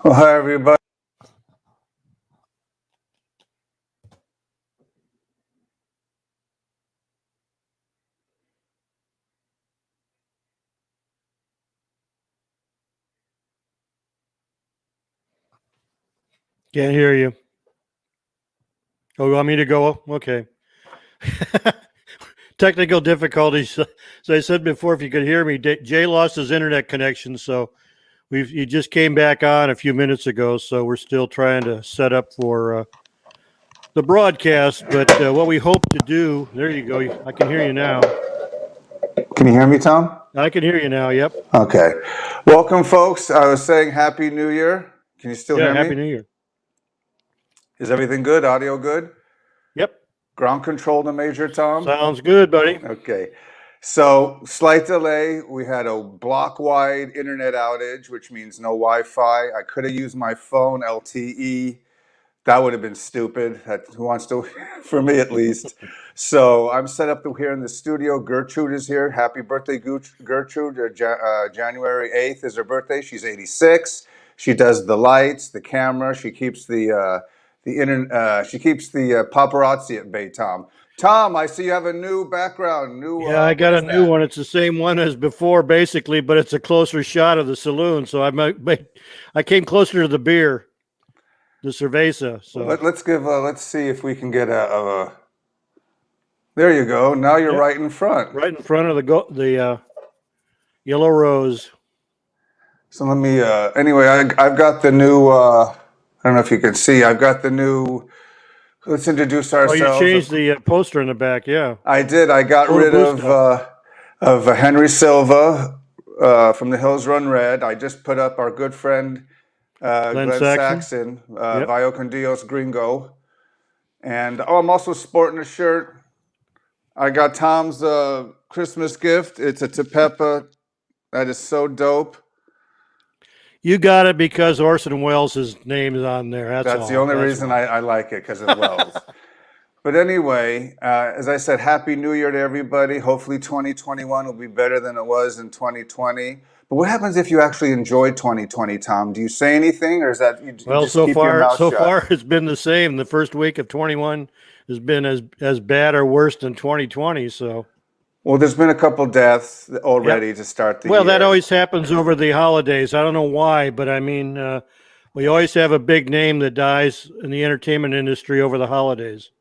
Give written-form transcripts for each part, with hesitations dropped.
Well, hi, everybody. Can't hear you. Oh, you want me to go? Okay. Technical difficulties. As I said before, if you could hear me, Jay lost his internet connection, so he just came back on a few minutes ago. So we're still trying to set up for the broadcast. But what we hope to do, there you go. I can hear you now. Can you hear me, Tom? I can hear you now. Yep. Okay. Welcome, folks. I was saying Happy New Year. Can you still hear me? Happy New Year. Is everything good? Audio good? Yep. Ground control to Major Tom? Sounds good, buddy. Okay. So, slight delay. We had a block-wide internet outage, which means no Wi-Fi. I could have used my phone LTE. That would have been stupid. Who wants to, for me at least. So I'm set up here in the studio. Gertrude is here. Happy birthday, Gertrude. January 8th is her birthday. She's 86. She does the lights, the camera. She keeps the paparazzi at bay, Tom. Tom, I see you have a new background. Yeah, I got a new one. It's the same one as before, basically, but it's a closer shot of the saloon. So I came closer to the beer. The cerveza. So let's see if we can get a. There you go. Now you're right in front. Right in front of the Yellow Rose. So let me. Anyway, I've got the new. I don't know if you can see. I've got the new. Let's introduce ourselves. Oh, you changed the poster in the back. Yeah, I did. I got rid of Henry Silva from the Hills Run Red. I just put up our good friend. Glenn Saxon, Vio con Dios Gringo. And I'm also sporting a shirt. I got Tom's Christmas gift. It's a Tepepa. That is so dope. You got it because Orson Welles' name is on there. That's the only reason I like it, because of Welles. But anyway, as I said, Happy New Year to everybody. Hopefully 2021 will be better than it was in 2020. But what happens if you actually enjoyed 2020, Tom? Do you say anything, or is that you just keep your mouth shut? So far it's been the same. The first week of 21 has been as bad or worse than 2020. So, well, there's been a couple deaths already to start the year. Well, that always happens over the holidays. I don't know why, but I mean, we always have a big name that dies in the entertainment industry over the holidays.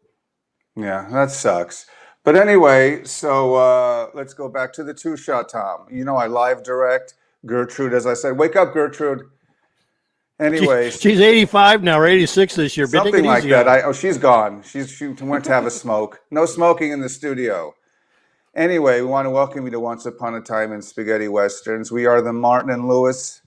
Yeah, that sucks. But anyway, so let's go back to the two-shot, Tom. You know, I live direct. Gertrude, as I said, wake up, Gertrude. Anyway, she's 85 now, or 86 this year. Something like that. She's gone. She went to have a smoke. No smoking in the studio. Anyway, we want to welcome you to Once Upon a Time in Spaghetti Westerns. We are the Martin and Lewis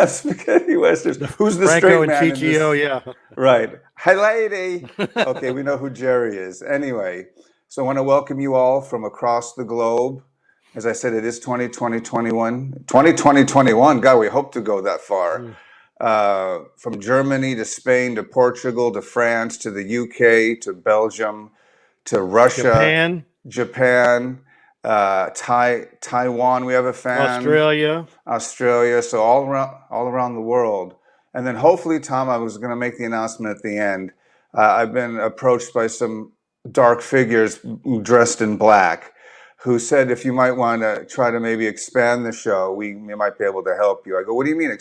Spaghetti Westerns. Who's the Franco straight man? Franco and Chichio, yeah. Right. Hi, lady. Okay, we know who Jerry is. Anyway, so I want to welcome you all from across the globe. As I said, it is 2021. God, we hope to go that far. From Germany to Spain to Portugal to France to the UK to Belgium to Russia, Japan, Taiwan. We have a fan. Australia. So all around the world. And then hopefully, Tom, I was going to make the announcement at the end. I've been approached by some dark figures dressed in black, who said if you might want to try to maybe expand the show, we might be able to help you. I go, what do you mean?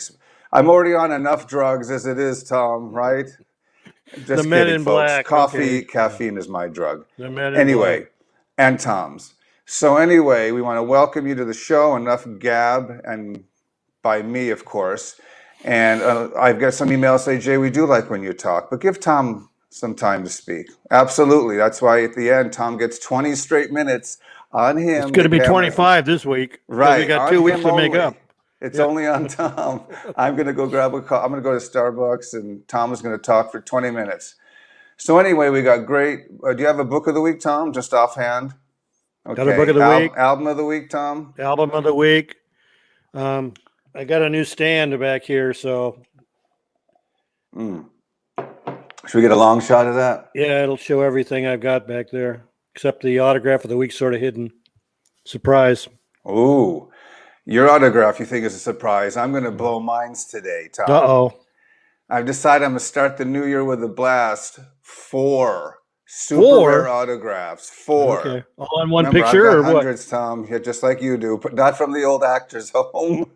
I'm already on enough drugs as it is, Tom, right? Just the men in black. Caffeine is my drug. Anyway, and Tom's. So anyway, we want to welcome you to the show. Enough gab, and by me, of course. And I've got some emails say, Jay, we do like when you talk, but give Tom some time to speak. Absolutely. That's why at the end, Tom gets 20 straight minutes on him. It's going to be hammer. 25 this week. Right. We got on 2 weeks him to make only. up. It's Yeah. only on Tom. I'm going to go grab a call. I'm going to go to Starbucks, and Tom is going to talk for 20 minutes. So anyway, we got great. Do you have a book of the week, Tom? Just offhand. Okay. Got a book of the week. Album of the week, Tom. Album of the week. I got a new stand back here, so Should we get a long shot of that? yeah, it'll show everything I've got back there, except the autograph of the week, sort of hidden. Surprise. Ooh, your autograph you think is a surprise. I'm going to blow mines today, Tom. Uh-oh. I've decided I'm going to start the new year with a blast. 4 super rare autographs. 4. Okay. All in one Remember, picture I've or got what? hundreds, Tom, yeah, just like you do, but not from the old actors' home.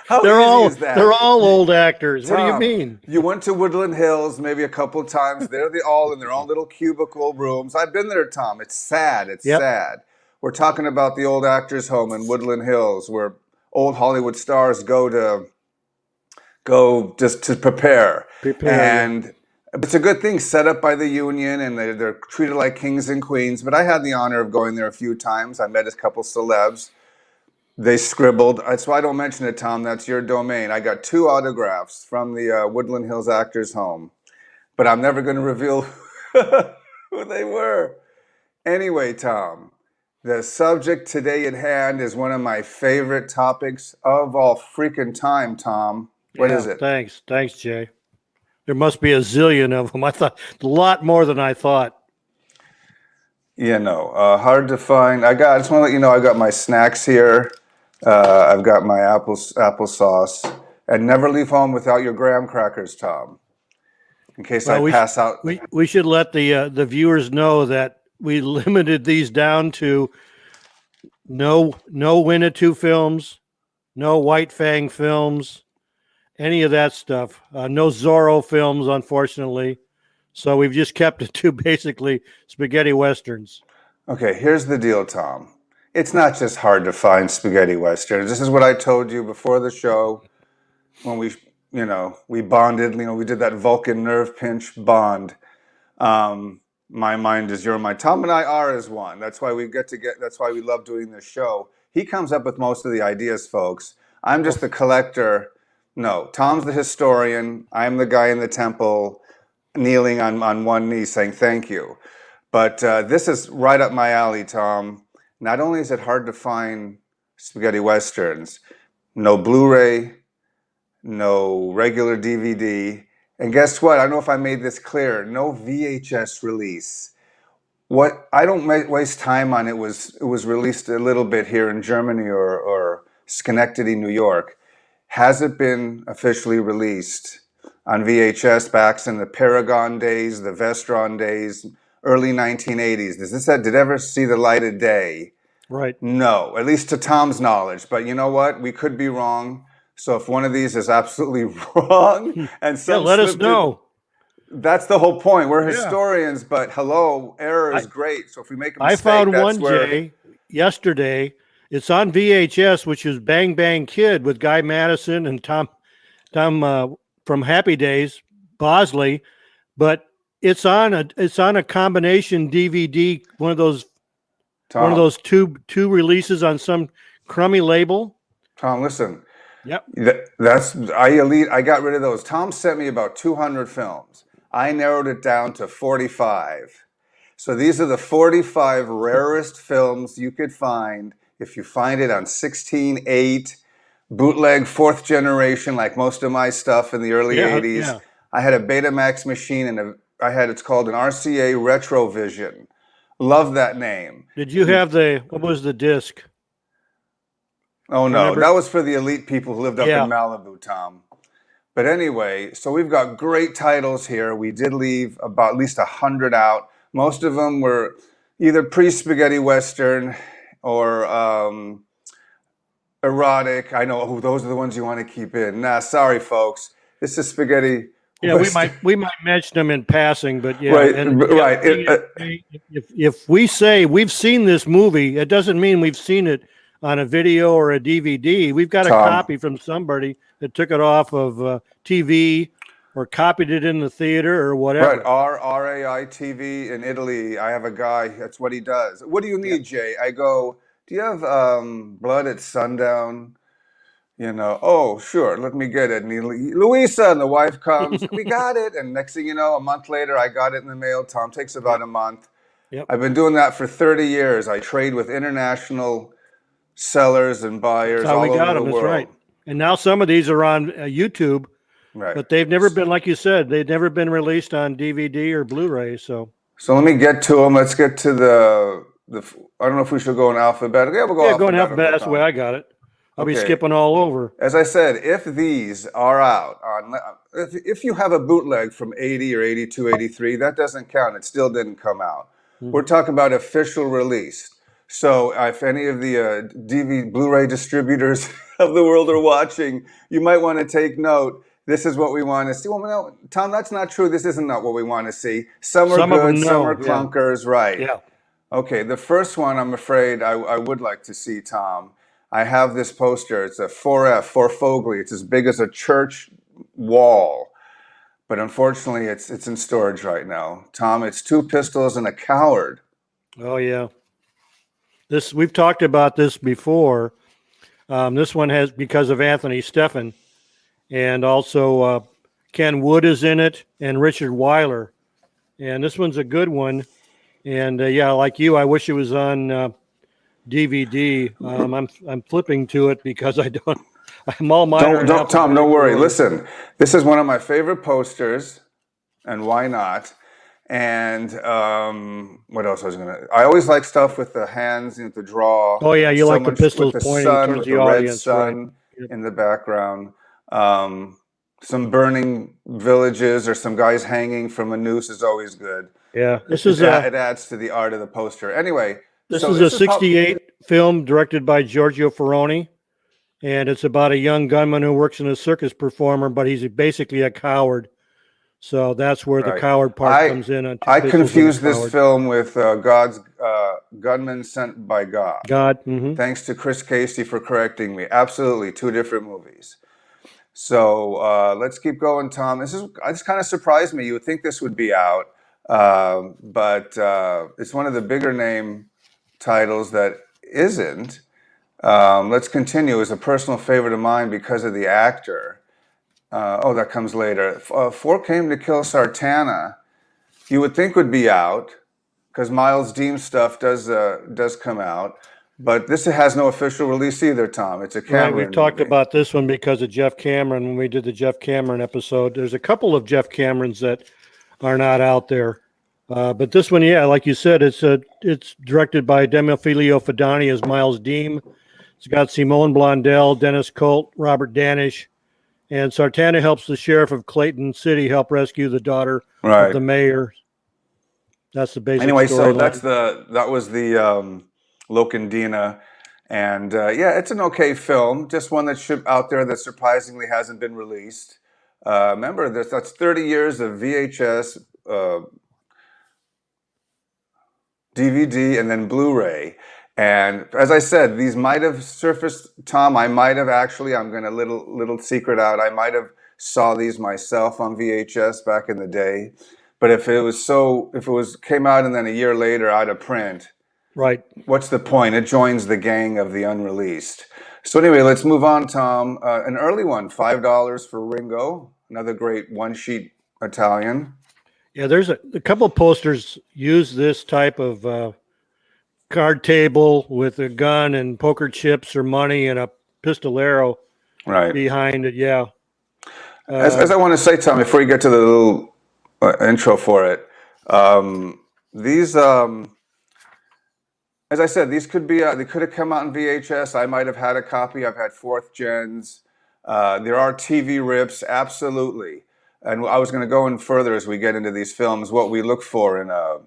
How They're easy all is that? they're all old actors. What do you Tom, mean? You went to Woodland Hills maybe a couple times. They're all in their own little cubicle rooms. I've been there, Tom. It's sad. It's sad. We're talking about the old actors' home in Woodland Hills, where old Hollywood stars go just to prepare. And it's a good thing, set up by the union, and they're treated like kings and queens. But I had the honor of going there a few times. I met a couple celebs. They scribbled. That's why I don't mention it, Tom. That's your domain. I got 2 autographs from the Woodland Hills Actors Home, but I'm never going to reveal who they were. Anyway, Tom, the subject today at hand is one of my favorite topics of all freaking time, Tom. What is it? Thanks, Jay. There must be a zillion of them. I thought a lot more than I thought. Hard to find. I just want to let you know I got my snacks here. I've got my applesauce, and never leave home without your graham crackers, Tom, in case I pass out. We should let the viewers know that we limited these down to no Winnetou films, no White Fang films, any of that stuff. No Zorro films, unfortunately. So we've just kept it to basically spaghetti westerns. Okay, here's the deal, Tom. It's not just hard to find spaghetti westerns. This is what I told you before the show when we bonded. We did that Vulcan nerve pinch bond. My mind is your mind. Tom and I are as one. That's why that's why we love doing this show. He comes up with most of the ideas, folks. I'm just the collector. No, Tom's the historian. I'm the guy in the temple kneeling on one knee saying thank you. But this is right up my alley, Tom. Not only is it hard to find spaghetti westerns, no Blu-ray, no regular DVD, and guess what? I don't know if I made this clear. No VHS release. What I don't waste time on. It was released a little bit here in Germany or Schenectady, New York. Has it been officially released on VHS back in the Paragon days, the Vestron days, early 1980s? Did it ever see the light of day? Right. No, at least to Tom's knowledge. But you know what? We could be wrong. So if one of these is absolutely wrong, and let us know. That's the whole point. We're historians, but hello, error is great. So if we make a mistake, I found one, Jay, yesterday. It's on VHS, which is Bang Bang Kid with Guy Madison and Tom from Happy Days, Bosley, but it's on a combination DVD, one of those two releases on some crummy label. Tom, listen. Yep. I got rid of those. Tom sent me about 200 films. I narrowed it down to 45. So these are the 45 rarest films you could find. If you find it on 16:8, bootleg 4th generation, like most of my stuff in the early 80s. Yeah. I had a Betamax machine and it's called an RCA Retrovision. Love that name. Did you have what was the disc? Oh no, remember? That was for the elite people who lived up in Malibu, Tom. But anyway, so we've got great titles here. We did leave about at least 100 out. Most of them were either pre-spaghetti western or erotic. I know those are the ones you want to keep in. Nah, sorry, folks. This is spaghetti. Yeah, we might mention them in passing, but yeah, right. If we say we've seen this movie, it doesn't mean we've seen it on a video or a DVD. We've got a Tom. copy from somebody that took it off of TV or copied it in the theater or whatever. Right, RAI TV in Italy. I have a guy. That's what he does. What do you need, Jay? I go. Do you have Blood at Sundown? Oh, sure, let me get it. And Louisa and the wife comes, we got it. And next thing you know, a month later, I got it in the mail. Tom takes about a month. Yep. I've been doing that for 30 years. I trade with international sellers and buyers That's how all we got over them. the That's world. right. And now some of these are on YouTube, Right. but they've never been, like you said, they've never been released on DVD or Blu-ray. So let me get to them. Let's get to the. I don't know if we should go in alphabetical. Yeah, we'll go go in alphabetical. alphabet. That's the way I got it. I'll be Okay. skipping all over. As I said, if these are out on, if you have a bootleg from 80 or 82, 83, that doesn't count. It still didn't come out. We're talking about official release. So if any of the DVD, Blu-ray distributors of the world are watching, you might want to take note. This is what we want to see. Well, no, Tom, that's not true. This isn't not what we want to see. Some are Some of good, them, some no, are clunkers, right? Yeah. Okay, the first one I'm afraid I would like to see, Tom. I have this poster. It's a 4F, for Fogley. It's as big as a church wall. But unfortunately, it's in storage right now. Tom, it's Two Pistols and a Coward. Oh yeah. We've talked about this before. This one has, because of Anthony Steffen, and also Ken Wood is in it, and Richard Weiler. And this one's a good one. And yeah, like you, I wish it was on DVD. I'm flipping to it because I don't. I'm all minor. Don't Tom, don't worry. Listen, this is one of my favorite posters, and why not? And what else was I gonna? I always like stuff with the hands, the draw. Oh yeah, you like the Someone pistols with the pointing sun, towards with the the red audience, sun right? Yep. in the background. Some burning villages or some guys hanging from a noose is always good. Yeah, it adds to the art of the poster. Anyway, this is a '68 film directed by Giorgio Ferroni, and it's about a young gunman who works in a circus performer, but he's basically a coward. So that's where the coward part comes in. I confused this film with God's Gunman Sent by God. Mm-hmm. Thanks to Chris Casey for correcting me. Absolutely, two different movies. So let's keep going, Tom. This kind of surprised me. You would think this would be out, but it's one of the bigger name titles that isn't. Let's continue. It's a personal favorite of mine because of the actor. That comes later. Four Came to Kill Sartana. You would think would be out because Miles Deem stuff does come out, but this has no official release either, Tom. It's a Cameron. Right, we talked about this one because of Jeff Cameron when we did the Jeff Cameron episode. There's a couple of Jeff Camerons that are not out there, but this one, yeah, like you said, it's directed by Demofilio Fadani as Miles Deem. It's got Simone Blondell, Dennis Colt, Robert Danish. And Sartana helps the sheriff of Clayton City help rescue the daughter of the mayor. That's the basic Anyway, so storyline. that was the Locandina, and it's an okay film. Just one that's out there that surprisingly hasn't been released. Remember, that's 30 years of VHS, DVD, and then Blu-ray. And as I said, these might have surfaced, Tom. I might have actually, I'm going to little secret out. I might have saw these myself on VHS back in the day. But if it came out and then a year later out of print, right? What's the point? It joins the gang of the unreleased. So anyway, let's move on, Tom. An early one, $5 for Ringo. Another great one-sheet Italian. Yeah, there's a couple of posters use this type of card table with a gun and poker chips or money and a pistolero behind it. Yeah. As I want to say, Tom, before you get to the little intro for it, these, as I said, these could be, they could have come out in VHS. I might have had a copy. I've had fourth gens. There are TV rips, absolutely. And I was going to go in further as we get into these films, what we look for in a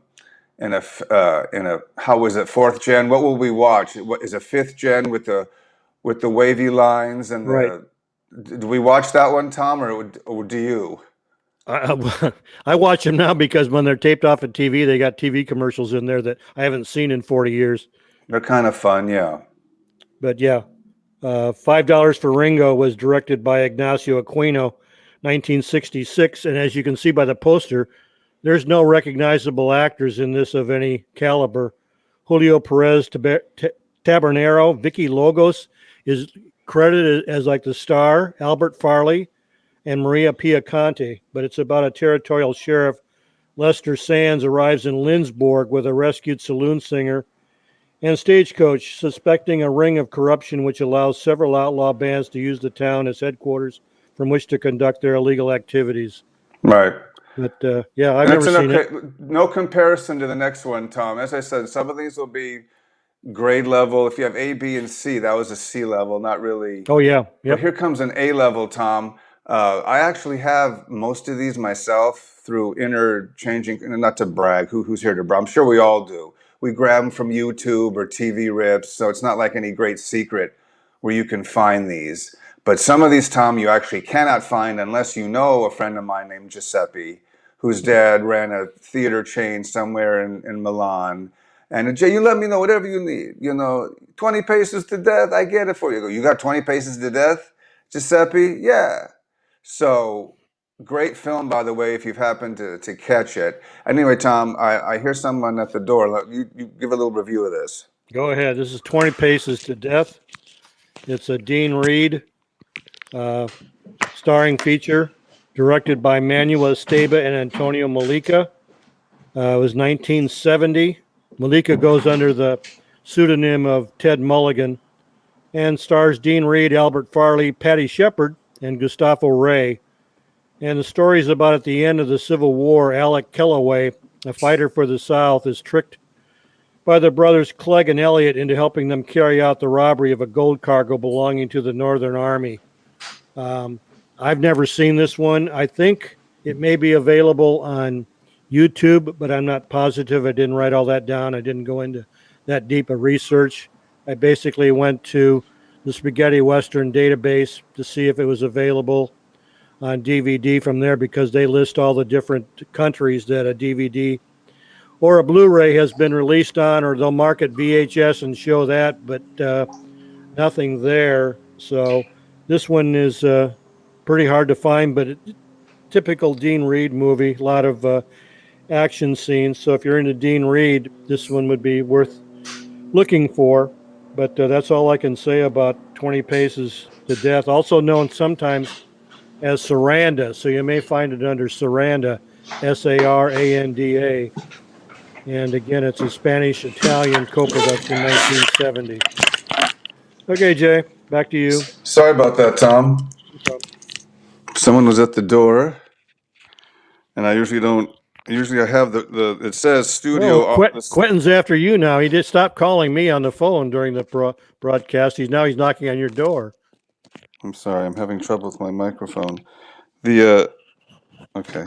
how was it, fourth gen? What will we watch? What is a fifth gen with the wavy lines and do we watch that one, Tom, or do you? I watch them now because when they're taped off of TV, they got TV commercials in there that I haven't seen in 40 years. They're kind of fun, yeah. But yeah, $5 for Ringo was directed by Ignacio Aquino, 1966. And as you can see by the poster, there's no recognizable actors in this of any caliber. Julio Perez Tabernero, Vicky Logos is credited as like the star, Albert Farley, and Maria Pia Conte. But it's about a territorial sheriff. Lester Sands arrives in Lindsborg with a rescued saloon singer and stagecoach, suspecting a ring of corruption which allows several outlaw bands to use the town as headquarters from which to conduct their illegal activities. Right. But yeah, I've never seen it. No comparison to the next one, Tom. As I said, some of these will be grade level. If you have A, B, and C, that was a C level, not really. Oh yeah, But yep. here comes an A level, Tom. I actually have most of these myself through interchanging, not to brag, who's here to brag? I'm sure we all do. We grab them from YouTube or TV rips, so it's not like any great secret where you can find these. But some of these, Tom, you actually cannot find unless you know a friend of mine named Giuseppe, whose dad ran a theater chain somewhere in Milan. And Jay, you let me know whatever you need. 20 paces to death, I get it for you. I go, you got 20 paces to death, Giuseppe? Yeah. So great film, by the way, if you've happened to catch it. Anyway, Tom, I hear someone at the door. You give a little review of this. Go ahead. This is 20 Paces to Death. It's a Dean Reed starring feature, directed by Manuel Esteba and Antonio Malika. It was 1970. Malika goes under the pseudonym of Ted Mulligan and stars Dean Reed, Albert Farley, Patty Shepard, and Gustavo Ray. And the story is about at the end of the Civil War, Alec Kellaway, a fighter for the South, is tricked by the brothers Clegg and Elliott into helping them carry out the robbery of a gold cargo belonging to the Northern Army. I've never seen this one. I think it may be available on YouTube, but I'm not positive. I didn't write all that down. I didn't go into that deep of research. I basically went to the Spaghetti Western database to see if it was available on DVD from there, because they list all the different countries that a DVD or a Blu-ray has been released on, or they'll market VHS and show that, but nothing there. So this one is pretty hard to find, but typical Dean Reed movie, a lot of action scenes. So if you're into Dean Reed, this one would be worth looking for. But that's all I can say about 20 Paces to Death, also known sometimes as Saranda. So you may find it under Saranda, Saranda. And again, it's a Spanish-Italian co-production, 1970. Okay, Jay, back to you. Sorry about that, Tom. Someone was at the door, and I usually don't. Usually I have the it says studio. Oh, Quentin's after you now. He did stop calling me on the phone during the broadcast. He's knocking on your door. I'm sorry, I'm having trouble with my microphone. Okay.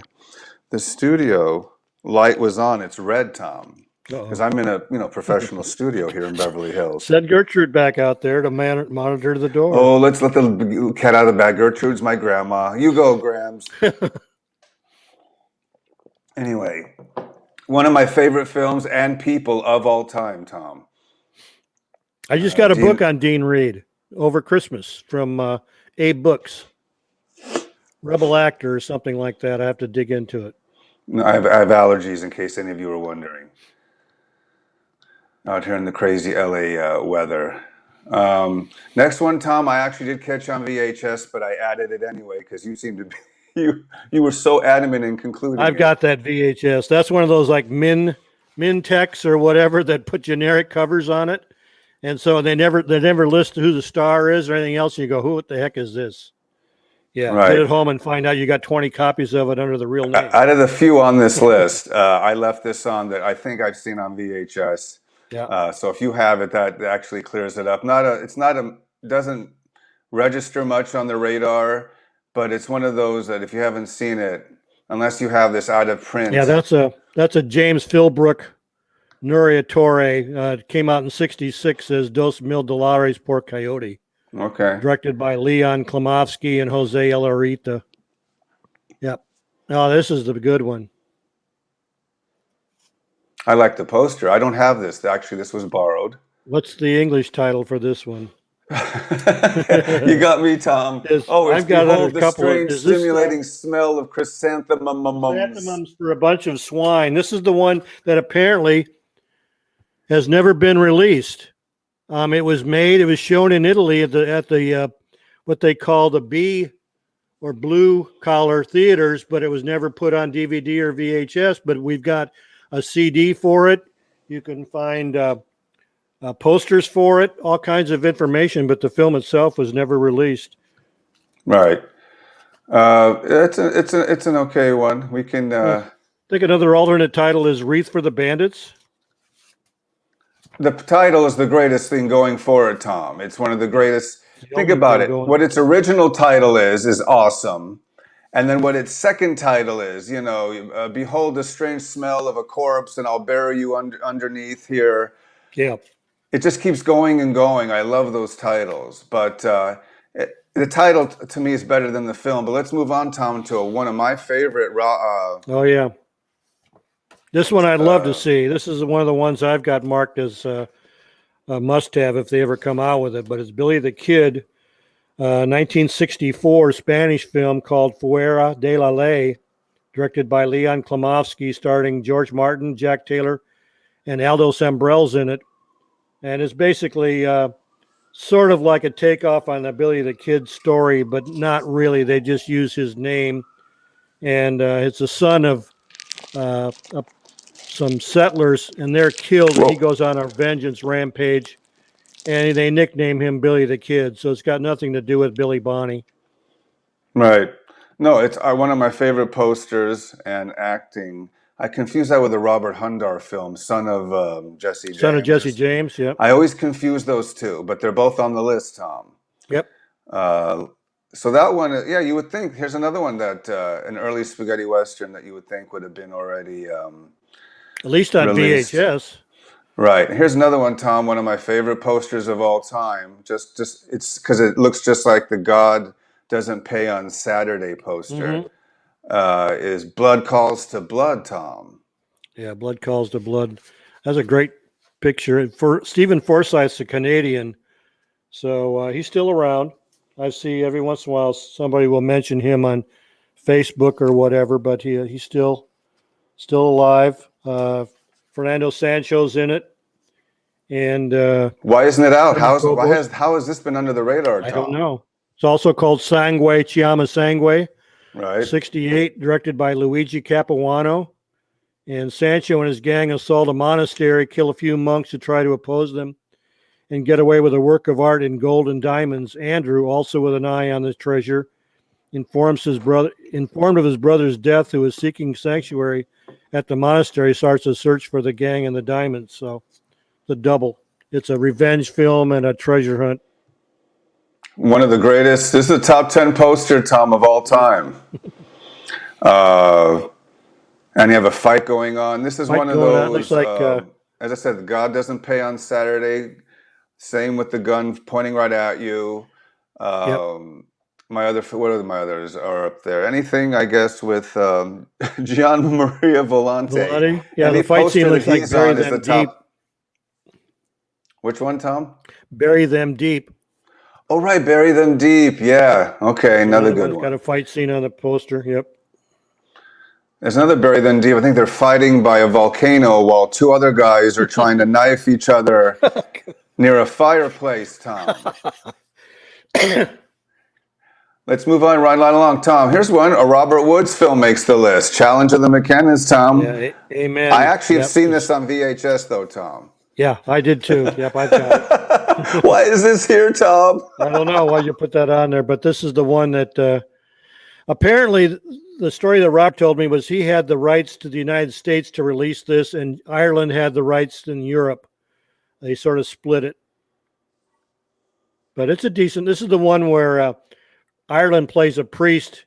The studio light was on. It's red, Tom, because I'm in a professional studio here in Beverly Hills. Send Gertrude back out there to monitor the door. Oh, let's let the cat out of the bag. Gertrude's my grandma. You go, Grams. Anyway, one of my favorite films and people of all time, Tom. I just got a book on Dean Reed over Christmas from Abe Books. Rebel Actor or something like that. I have to dig into it. No, I have allergies, in case any of you were wondering. Out here in the crazy LA weather. Next one, Tom, I actually did catch on VHS, but I added it anyway because you seemed to be you were so adamant in concluding. I've got that VHS. That's one of those like Mintex or whatever that put generic covers on it, and so they never list who the star is or anything else. And you go, what the heck is this? Yeah, right. Get it home and find out you got 20 copies of it under the real name. Out of the few on this list, I left this on that I think I've seen on VHS. Yeah. So if you have it, that actually clears it up. Doesn't register much on the radar, but it's one of those that if you haven't seen it, unless you have this out of print. Yeah, that's a James Philbrook Nuria Torre. Came out in '66 as Dos Mil Dólares por Coyote. Okay. Directed by Leon Klimovsky and Jose Elarita. Yep. Oh, this is the good one. I like the poster. I don't have this. Actually, this was borrowed. What's the English title for this one? You got me, Tom. Oh, it's I've got another behold the couple of. strange, Is this stimulating smell of chrysanthemums. chrysanthemums for a bunch of swine? This is the one that apparently has never been released. It was made. It was shown in Italy at the what they call the B or blue collar theaters, but it was never put on DVD or VHS. But we've got a CD for it. You can find posters for it, all kinds of information, but the film itself was never released. Right. It's an okay one. We can. I think another alternate title is Wreath for the Bandits. The title is the greatest thing going for it, Tom. It's one of the greatest. Think about it. What its original title is awesome. And then what its second title is, behold the strange smell of a corpse and I'll bury you underneath here. Yeah. It just keeps going and going. I love those titles. But the title to me is better than the film. But let's move on, Tom, to one of my favorite. Oh, yeah. This one I'd love to see. This is one of the ones I've got marked as a must-have if they ever come out with it. But it's Billy the Kid, 1964 Spanish film called Fuera de la Ley, directed by Leon Klimovsky, starring George Martin, Jack Taylor, and Aldo Sambrel's in it. And it's basically sort of like a takeoff on the Billy the Kid story, but not really. They just use his name. And it's the son of some settlers, and they're killed. And he goes on a vengeance rampage, and they nickname him Billy the Kid. So it's got nothing to do with Billy Bonney. Right. No, it's one of my favorite posters and acting. I confuse that with the Robert Hundar film, Son of Jesse James. Son of Jesse James, yep. I always confuse those two, but they're both on the list, Tom. Yep. So that one, yeah, you would think. Here's another one that an early spaghetti western that you would think would have been already at least on released. VHS. Right. Here's another one, Tom. One of my favorite posters of all time. Just it's because it looks just like the God Doesn't Pay on Saturday poster. Is Blood Calls to Blood, Tom? Yeah, Blood Calls to Blood. That's a great picture. And for Stephen Forsyth's a Canadian, so he's still around. I see every once in a while somebody will mention him on Facebook or whatever, but he's still alive. Fernando Sancho's in it, and why isn't it out? How has this been under the radar, Tom? I don't know. It's also called Sangue Chiama Sangue. Right. 68, directed by Luigi Capuano. And Sancho and his gang assault a monastery, kill a few monks who try to oppose them, and get away with a work of art in gold and diamonds. Andrew, also with an eye on the treasure, informed of his brother's death, who is seeking sanctuary at the monastery, starts a search for the gang and the diamonds. So the double. It's a revenge film and a treasure hunt. One of the greatest. This is a top 10 poster, Tom, of all time. And you have a fight going on. This is one of those. Looks like, as I said, God Doesn't Pay on Saturday. Same with the gun pointing right at you. What are my others are up there? Anything, I guess, with Gian Maria Volante. Yeah, the fight scene looks like Bury Them Deep. Which one, Tom? Bury Them Deep. Oh, right, Bury Them Deep. Yeah. Okay, another good one. Got a fight scene on the poster. Yep. There's another Bury Them Deep. I think they're fighting by a volcano while two other guys are trying to knife each other near a fireplace, Tom. Let's move on right along, Tom. Here's one. A Robert Woods film makes the list. Challenge of the McKennas, Tom. Yeah, amen. I actually have seen this on VHS, though, Tom. Yeah, I did too. Yep, I've got it. Why is this here, Tom? I don't know why you put that on there, but this is the one that apparently the story that Rob told me was he had the rights to the United States to release this, and Ireland had the rights in Europe. They sort of split it. But it's a decent. This is the one where Ireland plays a priest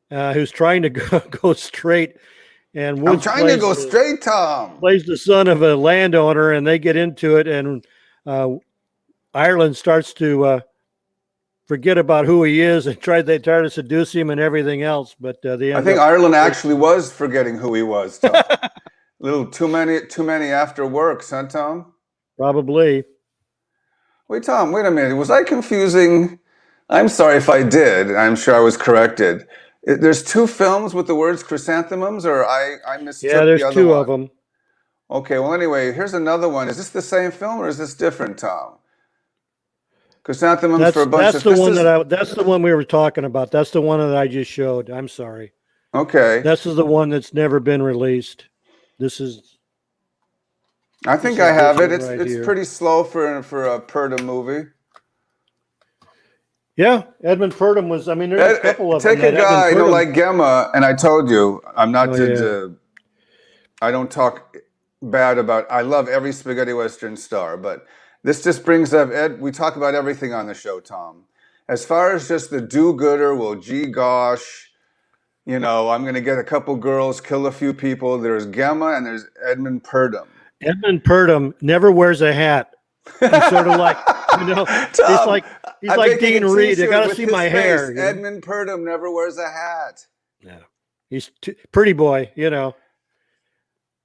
who's trying to go straight. And Woods I'm trying to go straight, Tom. Plays the son of a landowner, and they get into it, and Ireland starts to forget about who he is and they try to seduce him and everything else. But I think Ireland actually was forgetting who he was, Tom. A little too many after work, huh, Tom? Probably. Wait, Tom, wait a minute. Was I confusing? I'm sorry if I did. I'm sure I was corrected. There's two films with the words chrysanthemums, or I Yeah, mistook the there's other two of one. them. Okay, well, anyway, here's another one. Is this the same film or is this different, Tom? Chrysanthemums for a bunch That's of. the This one is that's the one we were talking about. That's the one that I just showed. I'm sorry. okay. This is the one that's never been released. This is I this think I is this have it. one It's right it's here. pretty slow for a Purdom movie. Yeah, Edmund Purdom was. I mean, there's a couple of them Take a that Edmund guy, Purdom. like Gemma, and I told you I'm not Oh yeah, I don't talk bad about. I love every spaghetti western star, but this just brings up Ed. We talk about everything on the show, Tom. As far as just the do-gooder, well, gee gosh, I'm going to get a couple girls, kill a few people. There's Gemma and there's Edmund Purdom. Edmund Purdom never wears a hat. He's sort of like, he's Tom, like he's I'm like making Dean a Reed. You got T-shirt to with see his my face. hair. Edmund Purdom never wears a hat. Yeah, he's pretty boy.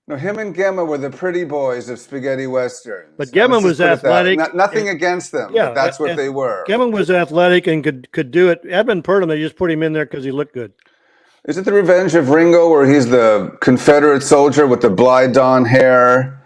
No, him and Gemma were the pretty boys of spaghetti westerns. But Gemmon Let's just was put it that way. athletic. Nothing against them, but Yeah, that's what they were. Gemmon was athletic and could do it. Edmund Purdom, they just put him in there because he looked good. Is it The Revenge of Ringo, where he's the Confederate soldier with the Blydon hair?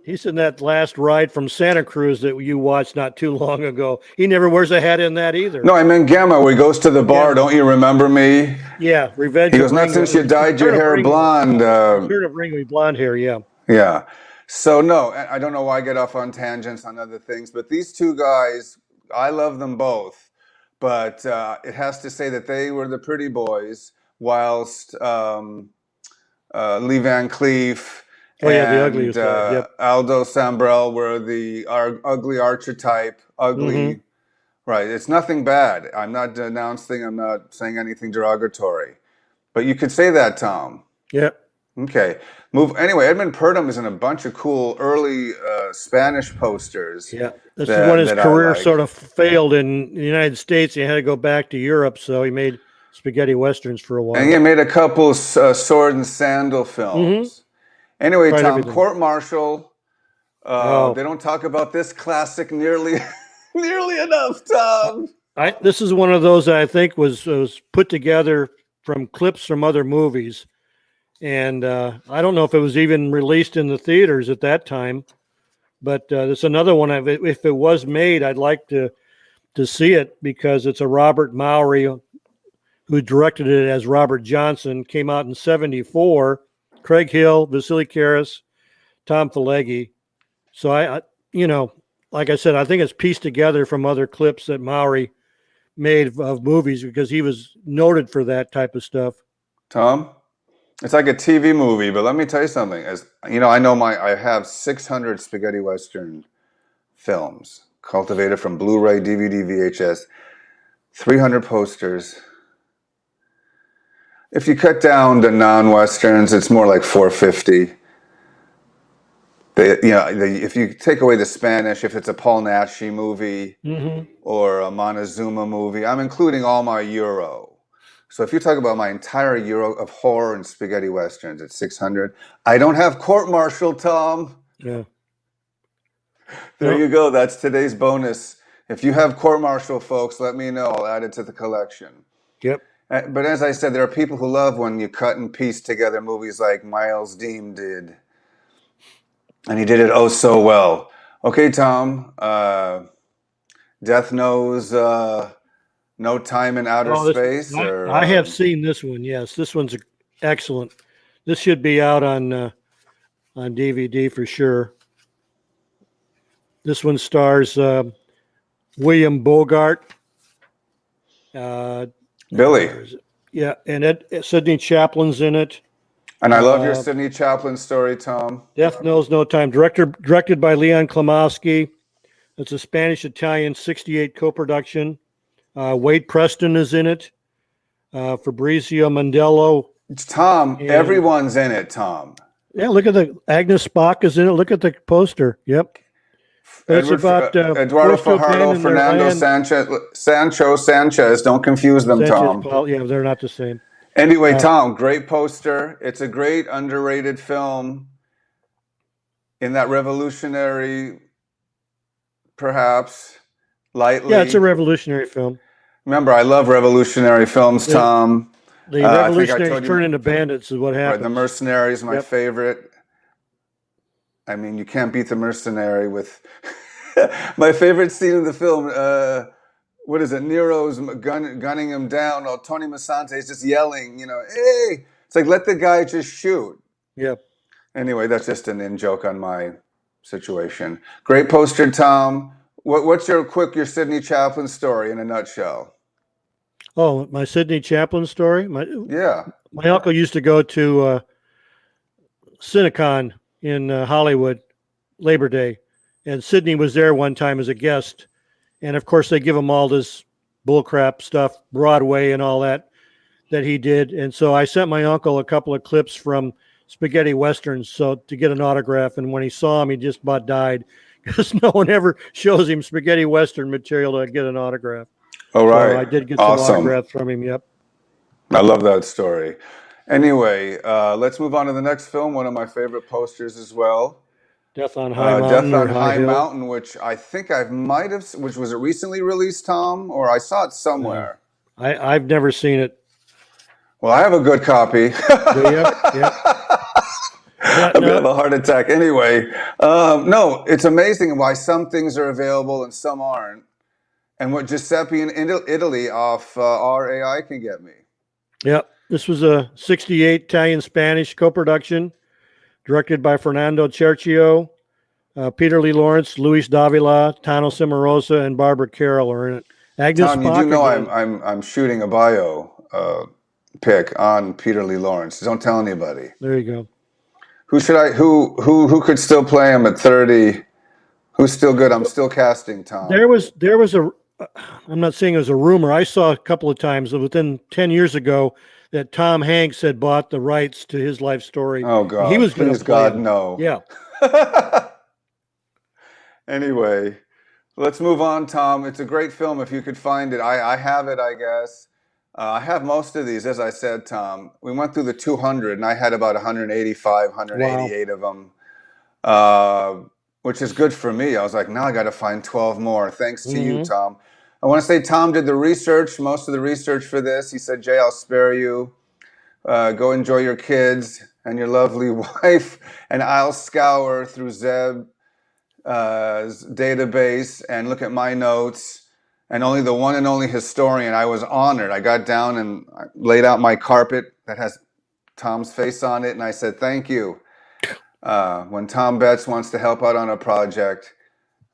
He's in that last ride from Santa Cruz that you watched not too long ago. He never wears a hat in that either. No, I meant Gemma, where he goes to the bar. Don't you remember me? Yeah, Revenge He of goes, not Ringo. since you dyed your hair blonde. Return of Ringo, blonde hair. Yeah. Yeah. So no, I don't know why I get off on tangents on other things, but these two guys, I love them both. But it has to say that they were the pretty boys, whilst Lee Van Cleef Oh yeah, the and ugliest guy. Yep. Aldo Sambrell were the ugly archetype. Ugly, right? It's nothing bad. I'm not denouncing. I'm not saying anything derogatory. But you could say that, Tom. Yep. Okay. Move. Anyway, Edmund Purdom is in a bunch of cool early Spanish posters. Yeah. This is when his that I career like. sort of failed in the United States. He had to go back to Europe, so he made spaghetti westerns for a while. And he made a couple sword and sandal films. Anyway, Tried Tom, everything. Court Martial. They don't talk about this classic nearly enough, Tom. This is one of those that I think was put together from clips from other movies, and I don't know if it was even released in the theaters at that time. But it's another one. If it was made, I'd like to see it because it's a Robert Mowry who directed it as Robert Johnson. Came out in '74. Craig Hill, Vasily Karras, Tom Pileggi. So I like I said, I think it's pieced together from other clips that Mowry made of movies because he was noted for that type of stuff. Tom, it's like a TV movie, but let me tell you something. As you know, I have 600 spaghetti western films cultivated from Blu-ray, DVD, VHS, 300 posters. If you cut down the non-westerns, it's more like 450. If you take away the Spanish, if it's a Paul Naschy movie or a Montezuma movie, I'm including all my Euro. So if you talk about my entire Euro of horror and spaghetti westerns, it's 600. I don't have Court Martial, Tom. Yeah. There you go. That's today's bonus. If you have Court Martial, folks, let me know. I'll add it to the collection. Yep. But as I said, there are people who love when you cut and piece together movies like Miles Dean did. And he did it oh so well. Okay, Tom. Death Knows No Time in Outer Space? I have seen this one, yes. This one's excellent. This should be out on DVD for sure. This one stars William Bogart. Billy. Yeah, and Sidney Chaplin's in it. And I love your Sidney Chaplin story, Tom. Death Knows No Time. Directed by Leon Klimovsky. It's a Spanish-Italian 68 co-production. Wade Preston is in it. Fabrizio Mondello. It's Tom. Everyone's in it, Tom. Yeah, look at Agnes Spock is in it. Look at the poster. Yep. It's about Eduardo Fajardo, Fernando Sancho Sanchez. Don't confuse them, Tom. Yeah, they're not the same. Anyway, Tom, great poster. It's a great underrated film in that revolutionary perhaps, lightly. Yeah, it's a revolutionary film. Remember, I love revolutionary films, The, Tom. the I think I revolutionaries told turn you, into bandits is what right, happens. The Mercenaries, my Yep. favorite. I mean, you can't beat The Mercenary with my favorite scene of the film. What is it? Nero's gunning him down, while Tony Masante is just yelling, hey! It's like, let the guy just shoot. Yep. Anyway, that's just an in-joke on my situation. Great poster, Tom. What's your Sidney Chaplin story in a nutshell? Oh, my Sidney Chaplin story? Yeah. My uncle used to go to Cinecon in Hollywood, Labor Day, and Sidney was there one time as a guest. And of course, they give him all this bullcrap stuff, Broadway and all that he did. And so I sent my uncle a couple of clips from Spaghetti Westerns to get an autograph. And when he saw him, he just about died because no one ever shows him Spaghetti Western material to get an autograph. All right. So I did get Awesome. some autographs from him. Yep. I love that story. Anyway, let's move on to the next film. One of my favorite posters as well. Death on High Mountain. Death on High Mountain, which I think which was it recently released, Tom? Or I saw it somewhere. I've never seen it. Well, I have a good copy. Do you? Yep. I'm going to have a heart attack. Anyway, no, it's amazing why some things are available and some aren't. And what Giuseppe in Italy off RAI can get me. Yep. This was a 68 Italian-Spanish co-production directed by Fernando Cerchio. Peter Lee Lawrence, Luis Davila, Tano Cimarosa, and Barbara Carroll are in it. Agnes Tom, you Spock do know again. I'm shooting a bio pic on Peter Lee Lawrence. Don't tell anybody. There you go. Who could still play him at 30? Who's still good? I'm still casting, Tom. There was I'm not saying it was a rumor. I saw a couple of times within 10 years ago that Tom Hanks had bought the rights to his life story. Oh God! He was going to play him. No. Yeah. Anyway, let's move on, Tom. It's a great film if you could find it. I have it, I guess. I have most of these, as I said, Tom. We went through the 200, and I had about 185, 188 of them, which is good for me. I was like, now I got to find 12 more. Thanks to you, Tom. I want to say Tom did the research, most of the research for this. He said, Jay, I'll spare you. Go enjoy your kids and your lovely wife, and I'll scour through Zeb's database and look at my notes. And only the one and only historian, I was honored. I got down and I laid out my carpet that has Tom's face on it, and I said, thank you. When Tom Betts wants to help out on a project,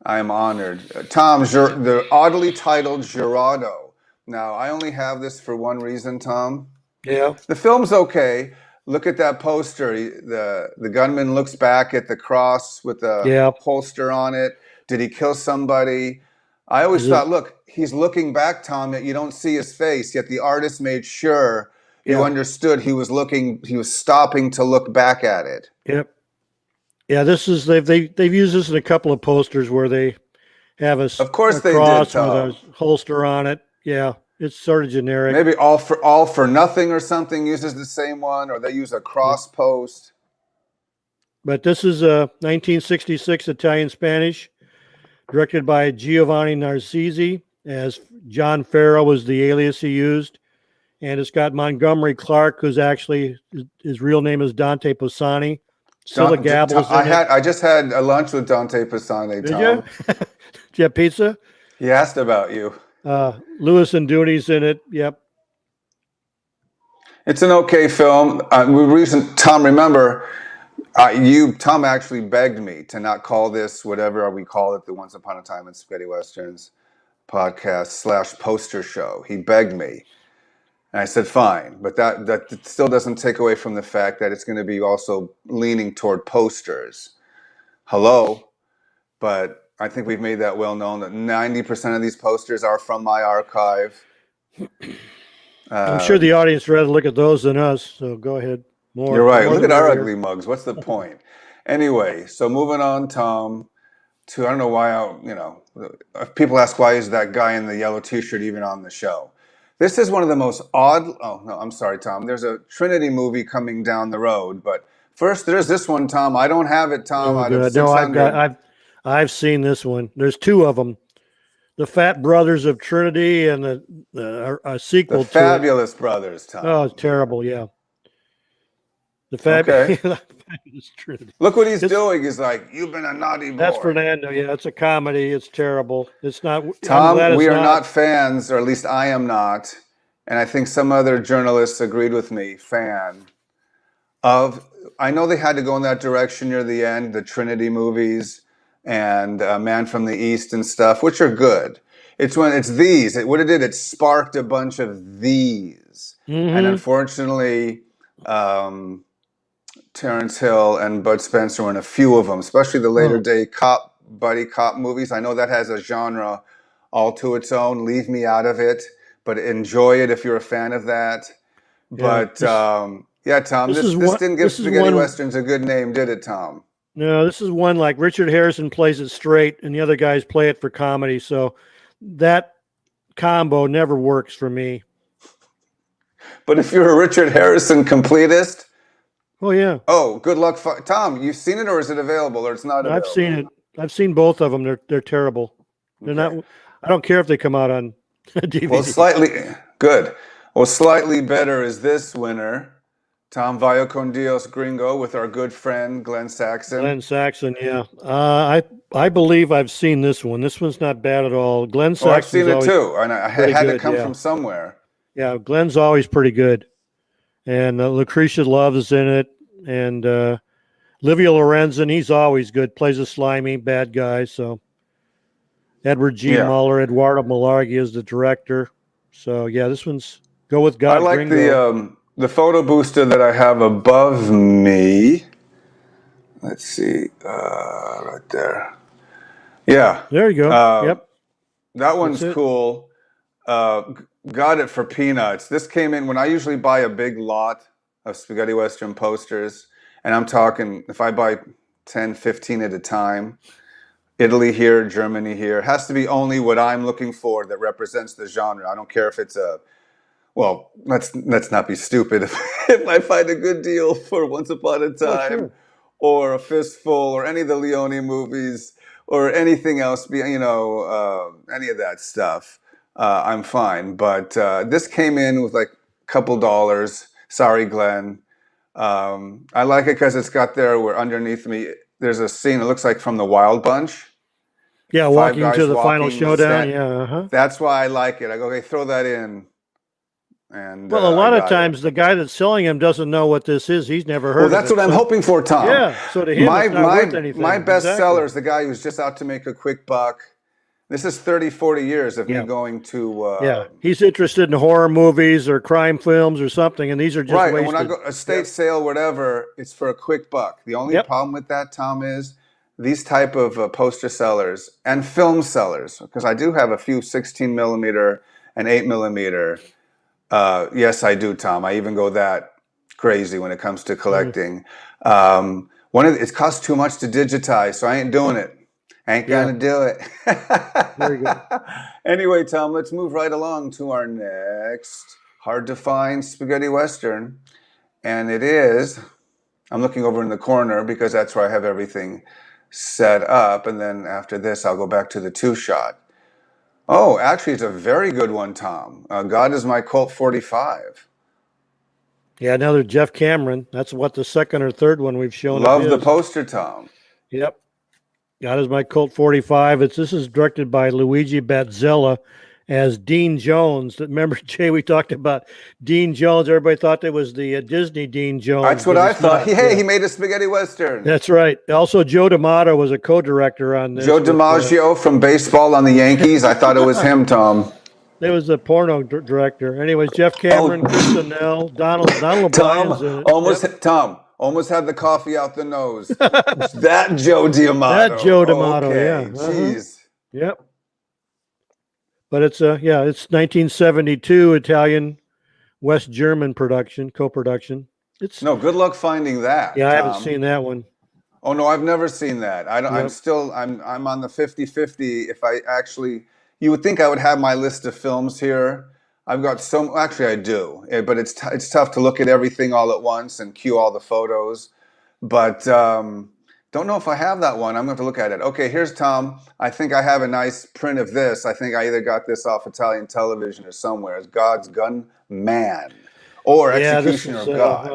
I am honored. Tom, the oddly titled Jurado. Now, I only have this for one reason, Tom. Yeah. The film's okay. Look at that poster. The gunman looks back at the cross with the holster on it. Did he kill somebody? I always thought, look, he's looking back, Tom, yet you don't see his face. Yet the artist made sure you understood he was stopping to look back at it. Yep. Yeah, they've used this in a couple of posters where they have a cross with a holster on it. Yeah, it's sort of generic. Maybe all for nothing or something uses the same one, or they use a cross post. But this is a 1966 Italian Spanish, directed by Giovanni Narcisi, as John Farrell was the alias he used, and it's got Montgomery Clark, who's actually his real name is Dante Pisani. Scylla Gable's in it. I just had a lunch with Dante Pisani, Tom. Did you? Did you have pizza? He asked about you. Louis and Dooney's in it. Yep. It's an okay film. Tom, remember, Tom actually begged me to not call this whatever we call it, the Once Upon a Time in Spaghetti Westerns podcast / poster show. He begged me. And I said, fine, but that still doesn't take away from the fact that it's going to be also leaning toward posters. Hello? But I think we've made that well known that 90% of these posters are from my archive. I'm sure the audience would rather look at those than us, so go ahead. You're right. Look at our ugly mugs. What's the point? Anyway, so moving on, Tom, to, I don't know why, if people ask why is that guy in the yellow t-shirt even on the show? This is one of the most odd. Oh, no, I'm sorry, Tom. There's a Trinity movie coming down the road, but first there's this one, Tom. I don't have it, Tom. No, I've seen this one. There's two of them. The Fat Brothers of Trinity and a The sequel to it. Fabulous Brothers, Oh, it's Tom. terrible. Yeah. The Okay. Fabulous Trinity. Look what he's It's doing. He's like, you've been a naughty That's boy. Fernando. Yeah, it's a comedy. It's terrible. It's not. I'm Tom, glad it's we are not. not fans, or at least I am not, and I think some other journalists agreed with me, fan of. I know they had to go in that direction near the end, the Trinity movies and Man from the East and stuff, which are good. It's when it's these. What it did, it sparked a bunch of these. And Hmm. unfortunately, um, Terrence Hill and Bud Spencer were in a few of them, especially the later Well, day cop, buddy cop movies. I know that has a genre all to its own. Leave me out of it, but enjoy it if you're a fan of that. yeah. But yeah, Tom, This is this one. didn't give This is spaghetti one. westerns a good name, did it, Tom? No, this is one like Richard Harrison plays it straight, and the other guys play it for comedy. So that combo never works for me. But if you're a Richard Harrison completist, Oh yeah, oh, good luck, Tom. You've seen it, or is it available, or it's not I've seen available? it. I've seen both of them. They're terrible. They're Okay. not. I don't care if they come out on Well, DVD. slightly good. Well, slightly better is this winner, Tom Vallcondios Gringo, with our good friend Glenn Saxon. Glenn Saxon, yeah. I believe I've seen this one. This one's not bad at all. Glenn Oh, I've Saxon's seen it always too, and it pretty had to good. come Yeah, from somewhere. yeah. Glenn's always pretty good, and Lucretia Love is in it, and Livia Lorenzen. He's always good. Plays a slimy bad guy. So Edward G. Yeah, Muller, Eduardo Malargui is the director. So yeah, this one's go with I God, like Gringo. the photo booster that I have above me. Let's see, right there. Yeah, There you go. uh, Yep, that that's one's it. cool. Got it for peanuts. This came in when I usually buy a big lot of spaghetti western posters, and I'm talking if I buy 10, 15 at a time. Italy here, Germany here. It has to be only what I'm looking for that represents the genre. I don't care if it's a well, let's not be stupid. If I find a good deal for Once Upon a Oh Time, sure. or A Fistful, or any of the Leone movies, or anything else, any of that stuff, I'm fine. But this came in with like a couple dollars. Sorry, Glenn. I like it because it's got there where underneath me there's a scene. It looks like from The Wild Bunch. Yeah, Five walking to guys the final walking. showdown. Yeah. Uh-huh. That's why I like it. I go, okay, throw that in, and Well, a I lot of got it. times the guy that's selling him doesn't know what this is. He's never Well, heard of that's it. what I'm So hoping for, Tom. yeah, so to him My it's not worth my my anything. best seller Exactly. is the guy who's just out to make a quick buck. This is 30, 40 years of me Yeah. going to Yeah. He's interested in horror movies or crime films or something, and these are just right, and when I wasted. go estate Yep. sale, whatever, it's for a quick buck. The only Yep. problem with that, Tom, is these type of poster sellers and film sellers, because I do have a few 16 millimeter and 8 millimeter. Yes, I do, Tom. I even go that crazy when it comes to Mm, collecting. It costs too much to digitize, so I ain't doing it. Ain't yeah. gonna do it. Very good. Anyway, Tom, let's move right along to our next hard to find spaghetti western, and it is. I'm looking over in the corner because that's where I have everything set up, and then after this, I'll go back to the two shot. Oh, actually, it's a very good one, Tom. God is my Colt 45. Yeah. Another Jeff Cameron. That's what the second or third one we've shown of Love the his. poster, Tom. Yep. That is my Colt 45. This is directed by Luigi Batzella as Dean Jones. Remember, Jay, we talked about Dean Jones. Everybody thought that was the Disney Dean Jones, That's what but I it's thought. not. Hey, Yeah. he made a spaghetti western. That's right. Also, Joe D'Amato was a co-director on Joe this. DiMaggio from baseball on the Yankees. I thought it was him, Tom. There was a porno director. Anyways, Jeff Cameron, Kristen Nell, Donald O'Brien's in it. Tom almost had the coffie out the nose. That Joe D'Amato. That Joe D'Amato, Okay, yeah. jeez. Yep. But it's it's 1972 Italian West German co-production. It's No, good luck finding that, yeah, I haven't Tom. seen that one. Oh no, I've never seen that. I don't, Yep. I'm on the 50-50. If I actually, you would think I would have my list of films here. I've got so actually I do, but it's tough to look at everything all at once and cue all the photos. But Don't know if I have that one. I'm going to look at it. Okay, here's Tom. I think I have a nice print of this. I think I either got this off Italian television or somewhere. It's God's Gun Man or Yeah, this Executioner is of God.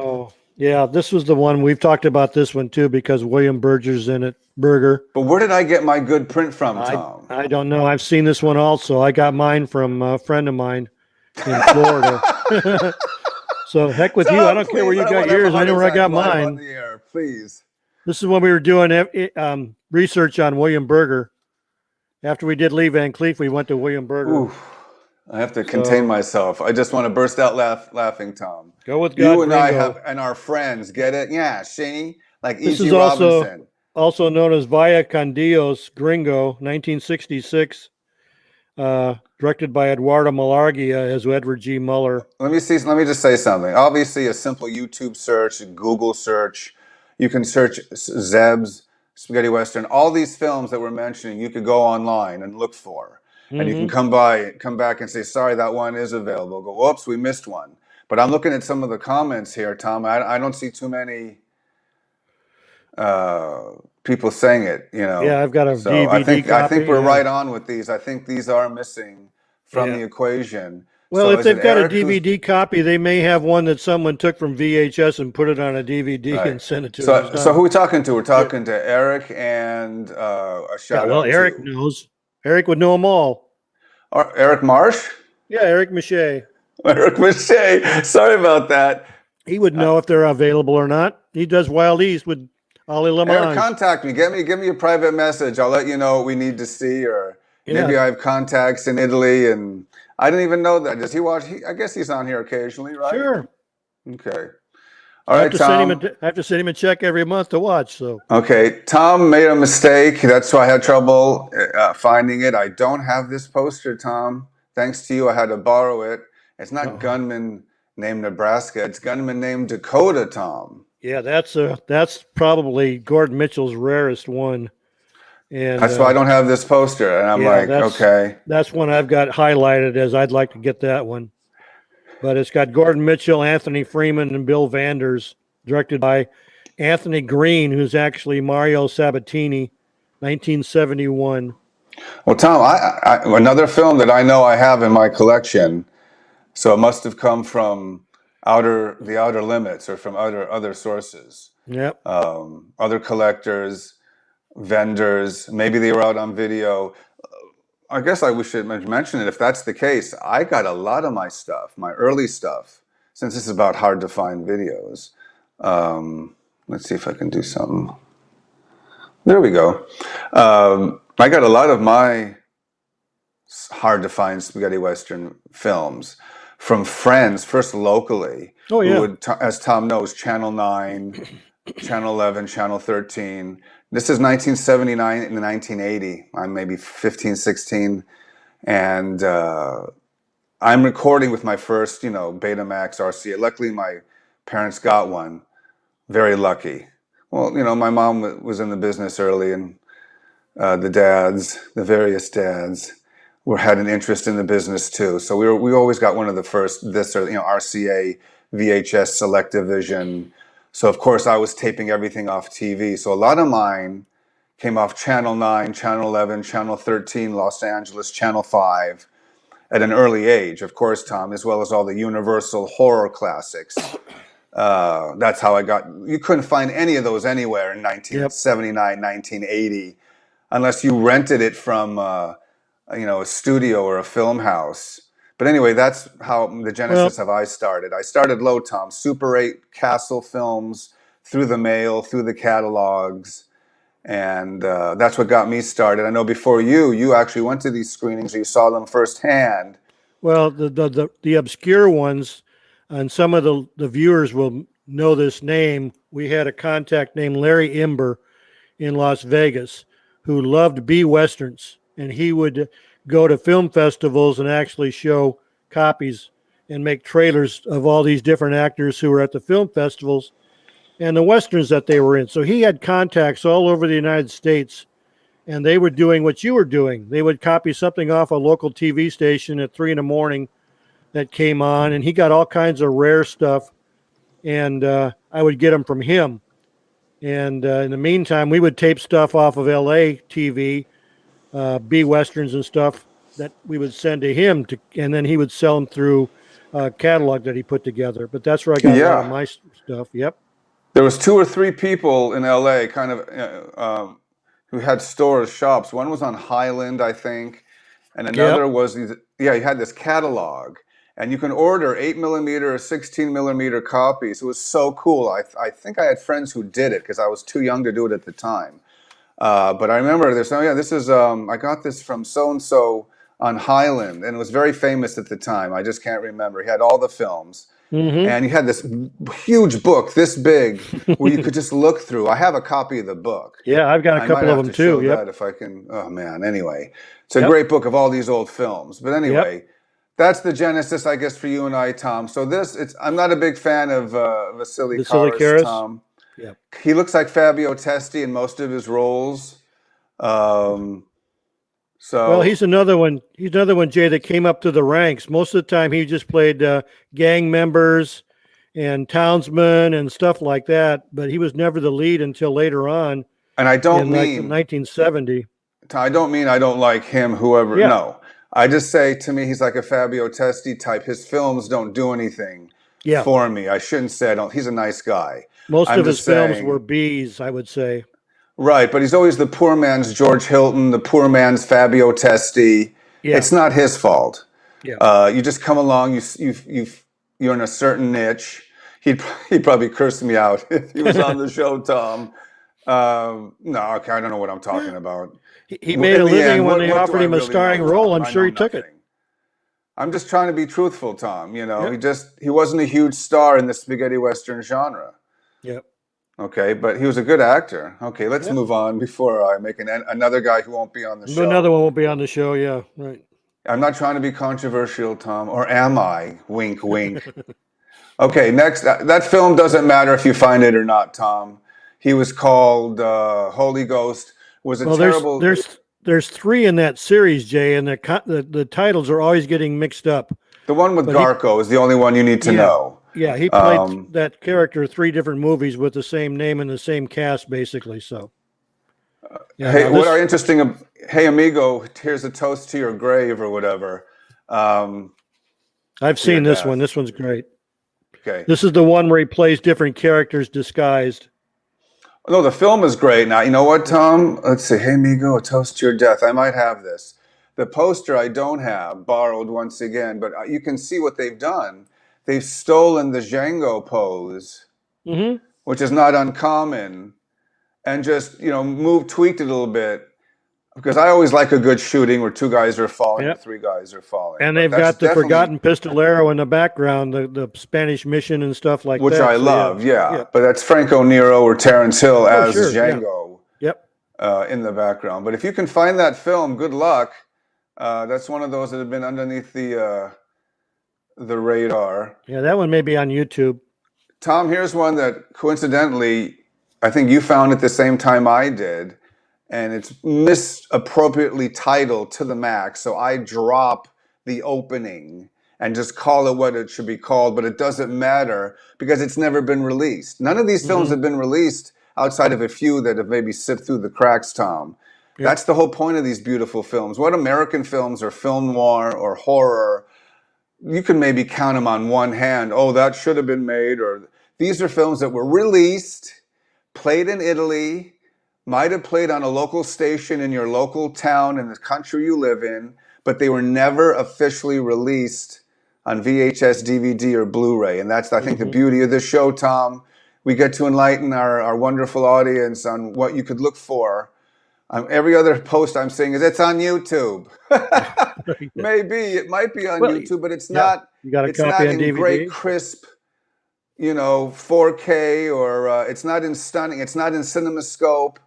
yeah, this was the one we've talked about this one too because William Berger's in it. Berger. But where did I get my good print from, I Tom? I don't know. I've seen this one also. I got mine from a friend of mine in Florida. So heck with you. I Tom, don't care where please, you I don't got want to have a yours. I heart know where I attack got live on mine. the air, please. This is when we were doing research on William Berger. After we did Lee Van Cleef, we went to William Berger. Ooh, I have to contain So myself. I just want to burst out laughing, Tom. go with You God and I Gringo. have, and our friends, get it? Yeah, see? Like This E.G. is Robinson. also known as Via con Dios Gringo, 1966, directed by Eduardo Malargia as Edward G. Muller. Let me see. Let me just say something. Obviously, a simple YouTube search, Google search, you can search Zeb's Spaghetti Western. All these films that we're mentioning, you could go online and look for, and you can Hmm. come back and say, "Sorry, that one is available." Go, "Whoops, we missed one." But I'm looking at some of the comments here, Tom. I don't see too many people saying it. Yeah, I've got a So I DVD think copy. we're Yeah, right on with these. I think these are missing from yeah. the equation. Well, So if is it they've got a Eric who's DVD copy, they may have one that someone took from VHS and put it on a DVD right? and sent it to us. It's So not. who are we talking to? We're Yeah, talking to Eric and a yeah. shout Well, out Eric to knows. Eric would know them all. Eric Marsh, Yeah, Eric Miche. Eric Mache. Sorry about that. He would Uh, know if they're available or not. He does Wild East with Ali Eric, Lamange. contact me. Give me a private message. I'll let you know what we need to see, or Yeah, maybe I have contacts in Italy, and I didn't even know that. Does he watch? I guess he's on here occasionally, right? sure. Okay. All I have right, to send him Tom. I have to send him a check every month to watch. So Okay, Tom made a mistake. That's why I had trouble finding it. I don't have this poster, Tom. Thanks to you, I had to borrow it. It's not uh gunman named Nebraska. It's gunman named Dakota, Tom. yeah, that's probably Gordon Mitchell's rarest one, and That's why I don't have this poster. And I'm yeah, like, okay. that's one I've got highlighted as I'd like to get that one. But it's got Gordon Mitchell, Anthony Freeman, and Bill Vanders, directed by Anthony Green, who's actually Mario Sabatini, 1971. Well, Tom, another film that I know I have in my collection, so it must have come from the outer limits or from other sources, Yep. other collectors, vendors. Maybe they were out on video. I guess we should mention it. If that's the case, I got a lot of my stuff, my early stuff, since this is about hard to find videos. Let's see if I can do something. There we go. I got a lot of my hard to find spaghetti western films from friends, first locally, Oh who yeah. would, as Tom knows, Channel 9, Channel 11, Channel 13. This is 1979 and 1980. I'm maybe 15, 16. And I'm recording with my first, Betamax RCA. Luckily, my parents got one. Very lucky. Well, my mom was in the business early, and the various dads, had an interest in the business too. So we always got one of the first, RCA, VHS, Selectavision. So of course I was taping everything off TV. So a lot of mine came off Channel 9, Channel 11, Channel 13, Los Angeles, Channel 5 at an early age, of course, Tom, as well as all the Universal horror classics. That's how you couldn't find any of those anywhere in Yep. 1979, 1980, unless you rented it from a studio or a film house. But anyway, that's how the Well, genesis of I started. I started low, Tom, Super 8 Castle films, through the mail, through the catalogs, and that's what got me started. I know before you actually went to these screenings, or you saw them firsthand. well, the obscure ones, and some of the viewers will know this name. We had a contact named Larry Imber in Las Vegas who loved B westerns, and he would go to film festivals and actually show copies and make trailers of all these different actors who were at the film festivals and the westerns that they were in. So he had contacts all over the United States, and they were doing what you were doing. They would copy something off a local TV station at 3 a.m. that came on, and he got all kinds of rare stuff, and I would get them from him. And in the meantime, we would tape stuff off of LA TV, B westerns and stuff that we would send to him to, and then he would sell them through a catalog that he put together. But that's where I got a lot of Yeah. my stuff. Yep. There was two or three people in LA kind of who had stores, shops. One was on Highland, I think, and another Yep. was he had this catalog, and you can order 8 millimeter or 16 millimeter copies. It was so cool. I think I had friends who did it because I was too young to do it at the time. But I remember this. Oh yeah, this is I got this from so and so on Highland, and it was very famous at the time. I just can't remember. He had all the films. Mm-hmm. And he had this huge book this big where you could just look through. I have a copy of the book. Yeah, I've got a I might couple of have them to show too. Yep. that if I can. Oh man. Anyway, it's a Yep. great book of all these old films. But anyway, that's the genesis, I guess, for you and I, Tom. So I'm not a big fan of Vasily Vasily Karas, Karas? Tom. Yep. He looks like Fabio Testi in most of his roles. Well, he's another one. He's another one, Jay, that came up to the ranks. Most of the time, he just played gang members and townsmen and stuff like that. But he was never the lead until later on and I don't in like mean 1970. I don't mean I don't like him, whoever. Yeah. No, I just say to me he's like a Fabio Testi type. His films don't do anything Yeah. for me. I shouldn't say I don't. He's a nice guy, Most I'm of his just films saying. were B's, I would say. right? But he's always the poor man's George Hilton, the poor man's Fabio Testi. Yeah. It's not his fault. Yeah. You just come along. You're in a certain niche. He'd probably curse me out if he was on the show, Tom. No, okay, I don't know what I'm talking about. He made In a the living end, when they what do offered I him a really starring know, role. Tom? I'm I sure know he took it. nothing. I'm just trying to be truthful, Tom. You know, Yeah. he wasn't a huge star in the spaghetti western genre. Yep. Okay, but he was a good actor. Okay, let's Yeah. move on before I make another guy who won't be on the show. Another one won't be on the show. Yeah. Right. I'm not trying to be controversial, Tom, or am I? Wink, wink. Okay, next. That film doesn't matter if you find it or not, Tom. He was called Holy Ghost. Was a Well, terrible. there's three in that series, Jay, and the titles are always getting mixed up. The one with but he- Garco is the only one you need to Yeah. know. Yeah, he played that character three different movies with the same name and the same cast, basically. So, yeah, Hey, now what this- are interesting? Hey, amigo, here's a toast to your grave or whatever. I've seen this death. one. This one's great. Okay. This is the one where he plays different characters disguised. No, the film is great. Now, you know what, Tom? Let's see. Hey, amigo, a toast to your death. I might have this. The poster I don't have, borrowed once again, but you can see what they've done. They've stolen the Django pose, Mm-hmm. which is not uncommon, and just, tweaked it a little bit. Because I always like a good shooting where two guys are falling, Yep. or three guys are falling. And But they've that's got the definitely- Forgotten Pistolero in the background, the Spanish mission and stuff like which that. I So, love, yeah. Yeah. But that's Franco Nero or Terrence Hill as sure, yeah. Django Yep. in the background. But if you can find that film, good luck. That's one of those that have been underneath the radar. Yeah, that one may be on YouTube. Tom, here's one that coincidentally, I think you found at the same time I did, and it's misappropriately titled to the max. So I drop the opening and just call it what it should be called, but it doesn't matter because it's never been released. None of these films have been released outside of a few that have maybe slipped through the cracks, Tom. Yeah. That's the whole point of these beautiful films. What American films or film noir or horror, you can maybe count them on one hand. Oh, that should have been made. Or these are films that were released, played in Italy, might have played on a local station in your local town in the country you live in, but they were never officially released on VHS, DVD, or Blu-ray. And that's, I think, the beauty of this show, Tom. We get to enlighten our wonderful audience on what you could look for. Every other post I'm seeing is it's on YouTube. Maybe it might be on Well, YouTube, but it's yeah. not. You got a It's not copy on in DVD? great crisp, 4K, or it's not in stunning. It's not in CinemaScope.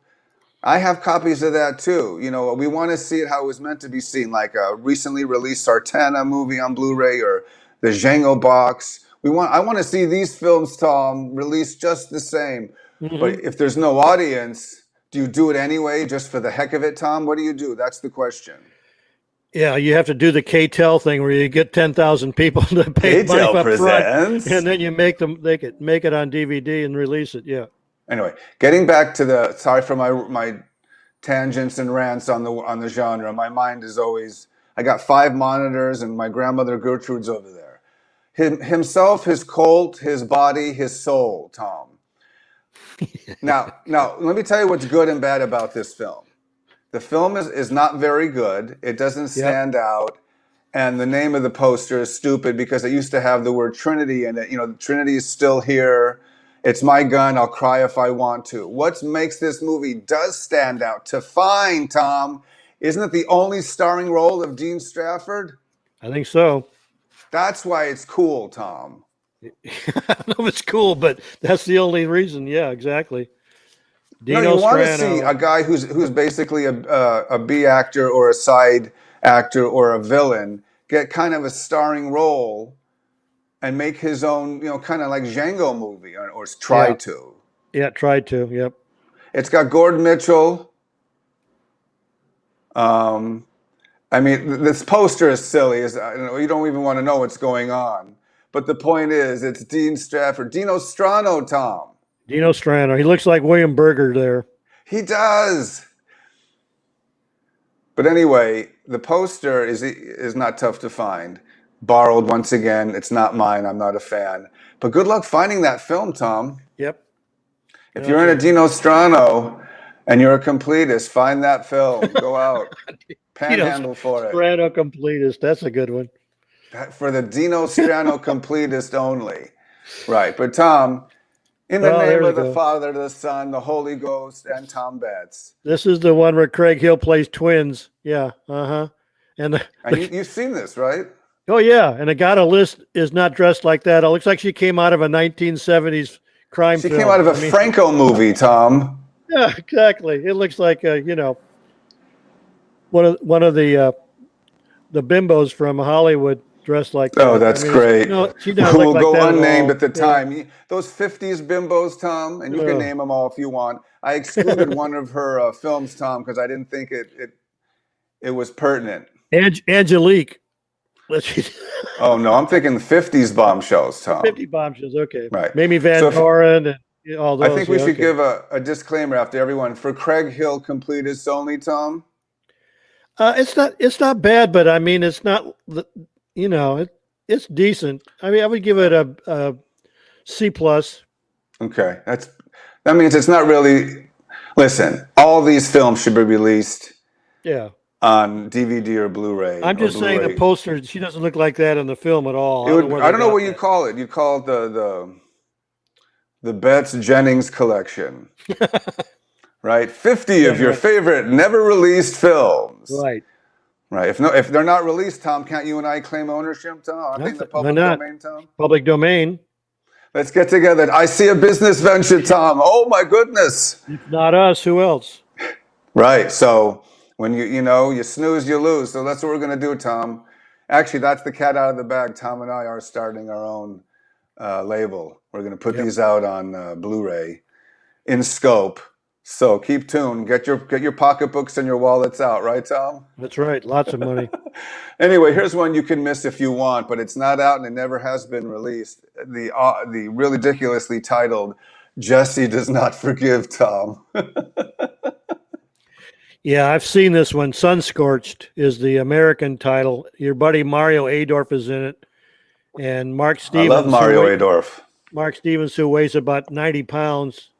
I have copies of that too. We want to see it how it was meant to be seen, like a recently released Sartana movie on Blu-ray or the Django box. I want to see these films, Tom, released just the same. But if there's no audience, do you do it anyway just for the heck of it, Tom? What do you do? That's the question. Yeah, you have to do the KTEL thing where you get 10,000 people to pay money KTEL up front, presents. and then you make them make it on DVD and release it. Yeah. Anyway, getting back to the sorry for my tangents and rants on the genre. My mind is always I got 5 monitors and my grandmother Gertrude's over there. Himself, his cult, his body, his soul, Tom. Now, let me tell you what's good and bad about this film. The film is not very good. It doesn't Yep. stand out. And the name of the poster is stupid because it used to have the word Trinity in it. You know, Trinity is still here. It's my gun. I'll cry if I want to. What makes this movie does stand out to find, Tom, isn't it the only starring role of Dean Strafford? I think so. That's why it's cool, Tom. I don't know if it's cool, but that's the only reason. Yeah, exactly. No, Dino you want to Strano. see a guy who's basically a B actor or a side actor or a villain get kind of a starring role and make his own, kind of like Django movie or try Yeah. to. Yeah, tried to. Yep. It's got Gordon Mitchell. I mean, this poster is silly. You don't even want to know what's going on. But the point is, it's Dean Strafford. Dino Strano, Tom. Dino Strano. He looks like William Berger there. He does. But anyway, the poster is not tough to find. Borrowed once again. It's not mine. I'm not a fan. But good luck finding that film, Tom. Yep. If you're in a Dino Strano and you're a completist, find that film. Go out. Panhandle for it. Strano completist. That's a good one. For the Dino Strano completist only. Right. But Tom, in the name of the Father, the Son, the Holy Ghost, and Tom Betts. This is the one where Craig Hill plays twins. Yeah. Uh-huh. And you've seen this, right? Oh, yeah. And the guy on the list is not dressed like that. It looks like she came out of a 1970s crime film. She came out of a Franco movie, Tom. Yeah, exactly. It looks like, one of the bimbos from Hollywood dressed like that. Oh, that's great. She doesn't we'll look like go that unnamed at the Yeah. time. Those 50s bimbos, Tom, and you can name them all if you want. I excluded one of her films, Tom, because I didn't think it was pertinent. Angelique. Oh, no, I'm thinking the 50s bombshells, Tom. 50 bombshells, okay. Right. Mamie Van Doren and all those. I think we should give a disclaimer after everyone. For Craig Hill completists only, Tom? It's not bad, but I mean, it's not, it's decent. I mean, I would give it a C+. Okay. That means it's not really, listen, all these films should be released. Yeah. On DVD or Blu-ray. I'm just saying the poster, she doesn't look like that in the film at all. I don't know what you call it. You call it the Betts Jennings collection. Right? 50 of your favorite never released films. Right. Right. If they're not released, Tom, can't you and I claim ownership, Tom? I think the public domain, Tom. Public domain. Let's get together. I see a business venture, Tom. Oh my goodness. If not us, who else? Right. So when you snooze, you lose. So that's what we're going to do, Tom. Actually, that's the cat out of the bag. Tom and I are starting our own label. We're going to put these out on Blu-ray in scope. So keep tuned. Get your pocketbooks and your wallets out, right, Tom? That's right. Lots of money. Anyway, here's one you can miss if you want, but it's not out and it never has been released. The really ridiculously titled "Jesse Does Not Forgive," Tom. Yeah, I've seen this one. Sun Scorched is the American title. Your buddy Mario Adorf is in it, and Mark Stevens. I love Mario Adorf. Mark Stevens, who weighs about 90 pounds,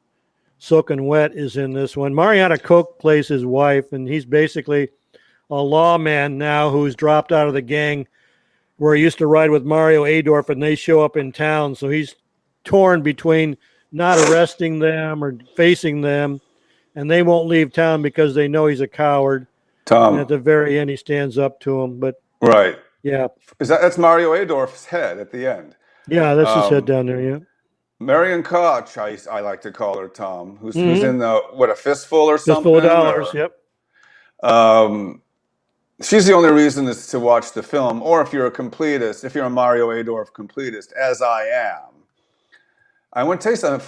soaking wet, is in this one. Mariana Koch plays his wife, and he's basically a lawman now who's dropped out of the gang where he used to ride with Mario Adorf, and they show up in town. So he's torn between not arresting them or facing them, and they won't leave town because they know he's a coward. Tom. And at the very end, he stands up to him. But right. Yeah. That's Mario Adorf's head at the end. Yeah, that's his head down there, yeah. Marion Koch, I like to call her, Tom, who's in a fistful or something? Fistful of dollars, yep. She's the only reason is to watch the film, or if you're a completist, if you're a Mario Adorf completist, as I am. I want to tell you something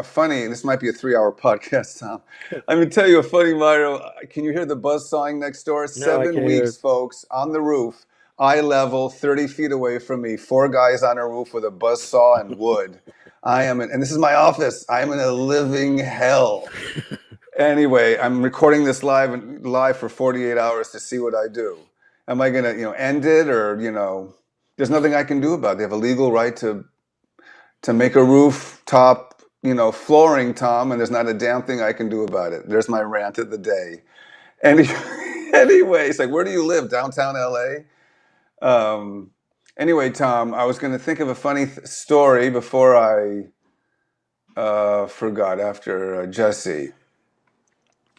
funny. This might be a 3-hour podcast, Tom. I'm going to tell you a funny Mario. Can you hear the buzz sawing next door? No, 7 weeks, folks, on the roof, eye level, 30 feet away from me. 4 guys on a roof with a buzz saw and wood. and this is my office. I am in a living hell. Anyway, I'm recording this live for 48 hours to see what I do. Am I gonna, end it, or there's nothing I can do about it. They have a legal right to make a rooftop, flooring, Tom, and there's not a damn thing I can do about it. There's my rant of the day. Anyway, it's like, where do you live? Downtown LA? Anyway, Tom, I was going to think of a funny story before I forgot after Jesse. It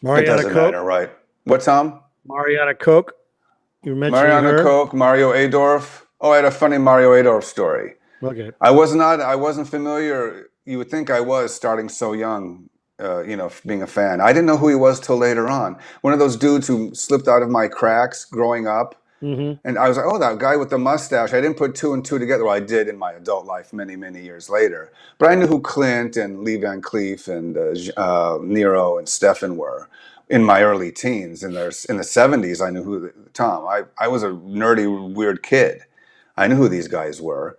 Mariana doesn't Koch. matter, right? What, Tom? Mariana Koch. You mentioned Mariana her. Koch, Mario Adorf. Oh, I had a funny Mario Adorf story. Okay. I wasn't familiar. You would think I was, starting so young, being a fan. I didn't know who he was till later on. One of those dudes who slipped out of my cracks growing up. Mm-hmm. And I was like, oh, that guy with the mustache. I didn't put two and two together. Well, I did in my adult life many, many years later. But I knew who Clint and Lee Van Cleef and Nero and Stefan were in my early teens. In the 70s, I knew who Tom. I was a nerdy, weird kid. I knew who these guys were.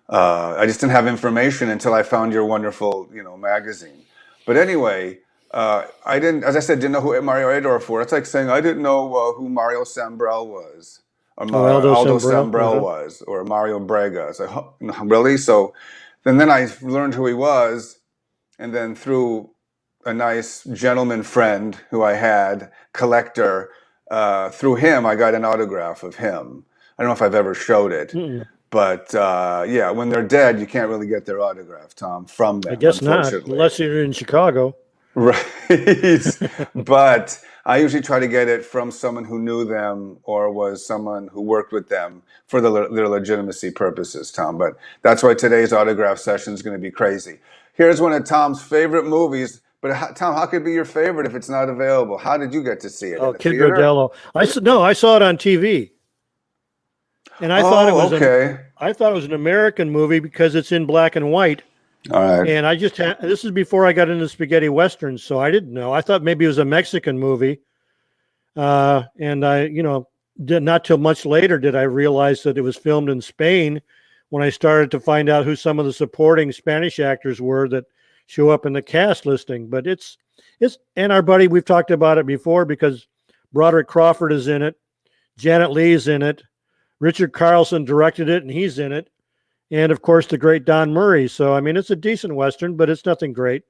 I just didn't have information until I found your wonderful, magazine. But anyway, I didn't, as I said, didn't know who Mario Adorf were. It's like saying I didn't know who Mario Sambrel was, or Aldo Sambrel was, or Mario Brega. It's like, oh, really? So then I learned who he was, and then through a nice gentleman friend who I had, collector, through him, I got an autograph of him. I don't know if I've ever showed it. Mm-mm. But yeah, when they're dead, you can't really get their autograph, Tom, from them. I guess not, unless you're in Chicago. Right. But I usually try to get it from someone who knew them or was someone who worked with them for their legitimacy purposes, Tom. But that's why today's autograph session is going to be crazy. Here's one of Tom's favorite movies. But Tom, how could it be your favorite if it's not available? How did you get to see it? Oh, Kid Rodello. I saw it on TV. And I thought it was I thought it was an American movie because it's in black and white. All right. And I just this is before I got into spaghetti westerns, so I didn't know. I thought maybe it was a Mexican movie. And I, did not till much later did I realize that it was filmed in Spain when I started to find out who some of the supporting Spanish actors were that show up in the cast listing. But it's and our buddy, we've talked about it before because Broderick Crawford is in it, Janet Leigh's in it. Richard Carlson directed it, and he's in it. And, of course, the great Don Murray. So, I mean, it's a decent Western, but it's nothing great.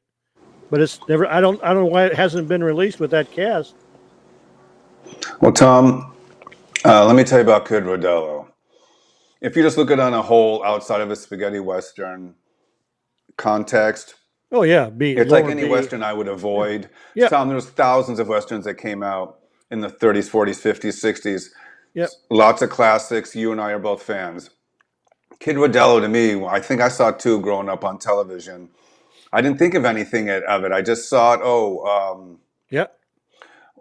But it's never – I don't know why it hasn't been released with that cast. Well, Tom, let me tell you about Kid Rodello. If you just look at it on a whole outside of a spaghetti Western context – oh, yeah. It's like any Western I would avoid. Yeah. Tom, there's thousands of Westerns that came out in the 30s, 40s, 50s, 60s. Yep. Lots of classics. You and I are both fans. Kid Rodello, to me, I think I saw two growing up on television. I didn't think of anything of it. I just saw it.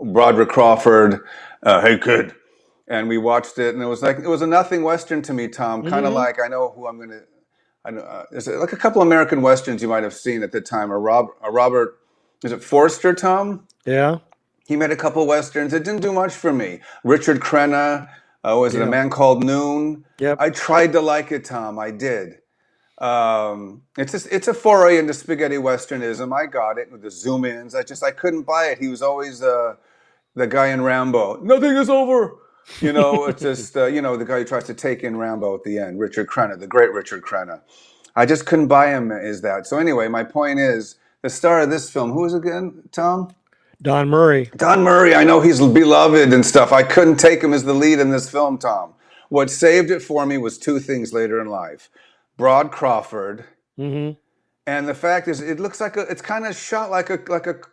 Broderick Crawford, hey kid, and we watched it, and it was a nothing Western to me, Tom. Kind of like I know who I'm gonna. I know there's like a couple American Westerns you might have seen at the time. Robert, is it Forster, Tom? Yeah. He made a couple Westerns. It didn't do much for me. Richard Crenna, was it A Man Called Noon? Yep. I tried to like it, Tom. I did. It's a foray into spaghetti Westernism. I got it with the zoom ins. I couldn't buy it. He was always the guy in Rambo. Nothing is over. It's just the guy who tries to take in Rambo at the end. Richard Crenna, the great Richard Crenna. I just couldn't buy him. Is that so? Anyway, my point is the star of this film. Who is it again, Tom? Don Murray. Don Murray, I know he's beloved and stuff. I couldn't take him as the lead in this film, Tom. What saved it for me was two things later in life. Brod Crawford, and the fact is, it looks like it's kind of shot like a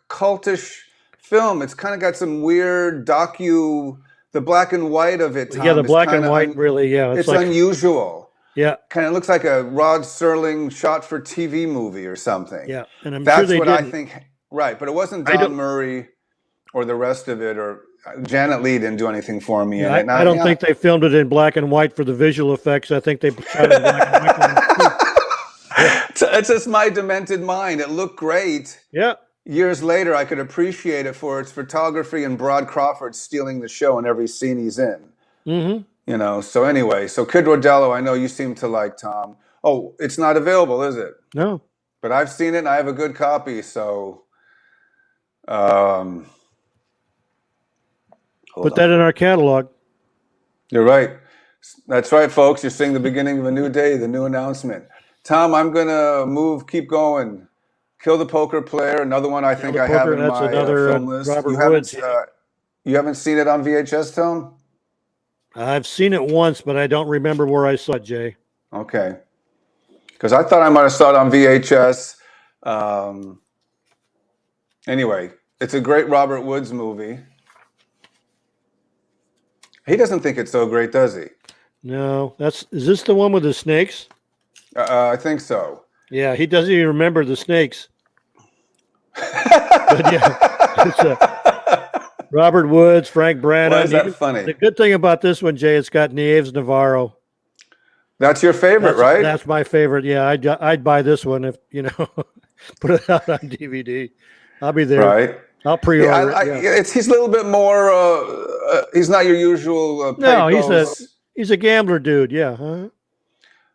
cultish film. It's kind of got some weird the black and white of it, Tom. Yeah, the black and white really, yeah. It's like, unusual. Yeah. Kind of looks like a Rod Serling shot for TV movie or something. Yeah, and that's what I think. Right, but it wasn't Don Murray or the rest of it, or Janet Leigh didn't do anything for me. Yeah, I don't think they filmed it in black and white for the visual effects. I think they shot it in black and white. It's just my demented mind. It looked great. Yeah. Years later, I could appreciate it for its photography and Brod Crawford stealing the show in every scene he's in. So anyway, Kid Rodello, I know you seem to like, Tom. Oh, it's not available, is it? No. but I've seen it and I have a good copy. So, hold Put that on. in our catalog. You're right. That's right, folks. You're seeing the beginning of a new day, the new announcement. Tom, I'm gonna keep going. Kill the Poker Player, another one I Kill think the I have Poker. in That's my another film list. Robert Woods. Yeah. You haven't seen it on VHS, Tom? I've seen it once, but I don't remember where I saw it, Jay. Okay, because I thought I might have saw it on VHS. Anyway, it's a great Robert Woods movie. He doesn't think it's so great, does he? No, is this the one with the snakes? I think so. Yeah, he doesn't even remember the snakes. But yeah, it's Robert Woods, Frank Branagh. Why is that funny? The good thing about this one, Jay, it's got Nieves Navarro. That's your favorite, right? That's my favorite. Yeah, I'd buy this one if put it out on DVD. I'll be there. Right. I'll pre-order it. Yeah. He's a little bit more. He's not your usual. No, he's a gambler dude. Yeah. Huh?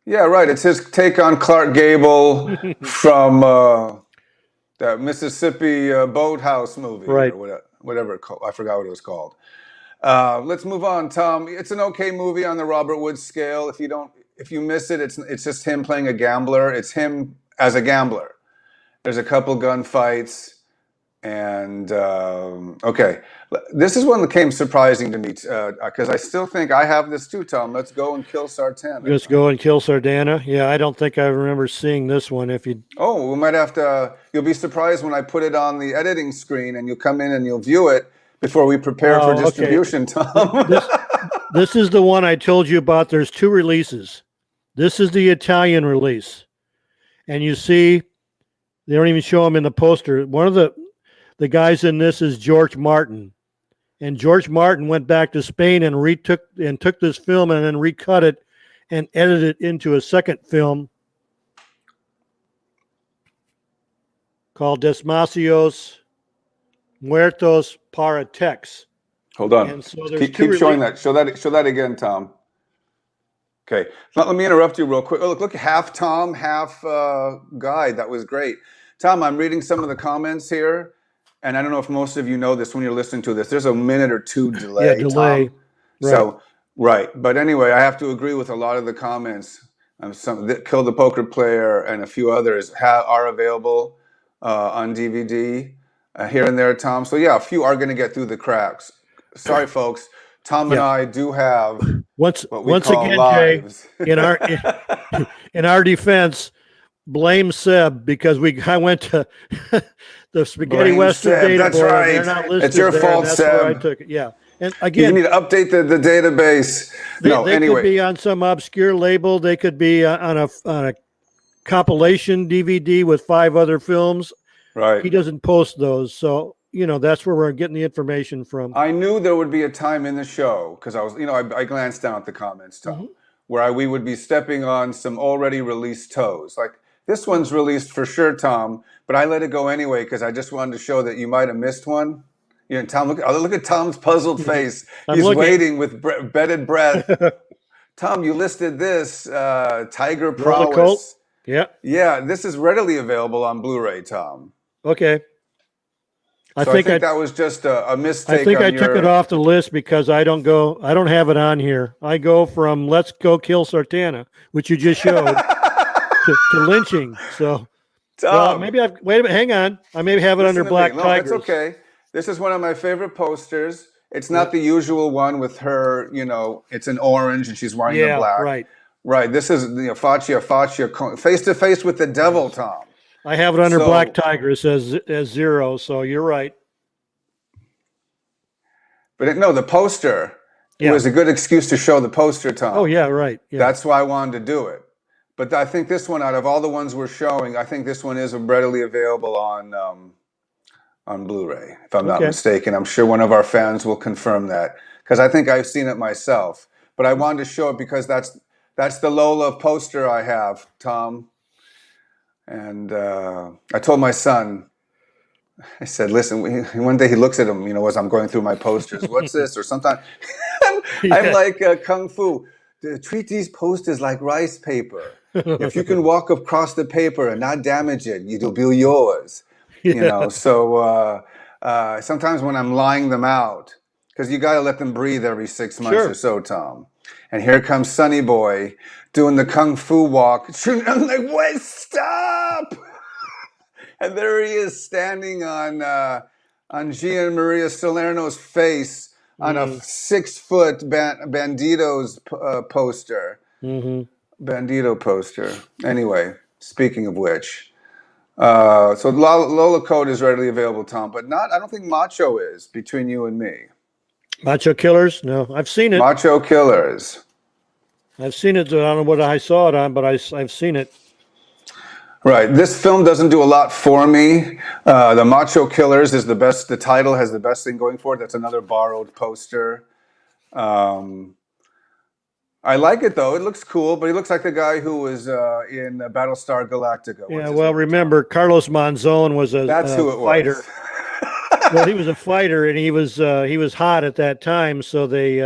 Yeah, right. It's his take on Clark Gable from that Mississippi Boathouse movie, right? Or whatever it called. I forgot what it was called. Let's move on, Tom. It's an okay movie on the Robert Woods scale. If you miss it, it's just him playing a gambler. It's him as a gambler. There's a couple gunfights. And okay, this is one that came surprising to me because I still think I have this too, Tom. Let's go and kill Sartana. Let's go and kill Sardana. Yeah, I don't think I remember seeing this one. Oh, we might have to. You'll be surprised when I put it on the editing screen, and you'll come in and you'll view it before we prepare for distribution, okay. Tom. This is the one I told you about. There's two releases. This is the Italian release, and you see, they don't even show him in the poster. One of the guys in this is George Martin, and George Martin went back to Spain and took this film and then recut it and edited it into a second film called Desmasios Muertos para Tex. Hold on. And so keep showing that. Show that again, Tom. Okay. Let me interrupt you real quick. Oh, look, half Tom, half guide. That was great. Tom, I'm reading some of the comments here. And I don't know if most of you know this when you're listening to this. There's a minute or two delay. Yeah, delay. Tom. Right. So, right. But anyway, I have to agree with a lot of the comments. Kill the Poker Player and a few others are available on DVD here and there, Tom. So yeah, a few are going to get through the cracks. Sorry, folks. Tom and I do have once again, lives. Jay, in our defense, blame Seb because I went to the Spaghetti Western data that's board. Right. They're not listed it's your there, fault, that's Seb. Where I took it. Yeah, and again, you need to update the database. They could be on some obscure label. They could be on a compilation DVD with 5 other films. Right. He doesn't post those, so that's where we're getting the information from. I knew there would be a time in the show because I was, I glanced down at the comments, Tom, where we would be stepping on some already released toes. Like this one's released for sure, Tom, but I let it go anyway because I just wanted to show that you might have missed one. Tom, look at Tom's puzzled face. He's waiting with bated breath. Tom, you listed this Tiger Prowess. Yeah. Yeah, this is readily available on Blu-ray, Tom. Okay. I think that was just a mistake. I think I took it off the list because I don't have it on here. I go from Let's Go Kill Sartana, which you just showed, to lynching. So maybe wait a minute, hang on. I maybe have it under Black Tigers. It's okay. This is one of my favorite posters. It's not the usual one with her, it's an orange and she's wearing the black. Right. Right. This is Faccia, face to face with the devil, Tom. I have it under Black Tigers as 0, so you're right. But the poster, it was a good excuse to show the poster, Tom. Oh, yeah, right. Yeah. That's why I wanted to do it. But I think this one, out of all the ones we're showing, I think this one is readily available on Blu-ray, if I'm not mistaken. I'm sure one of our fans will confirm that because I think I've seen it myself. But I wanted to show it because that's the Lola poster I have, Tom. And I told my son, I said, listen, one day he looks at him, as I'm going through my posters, what's this? Or sometimes I'm like Kung Fu, treat these posters like rice paper. If you can walk across the paper and not damage it, it'll be yours. Yeah. So sometimes when I'm lying them out, because you got to let them breathe every 6 months or Sure. so, Tom. And here comes Sonny Boy doing the kung fu walk. I'm like, wait, stop! And there he is standing on Gian Maria Salerno's face on a 6 foot Banditos poster. Hmm. Bandito poster. Anyway, speaking of which, so Lola Code is readily available, Tom, but not. I don't think Macho is. Between you and me, Macho Killers? No, I've seen it. Macho Killers. I've seen it. I don't know what I saw it on, but I've seen it. Right. This film doesn't do a lot for me. The Macho Killers is the best. The title has the best thing going for it. That's another borrowed poster. I like it though. It looks cool, but he looks like the guy who was in Battlestar Galactica. What's Yeah. his Well, name, remember Carlos Monzon was a That's who it fighter. was. Well, he was a fighter, and he was hot at that time. So they,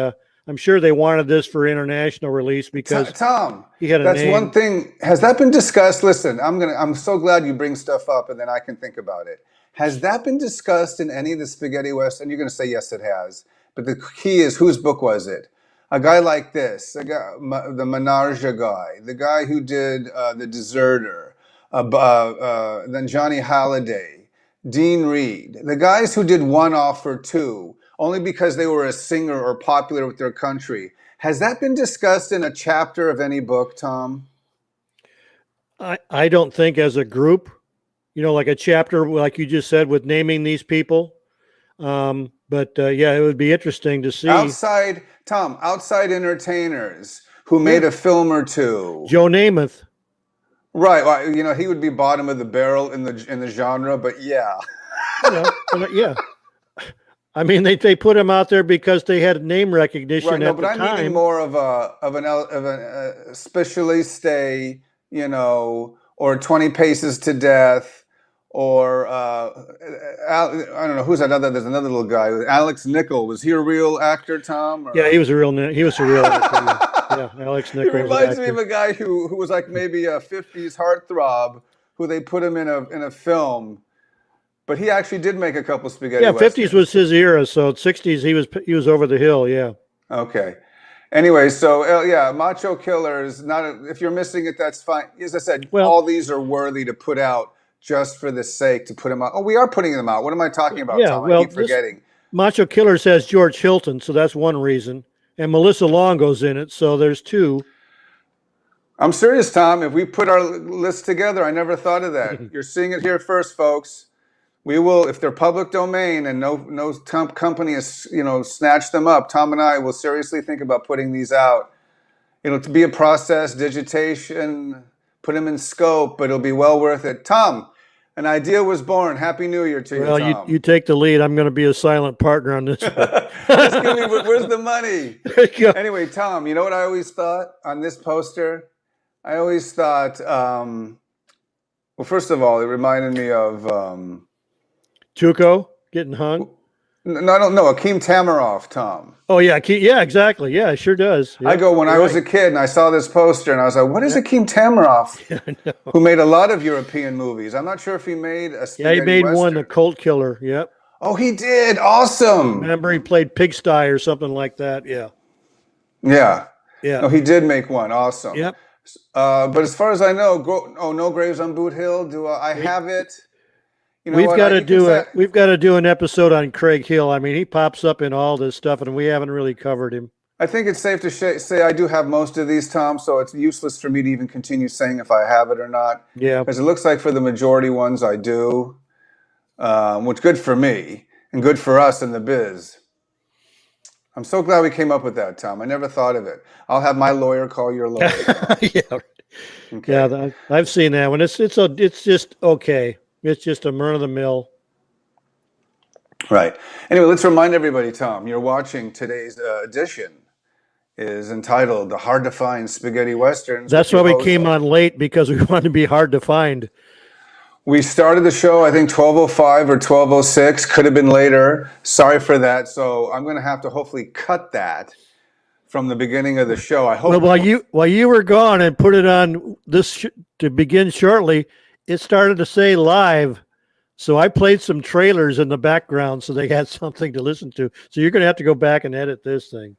I'm sure they wanted this for international release because Tom, he had a that's name. one thing. Has that been discussed? Listen, I'm so glad you bring stuff up, and then I can think about it. Has that been discussed in any of the spaghetti western? You're going to say yes, it has. But the key is, whose book was it? A guy like this, the Menarja guy, the guy who did The Deserter, then Johnny Halliday, Dean Reed, the guys who did one off or two, only because they were a singer or popular with their country. Has that been discussed in a chapter of any book, Tom? I don't think as a group, like a chapter, like you just said, with naming these people. But yeah, it would be interesting to see. Outside entertainers who made a film or two. Joe Namath. Right. Well, he would be bottom of the barrel in the genre, but yeah. Yeah. I mean, they put him out there because they had name recognition Right, at but the I'm time. meaning more of a specialiste, or 20 Paces to Death, or I don't know who's another. There's another little guy, Alex Nichol. Was he a real actor, Tom? Yeah, he was a real actor. Yeah, Alex Nichol. He reminds me of a guy who was like maybe a 50s heartthrob who they put him in a film. But he actually did make a couple spaghetti westerns. 50s was his era, so 60s he was over the hill, yeah. Okay. Anyway, so yeah, Macho Killers. If you're missing it, that's fine. As I said, all these are worthy to put out just for the sake to put them out. Oh, we are putting them out. What am I talking about, Tom? I keep forgetting. Macho Killers has George Hilton, so that's one reason, and Melissa Longo's in it, so there's two. I'm serious, Tom. If we put our list together, I never thought of that. You're seeing it here first, folks. We will, if they're public domain and no company has, snatched them up, Tom and I will seriously think about putting these out. It'll be a process, digitation, put them in scope, but it'll be well worth it. Tom, an idea was born. Happy New Year to you, Tom. Well, you take the lead. I'm going to be a silent partner on this. Just give me, where's the money? Anyway, Tom, you know what I always thought on this poster? I always thought, well, first of all, it reminded me of... Tuco getting hung? No, I don't know. Akeem Tamaroff, Tom. Oh, yeah. Yeah, exactly. Yeah, it sure does. Yeah, I was a kid and I saw this poster and I was like, what is Akeem Tamaroff? Who made a lot of European movies. I'm not sure if he made a spaghetti he made western. one, The Colt Killer. Yep. Oh, he did. Awesome. Remember he played Pigsty or something like that. Yeah. Yeah. Yeah. No, he did make one. Awesome. Yep. But as far as I know, No Graves on Boot Hill. Do I have it? We've got to do an episode on Craig Hill. I mean, he pops up in all this stuff, and we haven't really covered him. I think it's safe to say I do have most of these, Tom. So it's useless for me to even continue saying if I have it or not. Yeah, because it looks like for the majority ones I do, which good for me and good for us in the biz. I'm so glad we came up with that, Tom. I never thought of it. I'll have my lawyer call your lawyer. Yeah. Okay. Yeah, I've seen that one. It's just okay. It's just a run of the mill. Right. Anyway, let's remind everybody, Tom, you're watching today's edition is entitled The Hard to Find Spaghetti Westerns. That's why we came on late, because we wanted to be hard to find. We started the show, I think, 12:05 or 12:06. Could have been later. Sorry for that. So I'm going to have to hopefully cut that from the beginning of the show. I hope. Well, while you were gone and put it on this to begin shortly, it started to say live. So I played some trailers in the background so they had something to listen to. So you're going to have to go back and edit this thing.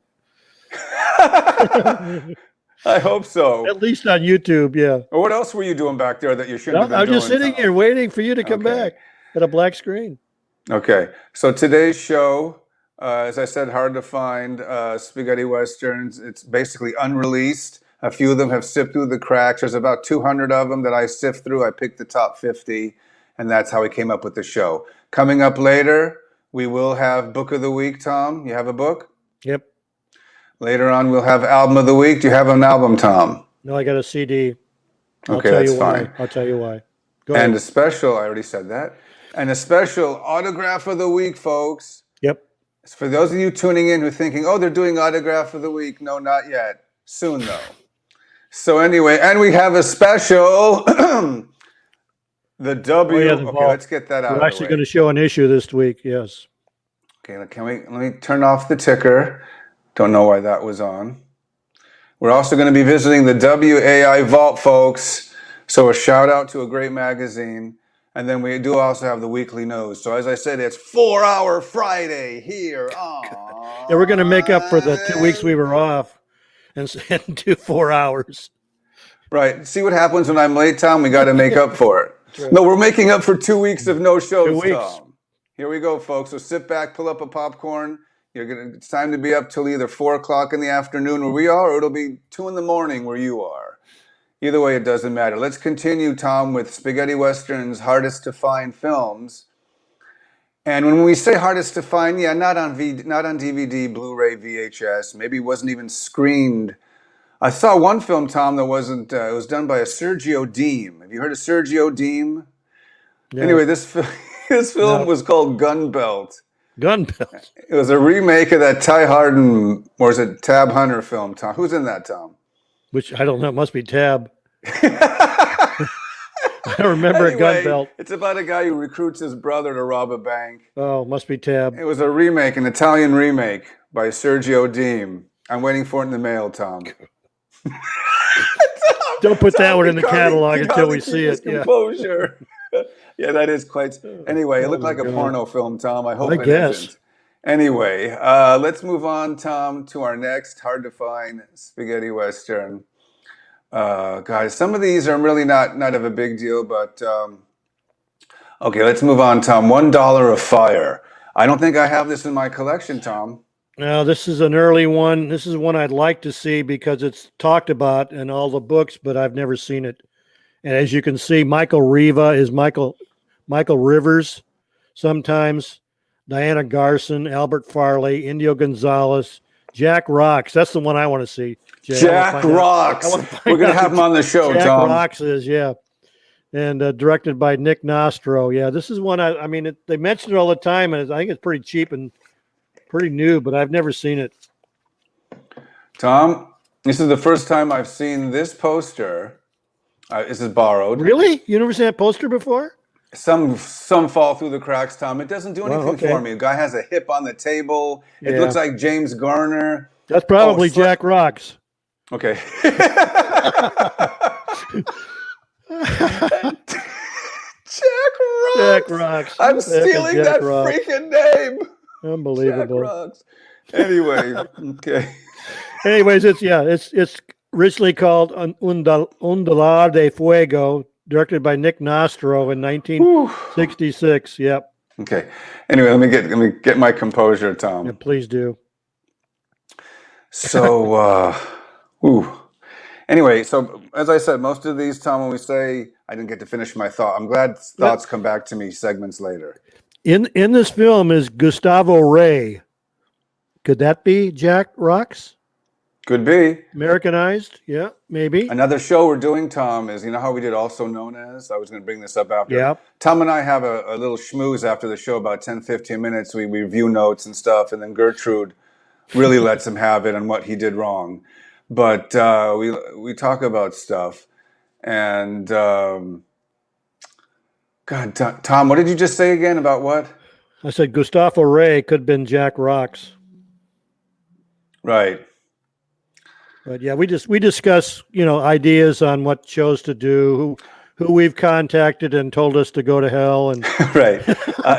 I hope so. At least on YouTube, yeah. Well, what else were you doing back there that you shouldn't have been I'm doing? just sitting Tom? here waiting for you to come Okay. back at a black screen. Okay, so today's show, as I said, hard to find spaghetti westerns. It's basically unreleased. A few of them have sifted through the cracks. There's about 200 of them that I sift through. I picked the top 50, and that's how we came up with the show. Coming up later, we will have Book of the Week, Tom. You have a book? Yep. Later on, we'll have Album of the Week. Do you have an album, Tom? No, I got a CD. Okay, that's fine. I'll tell you why. Go And ahead. a special, I already said that. And a special autograph of the week, folks. Yep. For those of you tuning in who are thinking, oh, they're doing autograph of the week. No, not yet. Soon, though. So anyway, and we have a special, the W. the Okay, vault. let's get that out We're of the actually way. going to show an issue this week. Yes. Okay, let me turn off the ticker. Don't know why that was on. We're also going to be visiting the WAI Vault, folks. So a shout out to a great magazine. And then we do also have the weekly news. So as I said, it's 4-Hour Friday here on... Yeah, we're going to make up for the 2 weeks we were off and do 4 hours. Right. See what happens when I'm late, Tom? We got to make up for it. Right. No, we're making up for 2 weeks of no shows, 2 weeks. Tom. Here we go, folks. So sit back, pull up a popcorn. It's time to be up till either 4 o'clock in the afternoon where we are, or it'll be 2 in the morning where you are. Either way, it doesn't matter. Let's continue, Tom, with Spaghetti Western's hardest to find films. And when we say hardest to find, yeah, not on DVD, Blu-ray, VHS. Maybe it wasn't even screened. I saw one film, Tom, that wasn't. It was done by a Sergio Deem. Have you heard of Sergio Deem? Yeah. Anyway, this film was called Gunbelt. Gunbelt. It was a remake of that Ty Harden, or is it Tab Hunter film, Tom? Who's in that, Tom? Which I don't know. It must be Tab. I don't remember Anyway, a Gunbelt. It's about a guy who recruits his brother to rob a bank. Oh, must be Tab. It was a remake, an Italian remake by Sergio Deem. I'm waiting for it in the mail, Tom. Don't put that one in the Tom, catalog he until we keep see his it. Yeah. Composure. Yeah, that is quite. Anyway, it looked like a God. porno film, Tom. I hope I it guess. isn't. Anyway, let's move on, Tom, to our next hard to find spaghetti western. Guys, some of these are really not of a big deal, but okay, let's move on, Tom. $1 of Fire. I don't think I have this in my collection, Tom. Now, this is an early one. This is one I'd like to see because it's talked about in all the books, but I've never seen it. And as you can see, Michael Riva is Michael Rivers sometimes, Diana Garson, Albert Farley, Indio Gonzalez, Jack Rocks. That's the one I want to see. Jay. Jack Rocks. We're going to have him on the show, Jack Tom. Rocks is, yeah. And directed by Nick Nostro. Yeah, this is one, I mean, they mention it all the time, and I think it's pretty cheap and pretty new, but I've never seen it. Tom, this is the first time I've seen this poster. This is borrowed. Really? You never seen that poster before? Some fall through the cracks, Tom. It doesn't do anything okay. for me. A guy has a hip on the table. It Yeah. looks like James Garner. That's probably Sla- Jack Rocks. Okay. Jack Rocks. Jack Rocks. I'm Who the heck is stealing Jack that Rocks? freaking name. Jack Unbelievable. Rocks. Anyway, okay. Anyways, it's originally called Undalar de Fuego, directed by Nick Nostro in 1966. Yep. Okay. Anyway, let me get my composure, Tom. Yeah, please do. So, anyway, so as I said, most of these, Tom, when we say I didn't get to finish my thought, I'm glad thoughts come back to me segments later. In this film is Gustavo Ray. Could that be Jack Rocks? Could be. Americanized? Yeah, maybe. Another show we're doing, Tom, is, you know how we did Also Known As? I was going to bring this up after. Yeah. Tom and I have a little schmooze after the show, about 10, 15 minutes. We review notes and stuff, and then Gertrude really lets him have it on what he did wrong. But we talk about stuff. And, God, Tom, what did you just say again about what? I said Gustavo Ray could have been Jack Rocks. Right. But yeah, we discuss, ideas on what shows to do, who we've contacted and told us to go to hell, and Right.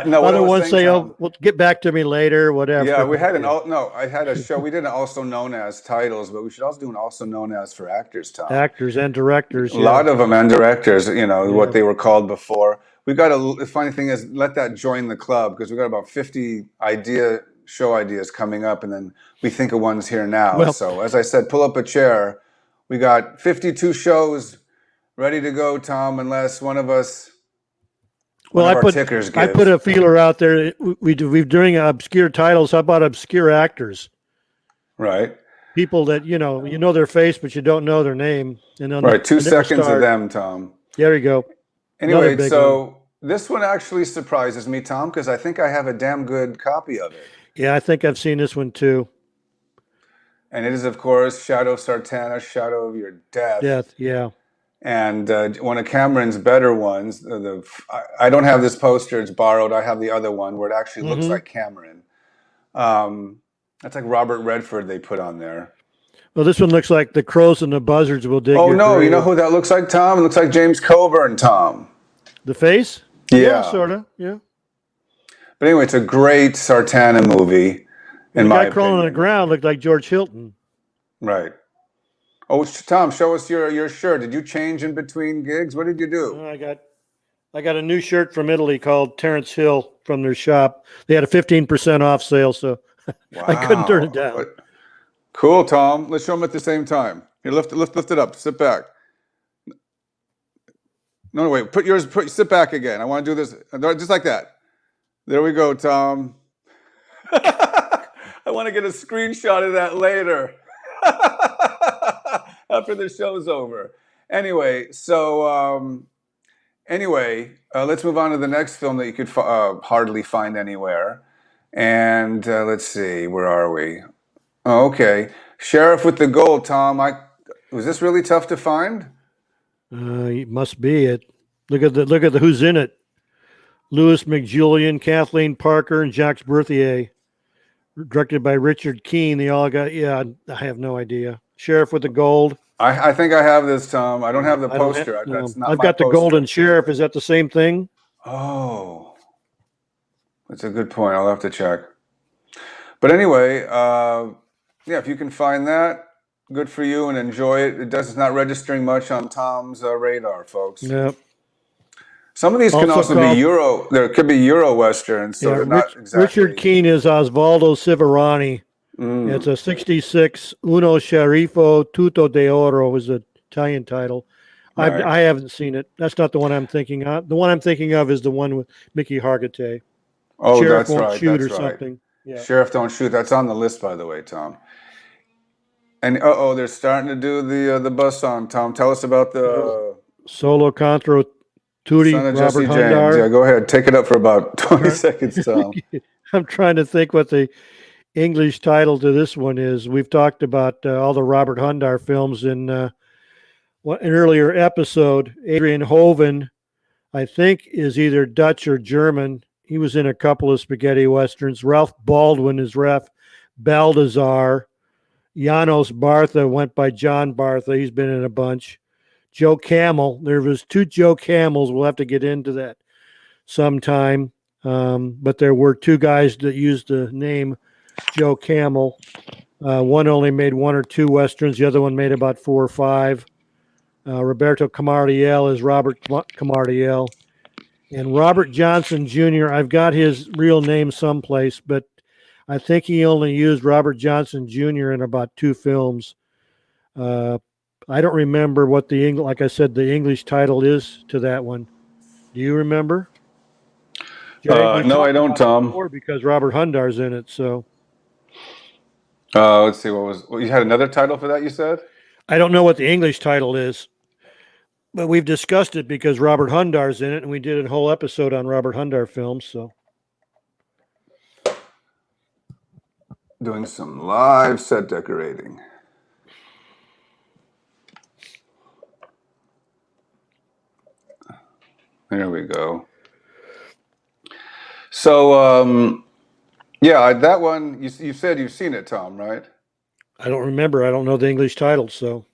No, what I other was ones saying, say, Tom. "Oh, well, get back to me later," Yeah, whatever. we But had yeah, no, I had a show. We did an also known as titles, but we should also do an also known as for actors, Tom. actors and directors, A yeah, lot of them and directors, what yeah. they were called before. We got the funny thing is, let that join the club because we got about 50 show ideas coming up, and then we think of ones here now. Well, So as I said, pull up a chair. We got 52 shows ready to go, Tom, unless one of well, our tickers I put gives. a feeler out there. We're doing obscure titles. How about obscure actors? Right. People that you know their face, but you don't know their name, and they'll Right. Two never seconds of starred. them, Tom. There you go. Another Anyway, big one. so this one actually surprises me, Tom, because I think I have a damn good copy of it. Yeah, I think I've seen this one too. And it is, of course, Shadow of Sartana, Shadow of Your Death. Death. Yeah. And one of Cameron's better ones. I don't have this poster; it's borrowed. I have the other one where it actually looks Hmm. like Cameron. That's like Robert Redford they put on there. Well, this one looks like the crows and the buzzards will dig Oh your no, you know grave. who that looks like, Tom? It looks like James Coburn, Tom. The face? Yeah, Yeah. sort of. Yeah. But anyway, it's a great Sartana movie, And in the my guy crawling on the opinion. ground looked like George Hilton. Right. Oh, Tom, show us your shirt. Did you change in between gigs? What did you do? I got a new shirt from Italy called Terrence Hill from their shop. They had a 15% off sale, so I couldn't turn it Wow. down. Cool, Tom. Let's show them at the same time. Here, lift it up. Sit back. No, wait. Sit back again. I want to do this just like that. There we go, Tom. I want to get a screenshot of that later after the show's over. Anyway, let's move on to the next film that you could hardly find anywhere. And let's see, where are we? Oh, okay. Sheriff with the Gold, Tom. Was this really tough to find? It must be it. Look at the who's in it. Louis McJulian, Kathleen Parker, and Jacques Berthier. Directed by Richard Keene. They all got, yeah, I have no idea. Sheriff with the Gold. I think I have this, Tom. I don't have the I don't poster. have, That's not I've my got the poster. Golden Sheriff. Is that the same thing? Oh, that's a good point. I'll have to check. But anyway, yeah, if you can find that, good for you and enjoy it. It's not registering much on Tom's radar, folks. Yeah. Some of these can Also also be called- Euro. There could be Euro Westerns, so Yeah, they're not exactly. Richard Keene is Osvaldo Civarani. It's a 66 Uno Sheriffo Tutto d'Oro is the Italian title. Right. I haven't seen it. That's not the one I'm thinking of. The one I'm thinking of is the one with Mickey Hargitay. Oh, Sheriff that's won't right. shoot That's or right. something. Yeah. Sheriff Don't Shoot. That's on the list, by the way, Tom. And they're starting to do the bus song. Tom, tell us about the Solo Contro Tutti, Son of Robert Jesse James. Hundar. Yeah, go ahead. Take it up for about 20 seconds, Tom. I'm trying to think what the English title to this one is. We've talked about all the Robert Hundar films in an earlier episode. Adrian Hoven, I think, is either Dutch or German. He was in a couple of spaghetti westerns. Ralph Baldwin is Ralph Baldassar. Janos Bartha went by John Bartha. He's been in a bunch. Joe Camel. There was two Joe Camels. We'll have to get into that sometime. But there were two guys that used the name Joe Camel. One only made one or two westerns. The other one made about 4 or 5. Roberto Camardiel is Robert Camardiel. And Robert Johnson Jr., I've got his real name someplace, but I think he only used Robert Johnson Jr. in about 2 films. I don't remember what like I said, the English title is to that one. Do you remember? No, I don't, Tom. Because Robert Hundar's in it, so. Let's see, you had another title for that, you said? I don't know what the English title is, but we've discussed it because Robert Hundar's in it, and we did a whole episode on Robert Hundar films, so. Doing some live set decorating. There we go. So, yeah, that one, you said you've seen it, Tom, right? I don't remember. I don't know the English title, so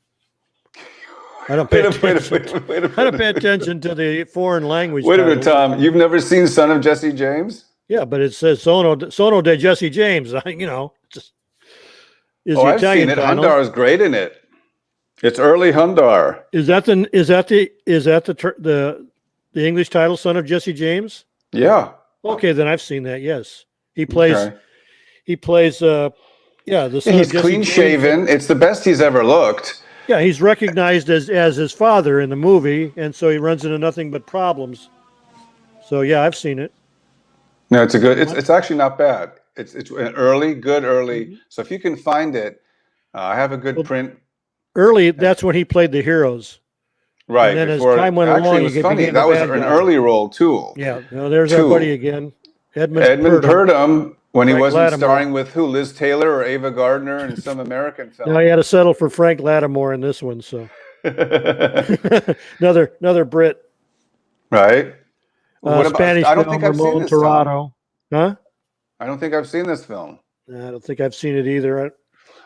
I don't Wait pay a minute, attention. wait a minute. I don't pay attention to the foreign language Wait a minute, titles. Tom. You've never seen Son of Jesse James? Yeah, but it says Sono de Jesse James. Just is Oh, the I've seen Italian it. title. Hundar is great in it. It's early Hundar. Is that the English title, Son of Jesse James? Yeah. Okay, then I've seen that. Yes, he plays. Okay. He plays. The son He's of Jesse clean James. shaven. It's the best he's ever looked. Yeah, he's recognized as his father in the movie, and so he runs into nothing but problems. So yeah, I've seen it. No, it's a good. It's actually not bad. It's an early, good early. So if you can find it, I have a good print. Early, that's when he played the heroes. Right. And then as before, time went actually, along, it was he funny. became That a was bad an guy. early role too. Yeah, there's our buddy again, Edmund Purdom. Purdom. When he Frank wasn't Lattimore. starring with who? Liz Taylor or Ava Gardner in some American film. Now he had to settle for Frank Lattimore in this one. So another Brit. Right. Spanish I don't film, think I've seen Ramon this film. Torado. Huh? I don't think I've seen this film. I don't think I've seen it either.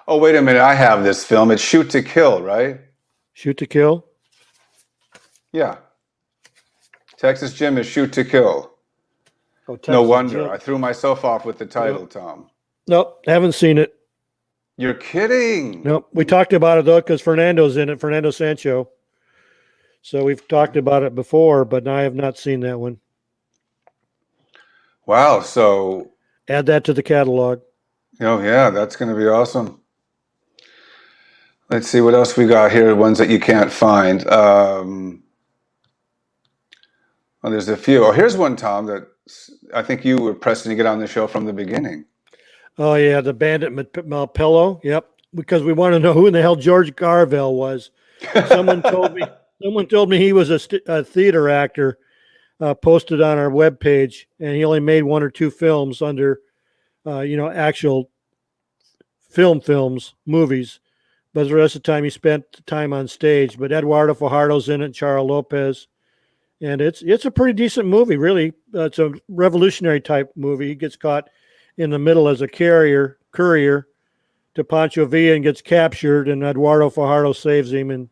Oh, wait a minute. I have this film. It's Shoot to Kill, right? Shoot to Kill? Yeah. Texas Jim is Shoot to Kill. Oh, No Texas wonder. Jim. I threw myself off with the title, Tom. Nope, haven't seen it. You're kidding. Nope. We talked about it though because Fernando's in it, Fernando Sancho. So we've talked about it before, but I have not seen that one. Wow. So, Add that to the catalog. oh, yeah, that's going to be awesome. Let's see what else we got here. Ones that you can't find. Well, there's a few. Oh, here's one, Tom, that I think you were pressing to get on the show from the beginning. Oh yeah, the Bandit Malpello. Yep, because we want to know who in the hell George Garvell was. Someone told me he was a theater actor. Posted on our webpage, and he only made one or two films under, actual films, movies. But the rest of the time he spent time on stage. But Eduardo Fajardo's in it, Charo Lopez, and it's a pretty decent movie, really. It's a revolutionary type movie. He gets caught in the middle as a courier to Pancho Villa and gets captured, and Eduardo Fajardo saves him, and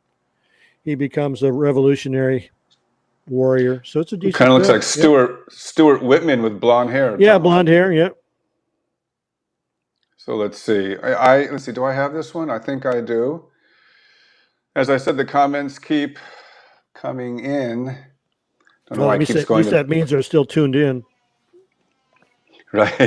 he becomes a revolutionary warrior. So it's a decent. Kind of looks film. like Stuart Whitman with blonde hair. Yeah, Tom. blonde hair. Yeah. So let's see. Let's see. Do I have this one? I think I do. As I said, the comments keep coming in. Don't know why it keeps going. At least that means they're still tuned in. Right.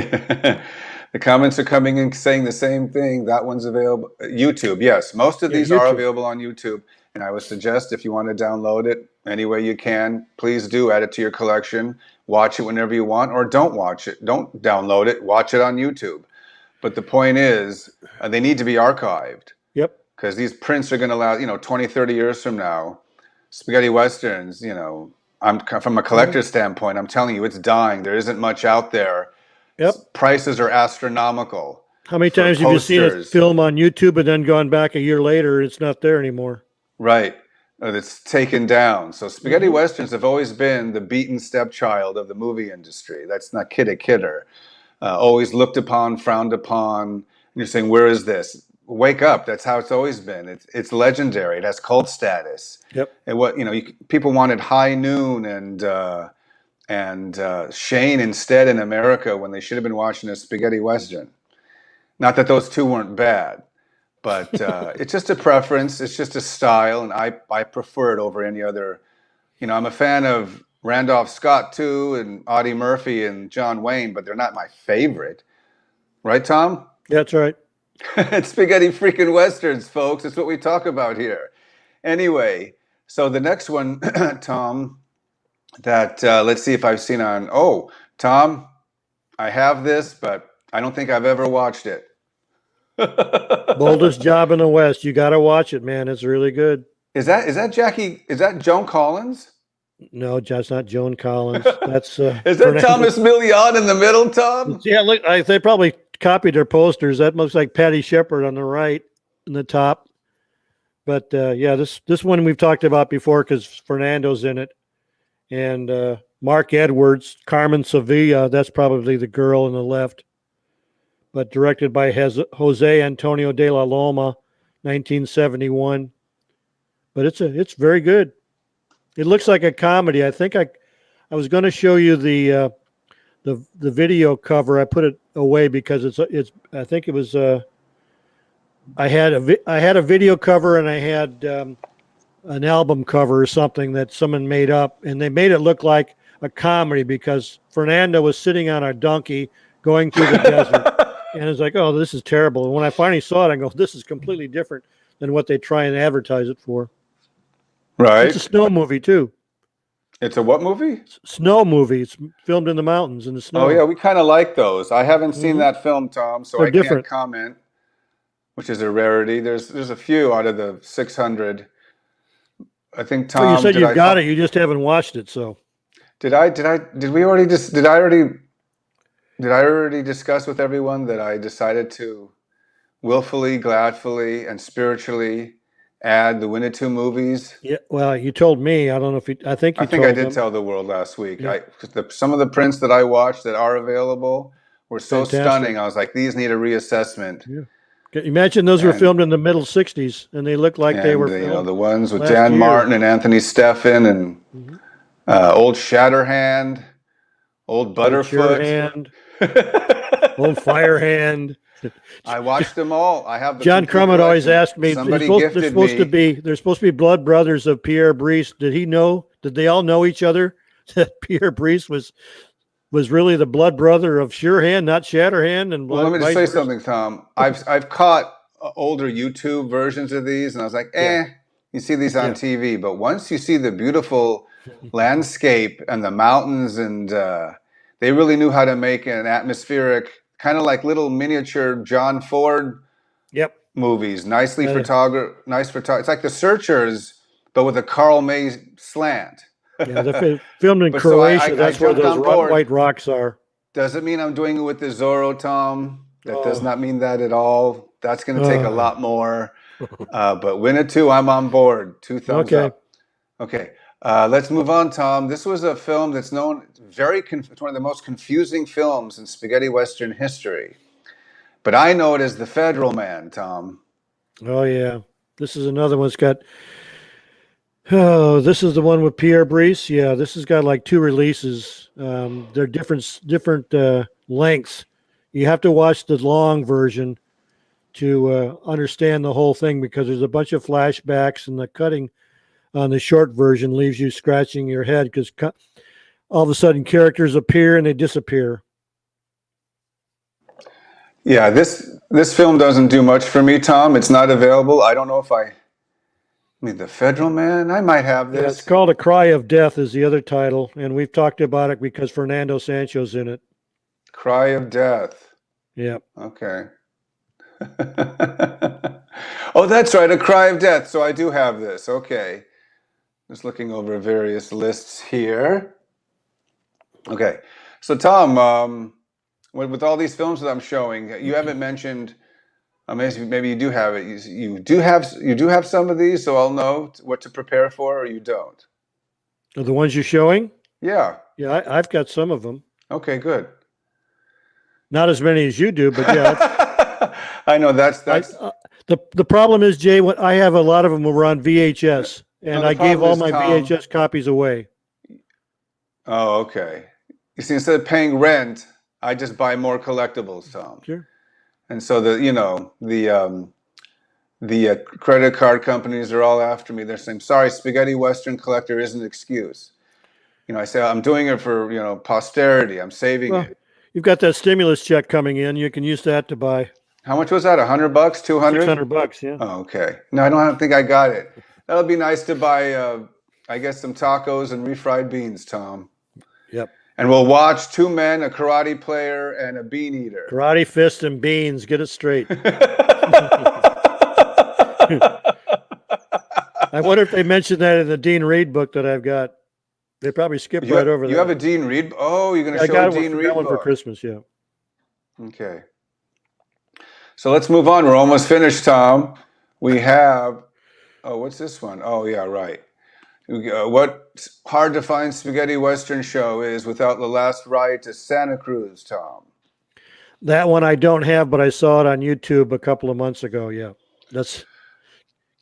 The comments are coming in saying the same thing. That one's available. YouTube, yes. Most of these are YouTube. available on YouTube. And I would suggest if you want to download it any way you can, please do add it to your collection. Watch it whenever you want, or don't watch it. Don't download it. Watch it on YouTube. But the point is, they need to be archived. Yep. Because these prints are going to last, 20, 30 years from now. Spaghetti Westerns, I'm from a collector's standpoint, I'm telling you, it's dying. There isn't much out there. Yep. Prices are astronomical. How many times have you seen a film on YouTube and then gone back a year later and it's not there anymore? Right. It's taken down. So spaghetti westerns have always been the beaten stepchild of the movie industry. That's not kidder. Always looked upon, frowned upon. And you're saying, where is this? Wake up. That's how it's always been. It's legendary. It has cult status. Yep. And people wanted High Noon and Shane instead in America when they should have been watching a spaghetti western. Not that those two weren't bad, but it's just a preference. It's just a style, and I prefer it over any other. I'm a fan of Randolph Scott too, and Audie Murphy and John Wayne, but they're not my favorite. Right, Tom? That's right. It's spaghetti freaking westerns, folks. It's what we talk about here. Anyway, so the next one, Tom, that let's see if I've seen on. Oh, Tom, I have this, but I don't think I've ever watched it. Boldest Job in the West. You got to watch it, man. It's really good. Is that Jackie? Is that Joan Collins? No, that's not Joan Collins. That's is that Thomas Million in the middle, Tom? Yeah, look, they probably copied their posters. That looks like Patty Shepard on the right in the top. But yeah, this one we've talked about before because Fernando's in it, and Mark Edwards, Carmen Sevilla. That's probably the girl on the left. but directed by Jose Antonio de la Loma, 1971. But it's very good. It looks like a comedy. I think I was going to show you the video cover. I put it away because it's I think it was I had a video cover and I had an album cover or something that someone made up, and they made it look like a comedy because Fernando was sitting on a donkey going through the desert, and it's like, oh, this is terrible. And when I finally saw it, I go, this is completely different than what they try and advertise it for. Right. It's a snow movie too. It's a what movie? Snow movie. It's filmed in the mountains in the snow. Oh yeah, we kind of like those. I haven't seen that film, Tom, so They're I can't different. comment, which is a rarity. There's a few out of the 600. I think Tom. Well, you said did you've I- got it. You just haven't watched it. So Did we already did I already discuss with everyone that I decided to willfully, gladfully, and spiritually add the Winnetou movies? yeah. Well, you told me. I don't know if you. I think you I think told I did them. tell the world last week. Yeah. Some of the prints that I watched that are available were so Fantastic. stunning. I was like, these need a reassessment. Yeah. Imagine those were And- filmed in the middle '60s, and they looked like they And were the, filmed. the ones with last Dan year. Martin and Anthony Steffen and Mhm. old Shatterhand, old Butterfoot. Hand, old Firehand. I watched them all. I have the John complete Crummett always collection. asked me. Somebody they're gifted supposed me. to be. They're supposed to be blood brothers of Pierre Brice. Did he know? Did they all know each other? That Pierre Brice was really the blood brother of Surehand, not Shatterhand. And Well, let me just vice say versa? something, Tom. I've caught older YouTube versions of these, and I was like, you see these on Yeah. TV, but once you see the beautiful landscape and the mountains, and they really knew how to make an atmospheric, kind of like little miniature John Ford Yep. movies, nicely Yeah. nice photography. It's like The Searchers, but with a Carl May slant. Yeah, they're filmed in But so I- Croatia. I That's where jumped those on board. white rocks are. Does it mean I'm doing it with the Zorro, Tom? That does Oh. not mean that at all. That's going to take a Oh. lot more. But Winnetou, I'm on board. 2 thumbs Okay. up. Okay. Let's move on, Tom. This was a film that's known it's one of the most confusing films in spaghetti western history. But I know it as The Federal Man, Tom. Oh yeah, this is another one. It's got. Oh, this is the one with Pierre Brice. Yeah, this has got like 2 releases. They're different lengths. You have to watch the long version to understand the whole thing because there's a bunch of flashbacks, and the cutting on the short version leaves you scratching your head because all of a sudden characters appear and they disappear. Yeah, this film doesn't do much for me, Tom. It's not available. I don't know if I mean, The Federal Man? I might have Yeah, this. it's called A Cry of Death is the other title, and we've talked about it because Fernando Sancho's in it. Cry of Death. Yeah. Okay. Oh, that's right, A Cry of Death. So I do have this. Okay. Just looking over various lists here. Okay. So Tom, with all these films that I'm showing, you haven't mentioned. Maybe you do have it. You do have some of these, so I'll know what to prepare for, or you don't. Are the ones you're showing? Yeah. Yeah, I've got some of them. Okay. Good. Not as many as you do, but yeah. I know that's The problem is, Jay, what I have a lot of them were on VHS, and the I gave problem all is, my Tom- VHS copies away. Oh, okay. You see, instead of paying rent, I just buy more collectibles, Tom. Sure. And so the credit card companies are all after me. They're saying, "Sorry, Spaghetti Western Collector isn't an excuse." I say I'm doing it for posterity. I'm saving Well, it. you've got that stimulus check coming in. You can use that to buy How much was that? $100? 200? $600. Yeah. Oh, okay. No, I don't think I got it. That'll be nice to buy. I guess some tacos and refried beans, Tom. Yep. And we'll watch 2 men, a karate player, and a bean eater. Karate fist and beans. Get it straight. I wonder if they mentioned that in the Dean Reed book that I've got. They probably skipped right over that. You have a Dean Reed? Oh, you're going to I show got a Dean Reed one for book. Christmas. Yeah. Okay. So let's move on. We're almost finished, Tom. We have, what's this one? Oh, yeah, right. What hard to find spaghetti western show is without the last ride to Santa Cruz, Tom? That one I don't have, but I saw it on YouTube a couple of months ago. Yeah, that's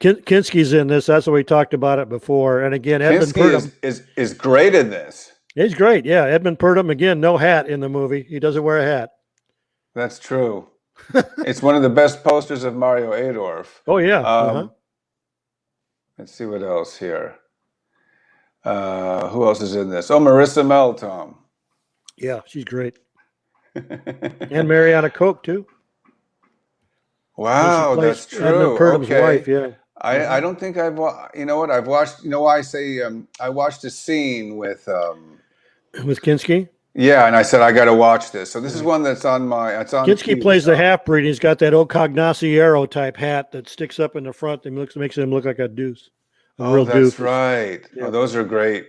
Kinski's in this. That's what we talked about it before. And again, Edmund Kinski Purdom. is great in this. He's great. Yeah, Edmund Purdom again. No hat in the movie. He doesn't wear a hat. That's true. It's one of the best posters of Mario Adorf. Oh yeah. Let's see what else here. Who else is in this? Oh, Marissa Mel, Tom. Yeah, she's great. And Mariana Koch too. Wow, that's true. Edmund Purdom's Okay. wife. Yeah. I don't think you know what? I've watched, why I say, I watched a scene with, With Kinski. yeah, and I said, I got to watch this. So this is one it's on. Kinski queue, plays the Tom. half-breed. He's got that old Cognaciero type hat that sticks up in the front and makes him look like a deuce. Oh, that's right. Yeah. Oh, those are great.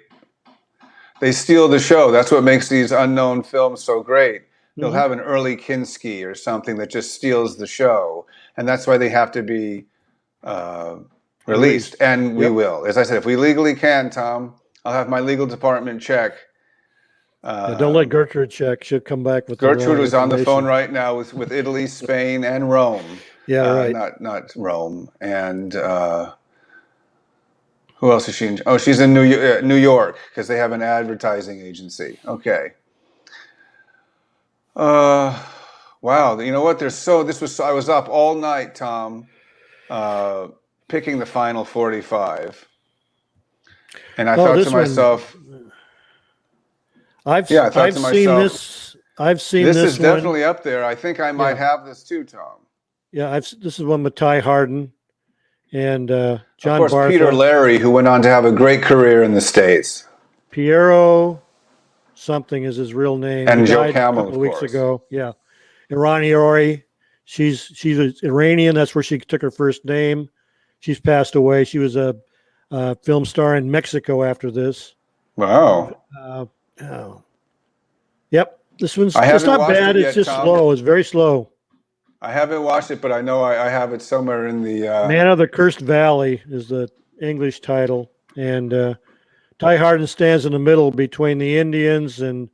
They steal the show. That's what makes these unknown films so great. They'll have an early Kinski or something that just steals the show, and that's why they have to be released. And we will. As I said, if we legally can, Tom, I'll have my legal department check. Don't let Gertrude check. She'll come back with Gertrude is on the phone information. right now with Italy, Spain, and Rome. Yeah, right. Not Rome. And who else is she in? Oh, she's in New York because they have an advertising agency. Okay. Wow. You know what? I was up all night, Tom, picking the final 45. And I thought to myself, I've seen this. I've seen this. This is one. definitely up there. I think I might have this too, Tom. Yeah, this is one with Ty Hardin and John Of course, Bartha. Peter Larry, who went on to have a great career in the States. Piero something is his real name. And He Joe died Camel, a couple of weeks course. ago. Yeah. Irani Ori. She's Iranian. That's where she took her first name. She's passed away. She was a film star in Mexico after this. Wow. Yep. This one's I it's haven't not watched bad. it It's yet, just Tom. slow. It's very slow. I haven't watched it, but I know I have it somewhere in the. Man of the Cursed Valley is the English title. And Ty Hardin stands in the middle between the Indians and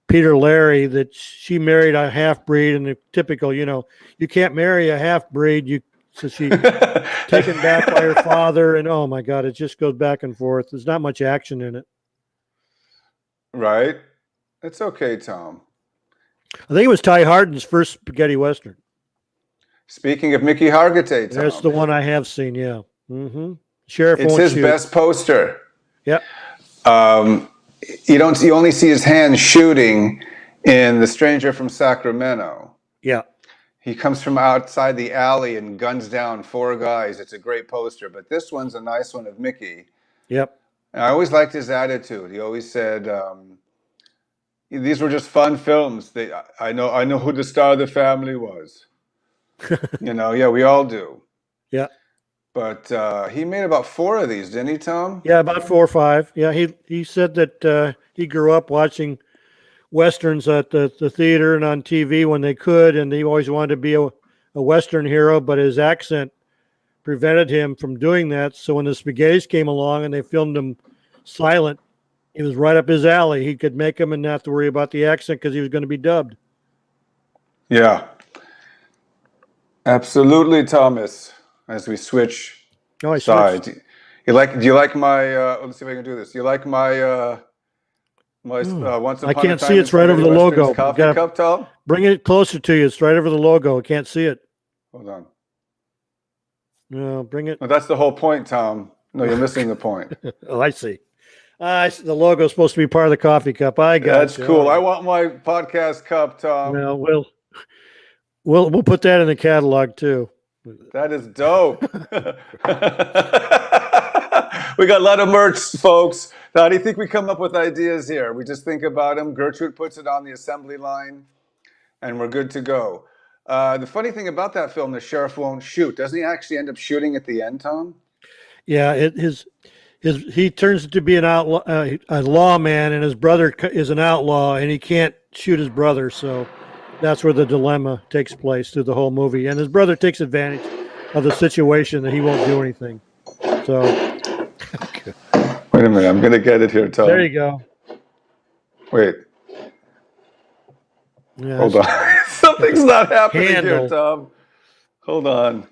Peter Larry, that she married a half-breed, and the typical, you can't marry a half-breed. So she taken back by her father, and oh my God, it just goes back and forth. There's not much action in it. Right. It's okay, Tom. I think it was Ty Hardin's first spaghetti western. Speaking of Mickey Hargitay, Tom. That's the one I have seen. Yeah. Mm-hmm. Sheriff It's won't his shoot. best poster. Yep. You only see his hand shooting in The Stranger from Sacramento. Yeah. He comes from outside the alley and guns down 4 guys. It's a great poster, but this one's a nice one of Mickey. Yep. And I always liked his attitude. He always said, "These were just fun films. I know who the star of the family was." Yeah, we all do. Yeah. But he made about 4 of these, didn't he, Tom? Yeah, about 4 or 5. Yeah, he said that he grew up watching westerns at the theater and on TV when they could, and he always wanted to be a western hero, but his accent prevented him from doing that. So when the Spaghettis came along and they filmed him silent, it was right up his alley. He could make him and not have to worry about the accent because he was going to be dubbed. Yeah. Absolutely, Thomas. As we switch sides. Do you like my let's see if I can do this. Do you like my once upon I can't a time see. It's right over the logo. Coffee cup, Tom? Bring it closer to you. It's right over the logo. I can't see it. Hold on. No, bring it. No, that's the whole point, Tom. No, you're missing the point. Oh, I see. The logo is supposed to be part of the coffee cup. I got That's cool. I want my podcast cup, Tom. Well, we'll put that in the catalog too. That is dope. We got a lot of merch, folks. How do you think we come up with ideas here? We just think about them. Gertrude puts it on the assembly line, and we're good to go. The funny thing about that film, The Sheriff Won't Shoot, doesn't he actually end up shooting at the end, Tom? Yeah, he turns to be an outlaw, a lawman, and his brother is an outlaw, and he can't shoot his brother. So that's where the dilemma takes place through the whole movie. And his brother takes advantage of the situation that he won't do anything. So wait a minute, I'm gonna get it here, Tom. there you go. Wait. Yeah, Hold on. Something's not happening here, Handle. Tom. Hold on.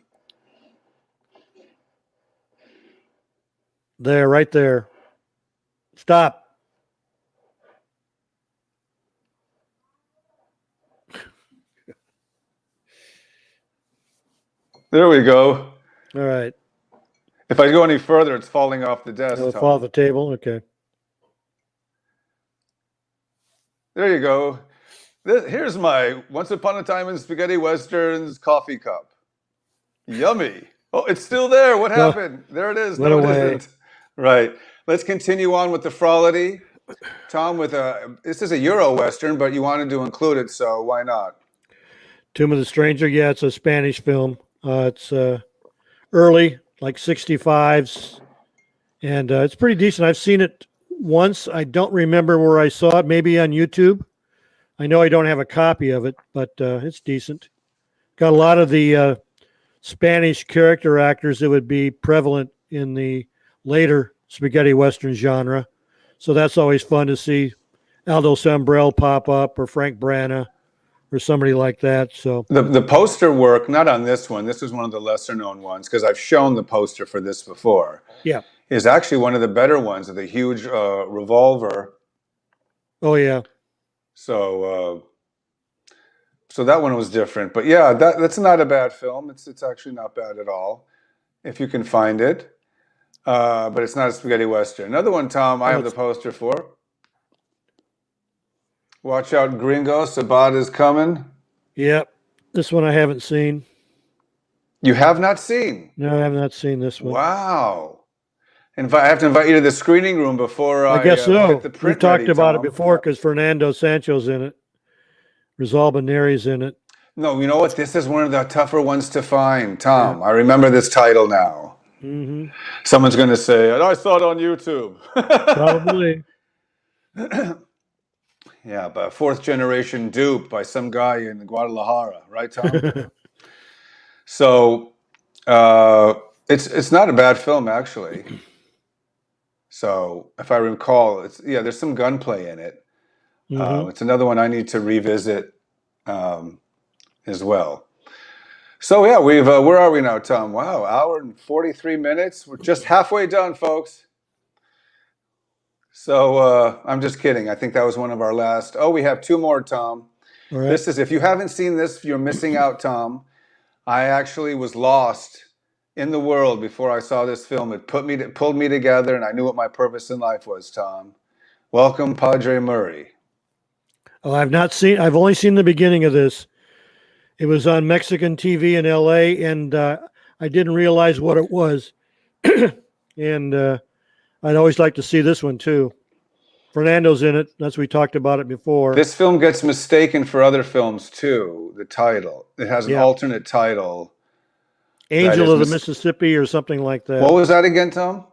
There, right there. Stop. There we go. All right. If I go any further, it's falling off the desk. It'll Tom. fall off the table. Okay. There you go. Here's my Once Upon a Time in Spaghetti Westerns coffee cup. Yummy. Oh, it's still there. What happened? There it is. Went No, it away. isn't. Right. Let's continue on with the Frolity. Tom, this is a Euro Western, but you wanted to include it, so why not? Tomb of the Stranger. Yeah, it's a Spanish film. It's early, like 65s, and it's pretty decent. I've seen it once. I don't remember where I saw it. Maybe on YouTube. I know I don't have a copy of it, but it's decent. Got a lot of the Spanish character actors that would be prevalent in the later spaghetti Western genre. So that's always fun to see Aldo Sambrell pop up, or Frank Branagh, or somebody like that. So The poster work, not on this one, this is one of the lesser known ones, because I've shown the poster for this before, yeah. is actually one of the better ones with a huge revolver. Oh yeah. So that one was different. But yeah, that's not a bad film. It's actually not bad at all, if you can find it. But it's not a spaghetti Western. Another one, Tom, I have the poster for. Watch out, Gringo, Sabat is coming. Yep. This one I haven't seen. You have not seen? No, I have not seen this one. Wow. I have to invite you to the screening room before I guess so. get the print We've talked ready, about Tom. it before because Fernando Sancho's in it. Rizal Neri's in it. No, you know what? This is one of the tougher ones to find, Tom. Yeah. I remember this title now. Mm-hmm. Someone's going to say, I saw it on YouTube. Probably. Yeah, but fourth generation dupe by some guy in Guadalajara, right, Tom? So it's not a bad film, actually. So if I recall, there's some gunplay in it. Mm-hmm. It's another one I need to revisit as well. So yeah, where are we now, Tom? Wow, hour and 43 minutes. We're just halfway done, folks. So I'm just kidding. I think that was one of our last. Oh, we have two more, Tom. All right. This is, if you haven't seen this, you're missing out, Tom. I actually was lost in the world before I saw this film. It pulled me together, and I knew what my purpose in life was, Tom. Welcome, Padre Murray. Oh, I've only seen the beginning of this. It was on Mexican TV in LA, and I didn't realize what it was. And I'd always like to see this one too. Fernando's in it. That's we talked about it before. This film gets mistaken for other films too. The title, it has an alternate title. Angel of the Mississippi or something like that. What was that again, Tom?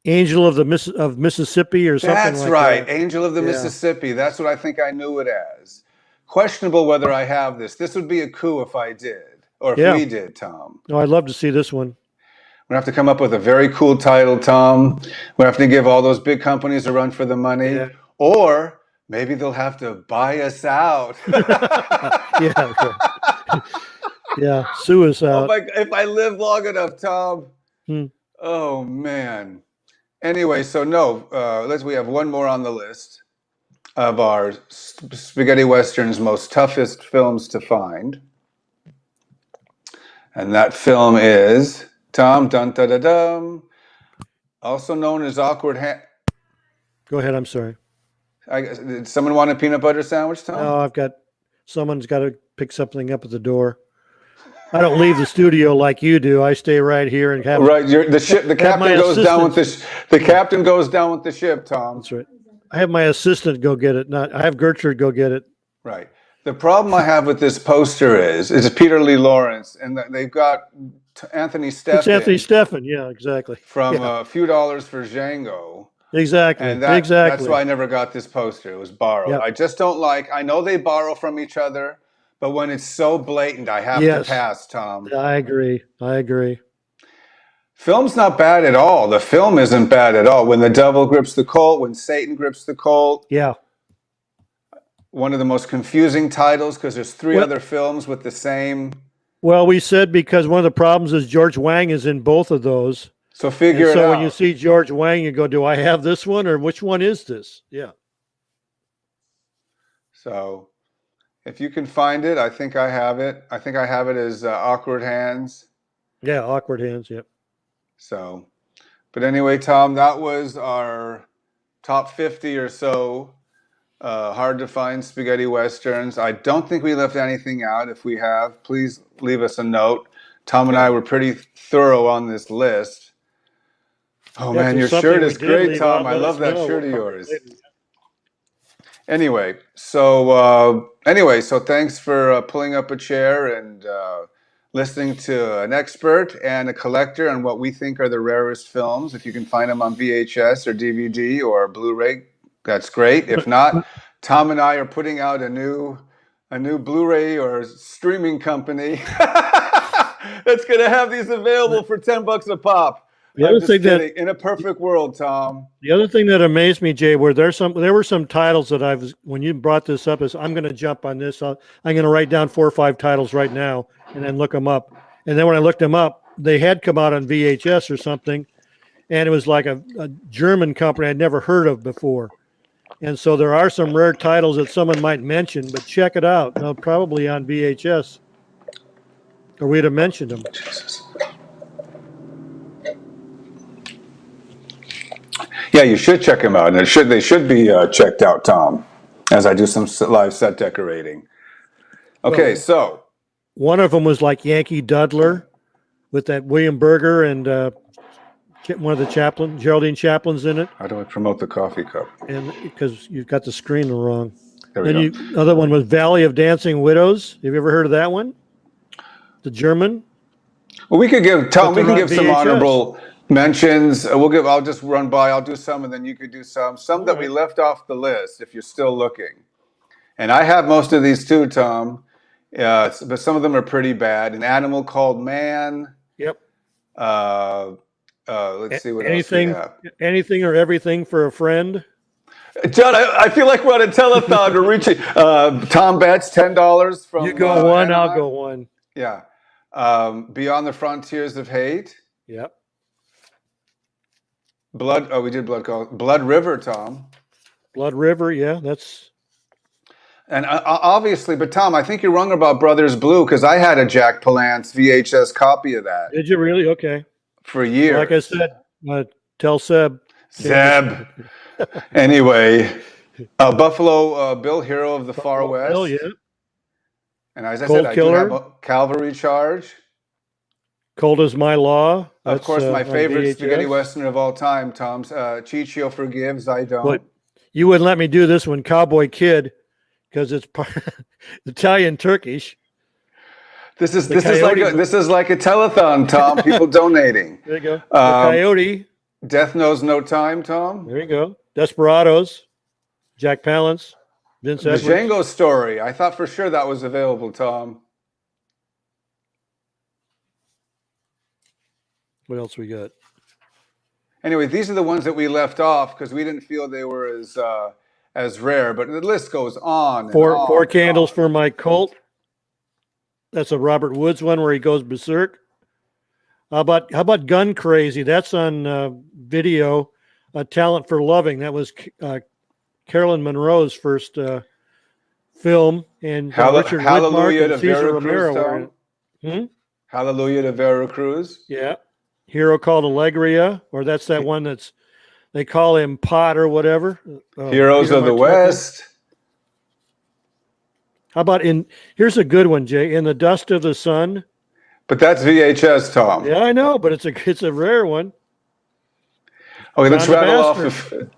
Angel of Mississippi or something like that. That's right. Angel of the Mississippi. That's what I think I knew it as. Questionable whether I have this. This would be a coup if I did, or if we did, Tom. No, I'd love to see this one. We have to come up with a very cool title, Tom. We have to give all those big companies a run for the money. Yeah. Or maybe they'll have to buy us out. Yeah, sue us out. If I live long enough, Tom. Oh, man. Anyway, so we have one more on the list of our Spaghetti Western's most toughest films to find. And that film is... Tom, dun da da dum, also known as Awkward Hand. Go ahead. I'm sorry. Did someone want a peanut butter sandwich, Tom? No, someone's got to pick something up at the door. I don't leave the studio like you do. I stay right here and have. Right, the captain goes down with the captain goes down with the ship, Tom. That's right. I have my assistant go get it. I have Gertrude go get it. Right. The problem I have with this poster is Peter Lee Lawrence, and they've got Anthony Stephan. It's Anthony Stephan, yeah, exactly. From A Few Dollars for Django. Exactly. And that's why I never got this poster. It was borrowed. Yep. I just don't I know they borrow from each other, but when it's so blatant, I have to pass, Tom. I agree. Film's not bad at all. The film isn't bad at all. When the devil grips the colt, when Satan grips the colt. Yeah. one of the most confusing titles because there's three Well- other films with the same. Well, we said because one of the problems is George Wang is in both of those. So And figure it so out. when you see George Wang, you go, do I have this one or which one is this? Yeah. So if you can find it, I think I have it. I think I have it as Awkward Hands. Yeah. Awkward Hands. Yep. So, but anyway, Tom, that was our top 50 or so hard to find spaghetti westerns. I don't think we left anything out. If we have, please leave us a note. Tom and I were pretty thorough on this list. Oh Yeah, if man, your there's something shirt we is did great, leave Tom. out, I let love us that know. shirt of We'll cover it yours. later. Anyway, so thanks for pulling up a chair and listening to an expert and a collector on what we think are the rarest films. If you can find them on VHS or DVD or Blu-ray, that's great. If not, Tom and I are putting out a new Blu-ray or streaming company that's going to have these available for $10 a pop. The I'm other just thing that kidding. In a perfect world, Tom. the other thing that amazed me, Jay, there were some titles that when you brought this up, is I'm going to jump on this. I'm going to write down 4 or 5 titles right now and then look them up. And then when I looked them up, they had come out on VHS or something, and it was like a German company I'd never heard of before. And so there are some rare titles that someone might mention, but check it out. They're probably on VHS, or we'd have mentioned them. Jesus. Yeah, you should check them out, and they should be checked out, Tom, as I do some live set decorating. Okay, Well, so one of them was like Yankee Doodler with that William Berger and one of the Geraldine Chaplins in it. how do I promote the coffee cup? And because you've got the screen wrong. There we Then go. the other one was Valley of Dancing Widows. Have you ever heard of that one? The German. Well, we could give Tom. But We they're can on give some VHS. honorable mentions. I'll just run by. I'll do some, and then you could do some. Some that we right. left off the list, if you're still looking. And I have most of these too, Tom. But some of them are pretty bad. An Animal Called Man. Yep. Let's see what Anything, else we have. anything or everything for a friend. John, I feel like we're on a telethon. We're reaching. Tom bets $10 from. You go one, I'll Anaheim. go one. Yeah. Beyond the Frontiers of Hate. Yep. Blood. Oh, we did Blood River, Tom. Blood River. Yeah, that's. And obviously, but Tom, I think you're wrong about Brothers Blue because I had a Jack Palance VHS copy of that Did you really? Okay. for years. Like I said, tell Seb. Zeb. Anyway, Buffalo Bill, Hero of the Far West. Hell yeah. And as I Cold said, I Killer. do have a Cavalry Charge. Cold as My Law. Of course, my on favorite VHS. spaghetti western of all time, Tom's Ciccio Forgives, I Don't. But you wouldn't let me do this one, Cowboy Kid, because it's Italian Turkish. This is Coyote like a telethon, Tom. People donating. There you go. The Coyote. Death Knows No Time, Tom. There you go. Desperados. Jack Palance. Vince The Edwards. Django Story. I thought for sure that was available, Tom. What else we got? Anyway, these are the ones that we left off because we didn't feel they were as rare. But the list goes on. And on Four and Candles on. for My Colt. That's a Robert Woods one where he goes berserk. How about Gun Crazy? That's on video. Talent for Loving. That was Carolyn Monroe's first film, and Richard Hallelujah Widmark to and Cesar Vera Romero Cruz, were in it. Hallelujah to Vera Cruz. Yeah. Hero Called Allegria, or that's that one that's they call him Pot or whatever. Heroes Peter of the Martocco. West. How about here's a good one, Jay. In the Dust of the Sun. But that's VHS, Tom. Yeah, I know, but it's a rare one. Okay, let's John the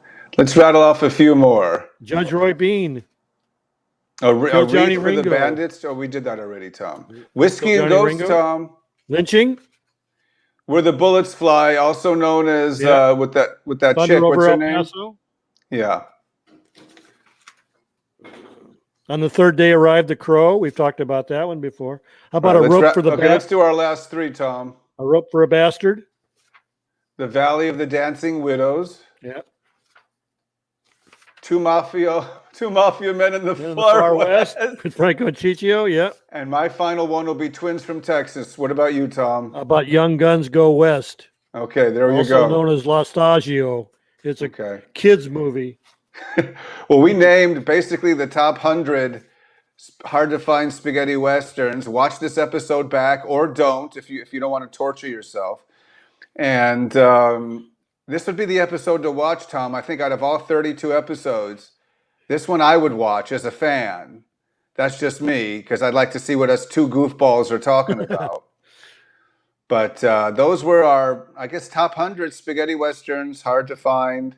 rattle off a few more. Judge Roy Bean. A Johnny Read for the Ringo. Bandits. Oh, we did that already, Tom. Whiskey Kill and Johnny Ghosts, Ringo. Tom. Lynching. Where the Bullets Fly, also known as Yeah. with that chick. Thunder What's over her El name? Paso. Yeah. On the Third Day Arrived the Crow. We've talked about that one before. How about All right, A Rope for the let's do our last three, Tom. A Rope for a Bastard? The Valley of the Dancing Widows. Yeah. two mafia men in the In the far west. with Franco and Ciccio, yeah. And my final one will be Twins from Texas. What about you, Tom? How about Young Guns Go West, Okay, there you also go. known as L'Ostagio. It's a Okay. kids movie. Well, we named basically the top 100 hard to find spaghetti westerns. Watch this episode back, or don't if you don't want to torture yourself. And this would be the episode to watch, Tom. I think out of all 32 episodes, this one I would watch as a fan. That's just me, because I'd like to see what us two goofballs are talking about. But those were our, I guess, top 100 spaghetti westerns, hard to find,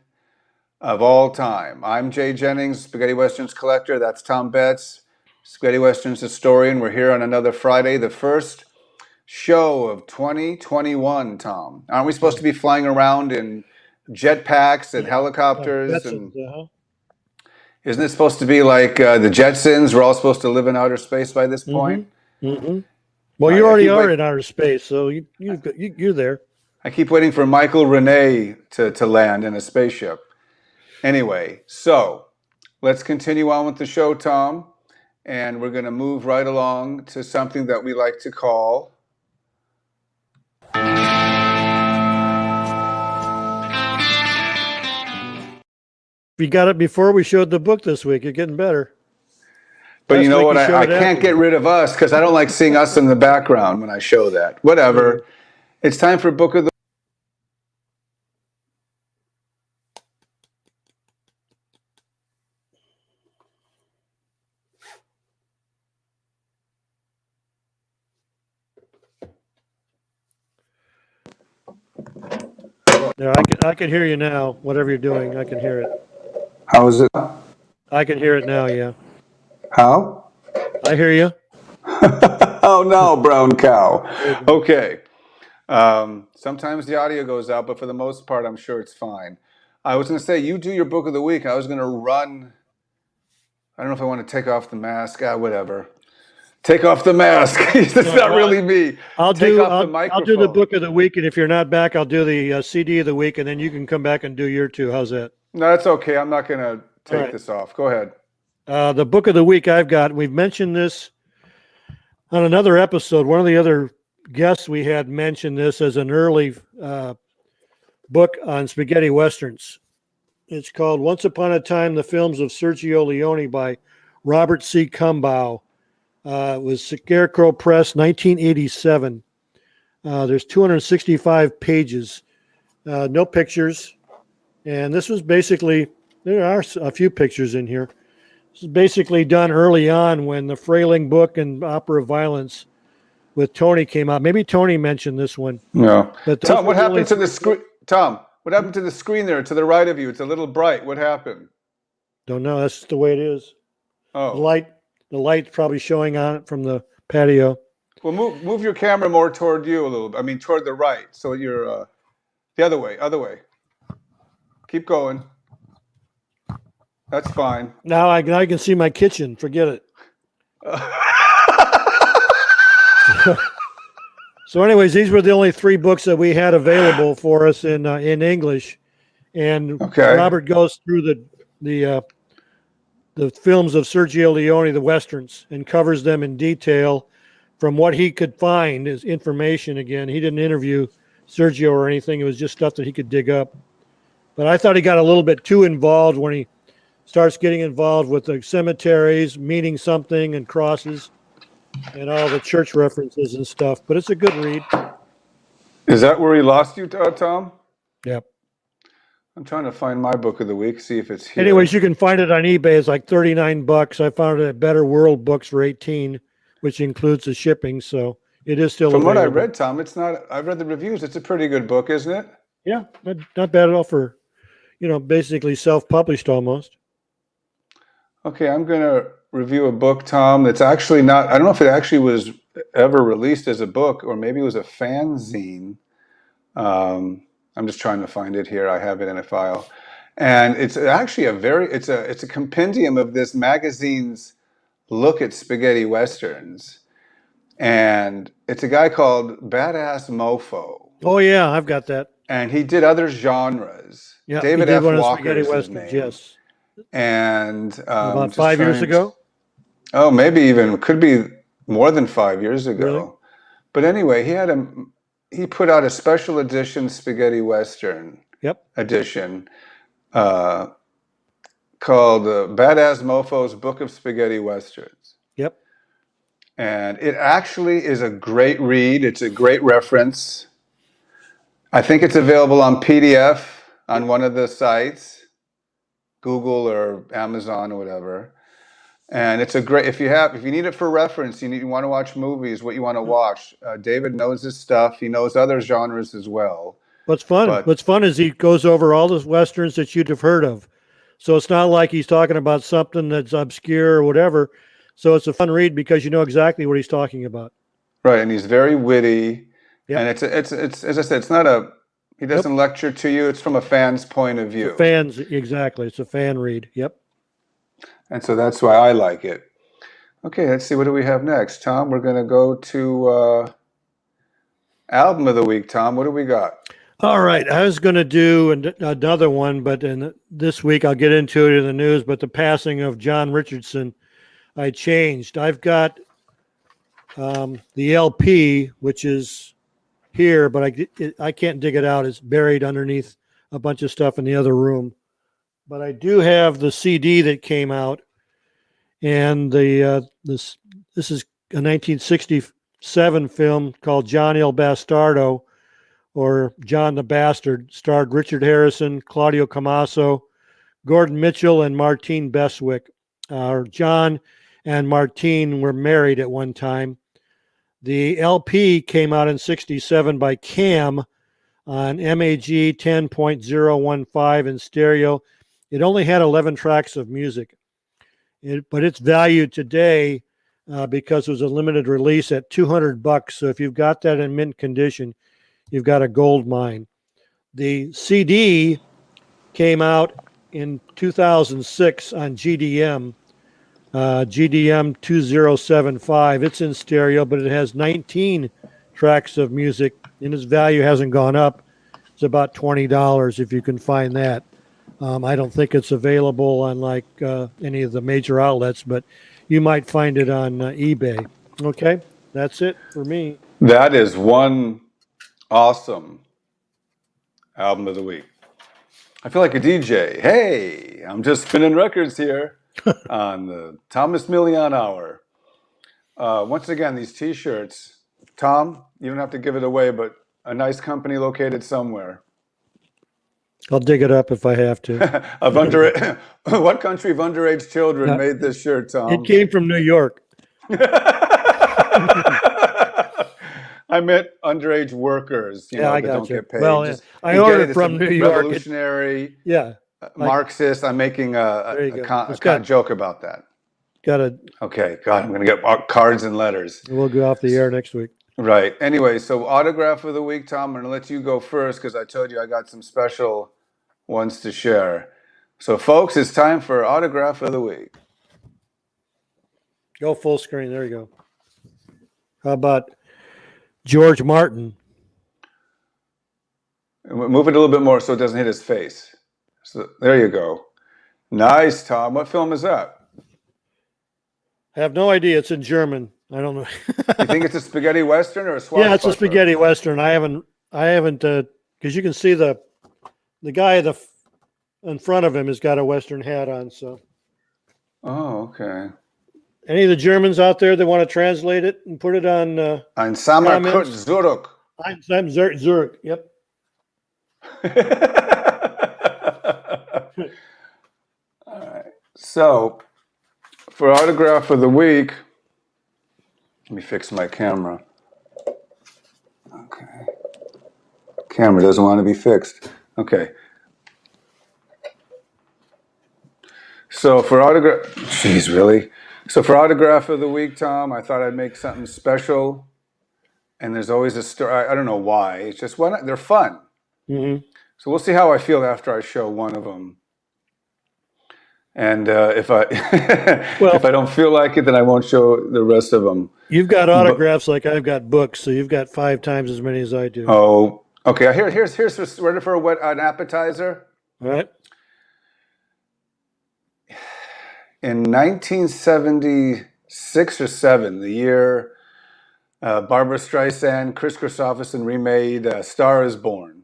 of all time. I'm Jay Jennings, Spaghetti Westerns collector. That's Tom Betts, Spaghetti Westerns historian. We're here on another Friday, the first show of 2021, Tom. Aren't we supposed to be flying around in jetpacks and helicopters? Jetsons, And isn't it supposed to be like the Jetsons? We're all supposed to live in outer space by this point? Mm-hmm. Well, you already are in outer space, so you're there. I keep waiting for Michael Rene to land in a spaceship. Anyway, so let's continue on with the show, Tom. And we're going to move right along to something that we like to call... We got it before we showed the book this week. You're getting better. But you know what? I can't get rid of us because I don't like seeing us in the background when I show that. Whatever. It's time for Book of the... Yeah, I can hear you now. Whatever you're doing, I can hear it. How is it? I can hear it now, yeah. How? I hear you. Oh no, brown cow. Okay. Sometimes the audio goes out, but for the most part, I'm sure it's fine. I was going to say, you do your book of the week. I was going to run. I don't know if I want to take off the mask. Whatever. Take off the mask. It's not really me. I'll do the book of the week, and if you're not back, I'll do the CD of the week, and then you can come back and do your two. How's that? No, that's okay. I'm not going to take this off. Go ahead. The book of the week I've got, we've mentioned this on another episode. One of the other guests we had mentioned this as an early book on spaghetti westerns. It's called Once Upon a Time, The Films of Sergio Leone by Robert C. Kumbaugh. It was Scarecrow Press, 1987. There's 265 pages, no pictures. And this was basically, there are a few pictures in here. This is basically done early on when the Frayling book and Opera of Violence with Tony came out. Maybe Tony mentioned this one. No. Tom, what happened to the screen? Tom, what happened to the screen there to the right of you? It's a little bright. What happened? Don't know. That's just the way it is. Oh. The light's probably showing on it from the patio. Well, move your camera more toward you a little bit. I mean, toward the right. So you're the other way. Keep going. That's fine. Now I can see my kitchen. Forget it. So anyways, these were the only three books that we had available for us in English. And Robert goes through the films of Sergio Leone, the Westerns, and covers them in detail from what he could find as information. Again, he didn't interview Sergio or anything. It was just stuff that he could dig up. But I thought he got a little bit too involved when he starts getting involved with the cemeteries, meaning something, and crosses, and all the church references and stuff. But it's a good read. Is that where he lost you, Tom? Yep. I'm trying to find my book of the week, see if it's here. Anyways, you can find it on eBay. It's like $39. I found it at Better World Books for $18, which includes the shipping. So it is still From available. what I read, Tom, it's not. I've read the reviews. It's a pretty good book, isn't it? Yeah, not bad at all for, basically self-published almost. Okay, I'm going to review a book, Tom, that's actually not. I don't know if it actually was ever released as a book, or maybe it was a fanzine. I'm just trying to find it here. I have it in a file, and it's actually it's a compendium of this magazine's look at spaghetti westerns, and it's a guy called Badass Mofo. Oh yeah, I've got that. And he did other genres. Yeah, David he did F. one of Walker's spaghetti his westerns. name. Yes, and About just 5 years trying. ago? Oh, maybe even could be more than 5 years ago. Really? But anyway, he put out a special edition spaghetti western Yep. edition uh, called Badass Mofo's Book of Spaghetti Westerns. Yep. And it actually is a great read. It's a great reference. I think it's available on PDF on one of the sites, Google or Amazon or whatever. And it's a great, if you need it for reference, you want to watch movies, what you want to watch. David knows his stuff. He knows other genres as well. What's fun is he goes over all the westerns that you'd have heard of. So it's not like he's talking about something that's obscure or whatever. So it's a fun read because you know exactly what he's talking about. Right, and he's very witty. Yep. And it's as I said, it's not he doesn't lecture to you. It's from a fan's point of view. Exactly. It's a fan read. Yep. And so that's why I like it. Okay, let's see. What do we have next? Tom, we're going to go to album of the week. Tom, what do we got? All right. I was going to do another one, but this week I'll get into it in the news. But the passing of John Richardson, I changed. I've got the LP, which is here, but I can't dig it out. It's buried underneath a bunch of stuff in the other room. But I do have the CD that came out, and this is a 1967 film called John Il Bastardo, or John the Bastard, starred Richard Harrison, Claudio Camaso, Gordon Mitchell, and Martine Beswick. John and Martine were married at one time. The LP came out in 67 by Cam on MAG 10.015 in stereo. It only had 11 tracks of music, but it's valued today because it was a limited release at $200. So if you've got that in mint condition, you've got a gold mine. The CD came out in 2006 on GDM, GDM 2075. It's in stereo, but it has 19 tracks of music, and its value hasn't gone up. It's about $20 if you can find that. I don't think it's available on like any of the major outlets, but you might find it on eBay. Okay, that's it for me. That is one awesome album of the week. I feel like a DJ. Hey, I'm just spinning records here on the Thomas Million Hour. Once again, these T-shirts, Tom, you don't have to give it away, but a nice company located somewhere. I'll dig it up if I have to. What country of underage children made this shirt, Tom? It came from New York. I meant underage workers, that don't get paid. Well, I ordered from New York. Revolutionary, yeah, Marxist. I'm making a joke about that. Okay, God, I'm going to get cards and letters. We'll go off the air next week. Right. Anyway, so autograph of the week, Tom. I'm going to let you go first because I told you I got some special ones to share. So, folks, it's time for autograph of the week. Go full screen. There you go. How about George Martin? Move it a little bit more so it doesn't hit his face. So there you go. Nice, Tom. What film is that? I have no idea. It's in German. I don't know. You think it's a spaghetti western or a swashbuckler? Yeah, it's a spaghetti western. I haven't, because you can see the guy in front of him has got a western hat on. So. Oh, okay. Any of the Germans out there that want to translate it and put it on? Ein Sammer Kurt Zurück. Ein Sammer Zurück. Yep. All right. So, for autograph of the week, let me fix my camera. Okay. Camera doesn't want to be fixed. Okay. So for autograph, jeez, really? So for autograph of the week, Tom, I thought I'd make something special. And there's always a story. I don't know why. It's just they're fun. Mm-hmm. So we'll see how I feel after I show one of them. And if I don't feel like it, then I won't show the rest of them. You've got autographs like I've got books, so you've got 5 times as many as I do. Oh, okay. Here's ready for an appetizer. All right. In 1976 or 7, the year Barbara Streisand, Chris Christopherson remade Star is Born.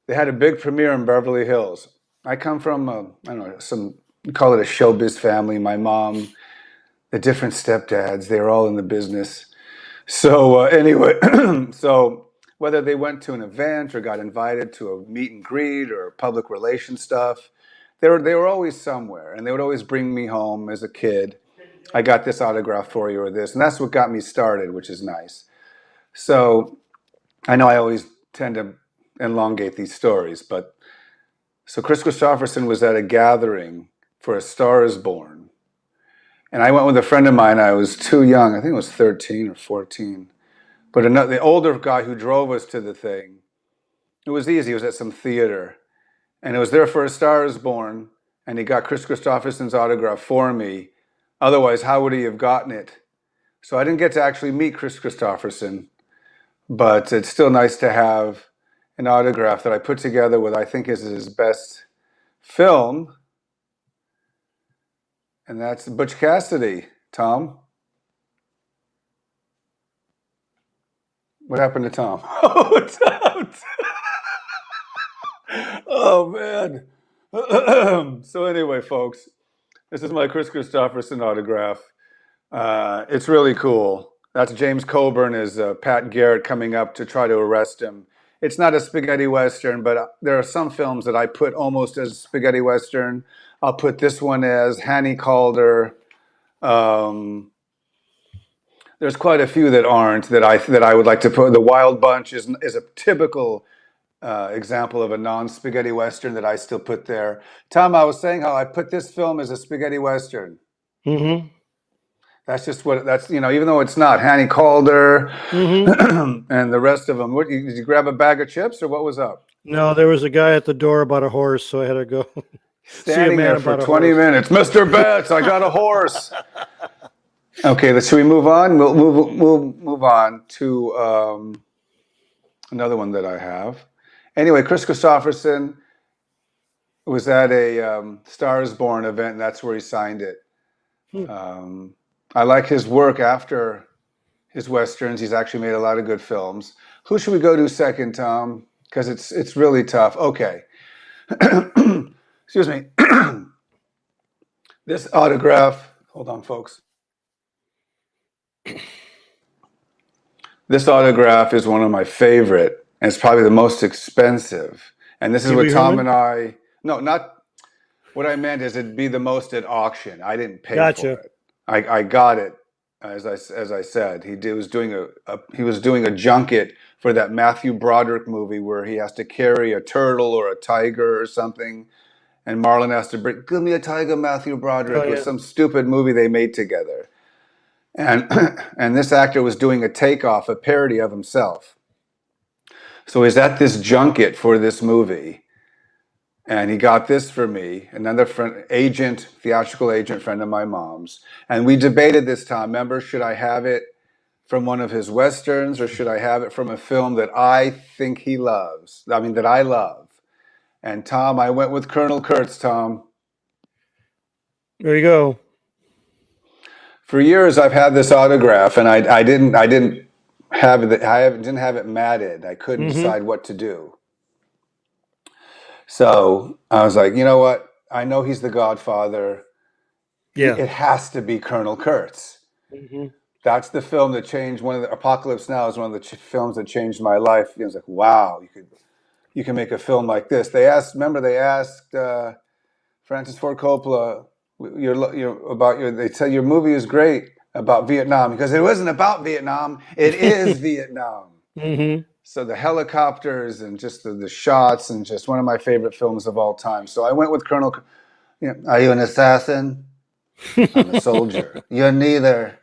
They had a big premiere in Beverly Hills. I come from, I don't know, call it a showbiz family. My mom, the different stepdads, they were all in the business. So anyway, so whether they went to an event or got invited to a meet and greet or public relations stuff, they were always somewhere, and they would always bring me home as a kid. I got this autograph for you or this, and that's what got me started, which is nice. So I know I always tend to elongate these stories, but so Chris Christopherson was at a gathering for A Star is Born. And I went with a friend of mine. I was too young. I think I was 13 or 14. But the older guy who drove us to the thing, it was easy. It was at some theater. And it was there for A Star is Born. And he got Chris Christopherson's autograph for me. Otherwise, how would he have gotten it? So I didn't get to actually meet Chris Christopherson. But it's still nice to have an autograph that I put together with, I think, is his best film. And that's Butch Cassidy, Tom. What happened to Tom? Oh, Tom. Oh, man. So anyway, folks, this is my Chris Christopherson autograph. It's really cool. That's James Coburn as Pat Garrett coming up to try to arrest him. It's not a spaghetti western, but there are some films that I put almost as spaghetti western. I'll put this one as Hanny Calder. There's quite a few that aren't that I would like to put. The Wild Bunch is a typical example of a non-spaghetti western that I still put there. Tom, I was saying how I put this film as a spaghetti western. Mm-hmm. That's just what that's, even though it's not. Hanny Calder and the rest of them. Did you grab a bag of chips or what was up? No, there was a guy at the door about a horse, so I had to go Standing there for 20 minutes. Mr. Betts, I got a horse. Okay, should we move on? We'll move on to another one that I have. Anyway, Chris Christopherson was at a Star is Born event, and that's where he signed it. I like his work after his westerns. He's actually made a lot of good films. Who should we go to second, Tom? Because it's really tough. Okay. Excuse me. This autograph, hold on, folks. This autograph is one of my favorite, and it's probably the most expensive. And this is what Tom and I, no, not, what I meant is it'd be the most at auction. I didn't pay for it. I got it, as I said. He was doing a junket for that Matthew Broderick movie where he has to carry a turtle or a tiger or something, and Marlon has to give me a tiger, Matthew Broderick. It was some stupid movie they made together, and this actor was doing a takeoff, a parody of himself. So he's at this junket for this movie. And he got this for me, another theatrical agent friend of my mom's. And we debated this, Tom. Remember, should I have it from one of his westerns or should I have it from a film that I think he loves? I mean, that I love. And Tom, I went with Colonel Kurtz, Tom. There you go. For years, I've had this autograph, and I didn't have it matted. I couldn't decide what to do. So I was like, you know what? I know he's the Godfather. Yeah. It has to be Colonel Kurtz. That's the film that changed. Apocalypse Now is one of the films that changed my life. It was like, wow, you can make a film like this. They asked Francis Ford Coppola, they said your movie is great about Vietnam, because it wasn't about Vietnam. It is Vietnam. So the helicopters and just the shots, and just one of my favorite films of all time. So I went with Colonel. Are you an assassin? I'm a soldier. You're neither.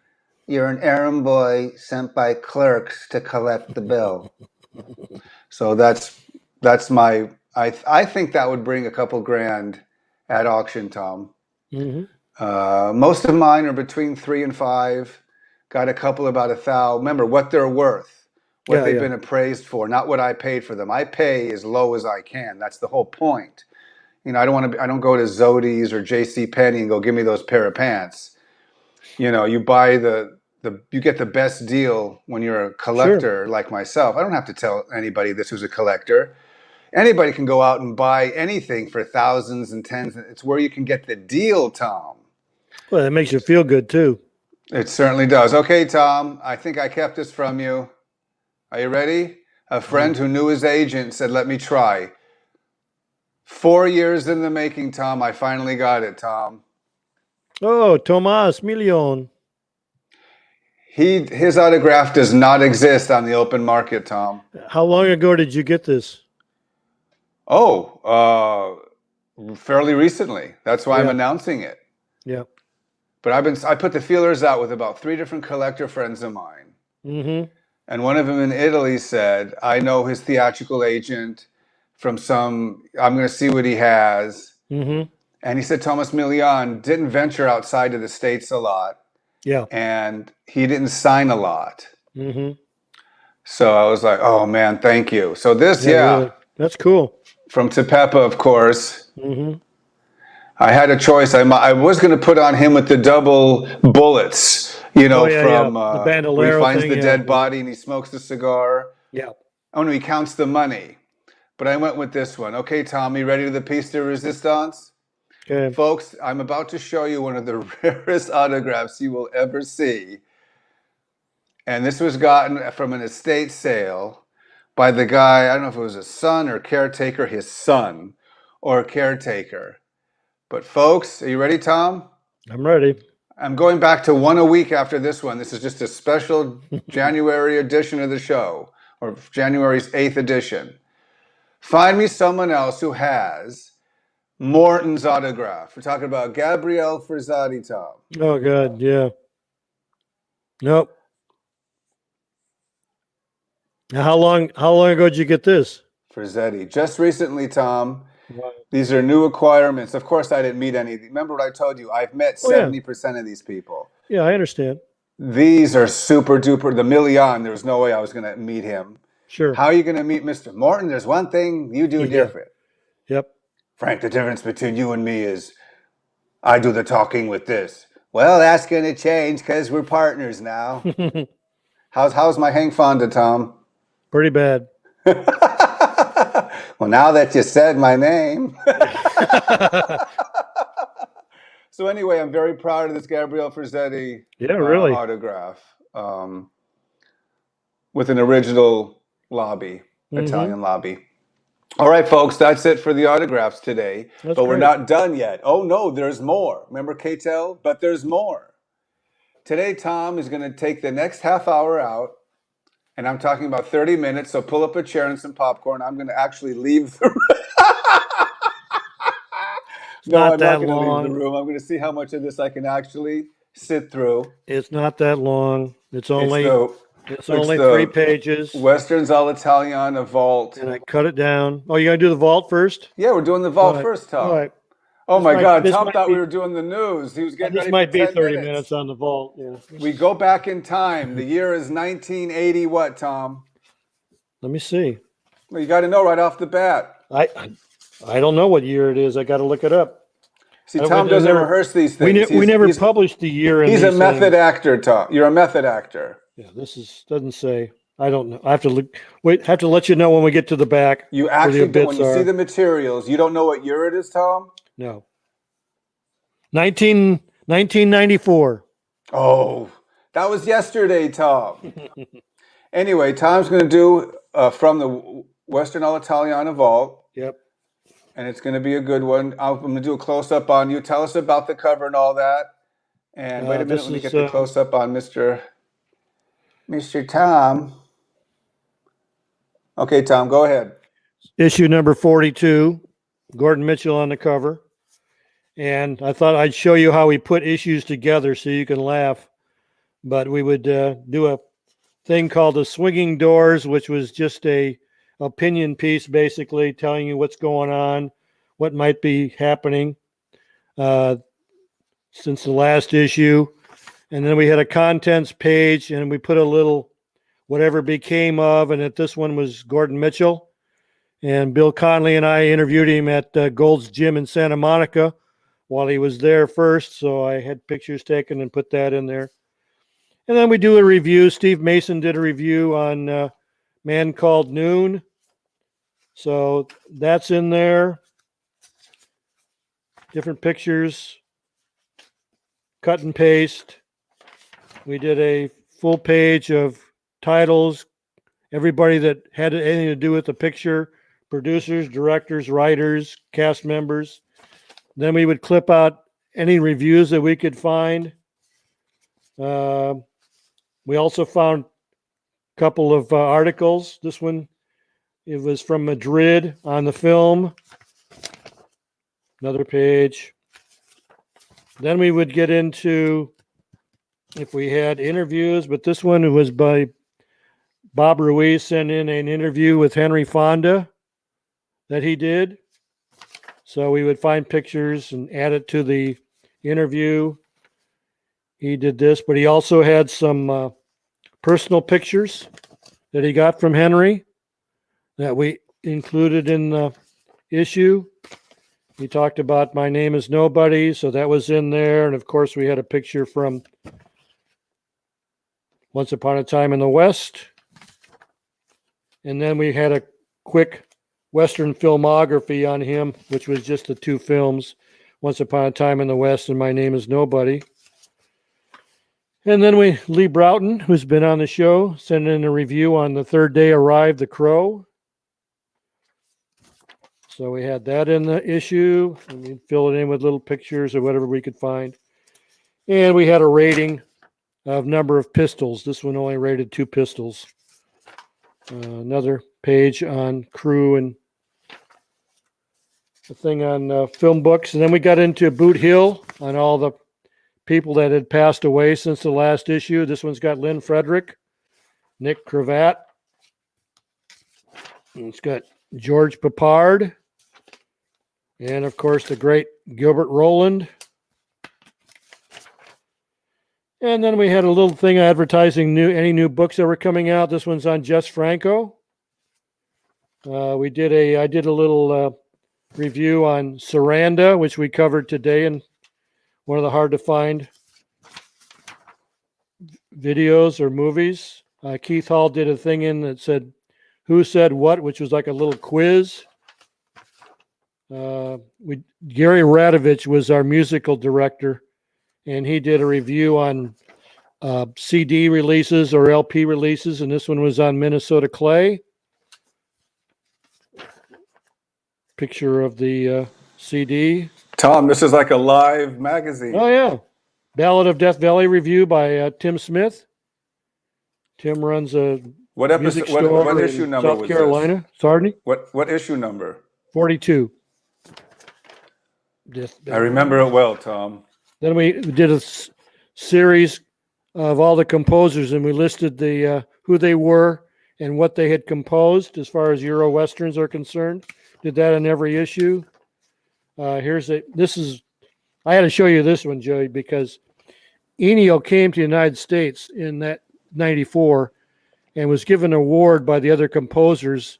You're an errand boy sent by clerks to collect the bill. So that's my. I think that would bring a couple grand at auction, Tom. Most of mine are between 3 and 5. Got a couple about 1,000. Remember what they're worth. What they've been appraised for, not what I paid for them. I pay as low as I can. That's the whole point. I don't want to. I don't go to Zodi's or J.C. Penney and go give me those pair of pants. You buy you get the best deal when you're a collector like myself. I don't have to tell anybody this who's a collector. Anybody can go out and buy anything for thousands and tens. It's where you can get the deal, Tom. Well, that makes you feel good too. It certainly does. Okay, Tom, I think I kept this from you. Are you ready? A friend who knew his agent said, let me try. 4 years in the making, Tom. I finally got it, Tom. Oh, Tomas Milion. His autograph does not exist on the open market, Tom. How long ago did you get this? Oh, fairly recently. That's why I'm Yeah. announcing it. Yeah. But I put the feelers out with about 3 different collector friends of mine. Mm-hmm. And one of them in Italy said, I know his theatrical agent from I'm going to see what he has. Mm-hmm. And he said Thomas Milian didn't venture outside of the States a lot. Yeah. And he didn't sign a lot. Mm-hmm. So I was like, oh man, thank you. So this, Really. That's cool. from Tepepa, of course. Mm-hmm. I had a choice. I was going to put on him with the double bullets, from The bandolero where he finds thing, the yeah. dead body and he smokes the cigar. Yeah. Oh no, he counts the money. But I went with this one. Okay, Tommy, ready to the piece de resistance? Okay. Folks, I'm about to show you one of the rarest autographs you will ever see. And this was gotten from an estate sale by the guy, I don't know if it was a son or caretaker, his son or caretaker. But folks, are you ready, Tom? I'm ready. I'm going back to one a week after this one. This is just a special January edition of the show, or January's 8th edition. Find me someone else who has Morton's autograph. We're talking about Gabriele Frazzati, Tom. Oh, God. Yeah. Nope. Now, how long ago did you get this? Frazzati. Just recently, Tom. Wow. These are new acquirements. Of course, I didn't meet any. Remember what I told you? I've met 70% of these people. Yeah, I understand. These are super duper. The Milian, there was no way I was going to meet him. Sure. How are you going to meet Mr. Morton? There's one thing you do different. Yep. Frank, the difference between you and me is I do the talking with this. Well, that's going to change because we're partners now. How's my Hank Fonda, Tom? Pretty bad. Well, now that you said my name. So anyway, I'm very proud of this Gabriele Frazzati really. autograph with an original lobby, Italian lobby. All right, folks, that's it for the autographs today. That's but we're great. not done yet. Oh, no, there's more. Remember K-Tel? But there's more. Today, Tom is going to take the next half hour out, and I'm talking about 30 minutes, so pull up a chair and some popcorn. I'm going to actually leave the room. No, I'm not going to leave the room. I'm going to see how much of this I can actually sit through. It's not that long. It's only It's 3 pages. Western's All'Italiana vault. And I cut it down. Oh, you got to do the vault first? Yeah, we're doing the vault All right. first, Tom. All right. Oh my God, this Tom might thought be- we were doing the news. He was getting This ready might for be 10 30 minutes on the vault. Yeah. We go back in time. The year is 1980 what, Tom? Let me see. Well, you got to know right off the bat. I don't know what year it is. I got to look it up. See, I Tom would doesn't never- rehearse these We, things. we never he's, published the year. In He's a these method things. actor, Tom. You're a method actor. Yeah, doesn't say. I don't know. I have to look. Wait, have to let you know when we get to the back. You where actually, the do, when bits you see are. the materials, you don't know what year it is, Tom? No. 1994. Oh, that was yesterday, Tom. Anyway, Tom's going to do from the Western All'Italiana vault, Yep. and it's going to be a good one. I'm going to do a close-up on you. Tell us about the cover and all that. And wait a minute, this let me is, get the close-up on Mr. Tom. Okay, Tom, go ahead. Issue number 42. Gordon Mitchell on the cover. And I thought I'd show you how we put issues together so you can laugh. But we would do a thing called the Swinging Doors, which was just a opinion piece, basically telling you what's going on, what might be happening since the last issue. And then we had a contents page, and we put a little whatever became of, and that this one was Gordon Mitchell. And Bill Conley and I interviewed him at Gold's Gym in Santa Monica while he was there first. So I had pictures taken and put that in there. And then we do a review. Steve Mason did a review on Man Called Noon. So that's in there. Different pictures, cut and paste. We did a full page of titles, everybody that had anything to do with the picture, producers, directors, writers, cast members. Then we would clip out any reviews that we could find. We also found a couple of articles. This one, it was from Madrid on the film. Another page. Then we would get into if we had interviews, but this one was by Bob Ruiz, sent in an interview with Henry Fonda that he did. So we would find pictures and add it to the interview. He did this, but he also had some personal pictures that he got from Henry that we included in the issue. He talked about My Name is Nobody, so that was in there. And of course, we had a picture from Once Upon a Time in the West. And then we had a quick Western filmography on him, which was just the two films, Once Upon a Time in the West and My Name is Nobody. And then Lee Broughton, who's been on the show, sent in a review on The Third Day Arrived, The Crow. So we had that in the issue, and we'd fill it in with little pictures or whatever we could find. And we had a rating of number of pistols. This one only rated 2 pistols. Another page on crew and a thing on film books. And then we got into Boot Hill on all the people that had passed away since the last issue. This one's got Lynn Frederick, Nick Cravat. And it's got George Peppard. And of course, the great Gilbert Roland. And then we had a little thing advertising any new books that were coming out. This one's on Jess Franco. I did a little review on Saranda, which we covered today in one of the hard to find videos or movies. Keith Hall did a thing in that said, Who Said What, which was like a little quiz. Gary Radovich was our musical director, and he did a review on CD releases or LP releases, and this one was on Minnesota Clay. Picture of the CD. Tom, this is like a live magazine. Oh, yeah. Ballad of Death Valley review by Tim Smith. Tim runs a music store what issue in number South was Carolina. Pardon? What issue number? 42. I remember it well, Tom. Then we did a series of all the composers, and we listed the who they were and what they had composed as far as Euro Westerns are concerned. Did that in every issue. I had to show you this one, Joey, because Ennio came to the United States in that 94 and was given an award by the other composers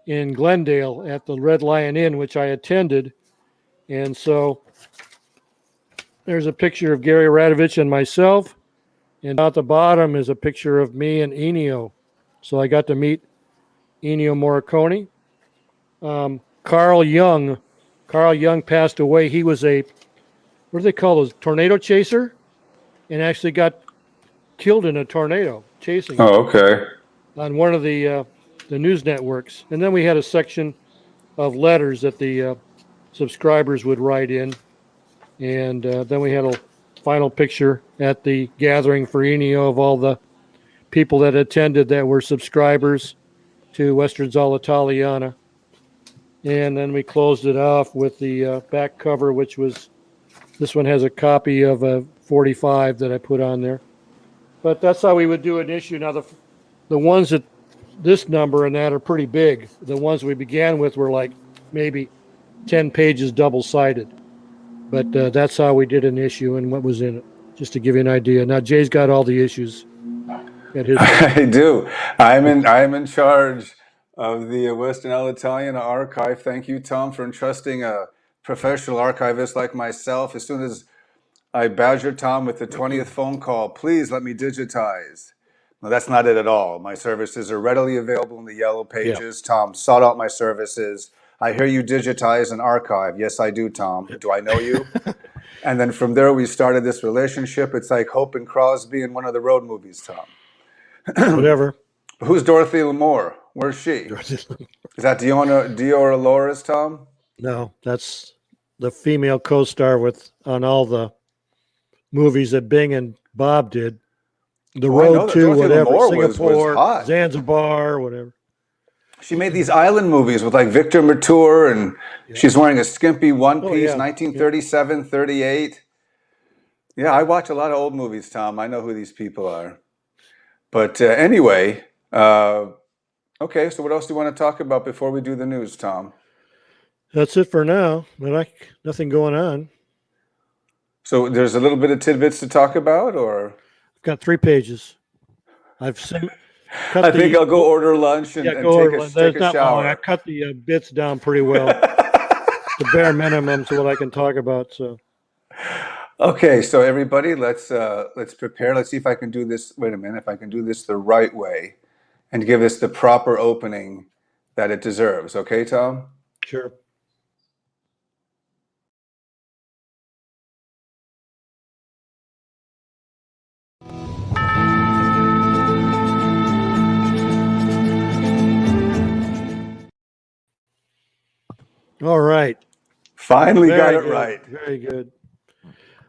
in Glendale at the Red Lion Inn, which I attended. And so there's a picture of Gary Radovich and myself. And at the bottom is a picture of me and Ennio. So I got to meet Ennio Morricone. Carl Jung passed away. He was what do they call those? Tornado chaser? And actually got killed in a tornado chasing Oh, okay. on one of the news networks. And then we had a section of letters that the subscribers would write in. And then we had a final picture at the gathering for Ennio of all the people that attended that were subscribers to Westerns all'Italiana. And then we closed it off with the back cover, which was, this one has a copy of a 45 that I put on there. But that's how we would do an issue. Now, the ones that this number and that are pretty big. The ones we began with were like maybe 10 pages double-sided. But that's how we did an issue and what was in it, just to give you an idea. Now, Jay's got all the issues at his I do. I'm in charge of the Western Alitalia Archive. Thank you, Tom, for entrusting a professional archivist like myself. As soon as I badgered Tom with the 20th phone call, please let me digitize. No, that's not it at all. My services are readily available in the yellow Yeah. pages. Tom sought out my services. I hear you digitize and archive. Yes, I do, Tom. Do I know you? And then from there, we started this relationship. It's like Hope and Crosby in one of the road movies, Tom. Whatever. Who's Dorothy Lamour? Where's she? Is that Diora Loris, Tom? No, that's the female co-star on all the movies that Bing and Bob did. The Road to Dorothy whatever, Lamour Singapore, was hot. Zanzibar, whatever. She made these island movies with like Victor Mature, and she's wearing a skimpy one piece, 1937, 38. Yeah, I watch a lot of old movies, Tom. I know who these people are. But anyway, okay, so what else do you want to talk about before we do the news, Tom? That's it for now. Nothing going on. So there's a little bit of tidbits to talk about, or? I've got 3 pages. I think I'll go order lunch and take a shower. I cut the bits down pretty well. The bare minimum to what I can talk about. So. Okay, so everybody, let's prepare. Let's see if I can do this. Wait a minute, if I can do this the right way, and give this the proper opening that it deserves. Okay, Tom? Sure. All right. Finally got it right. Very good.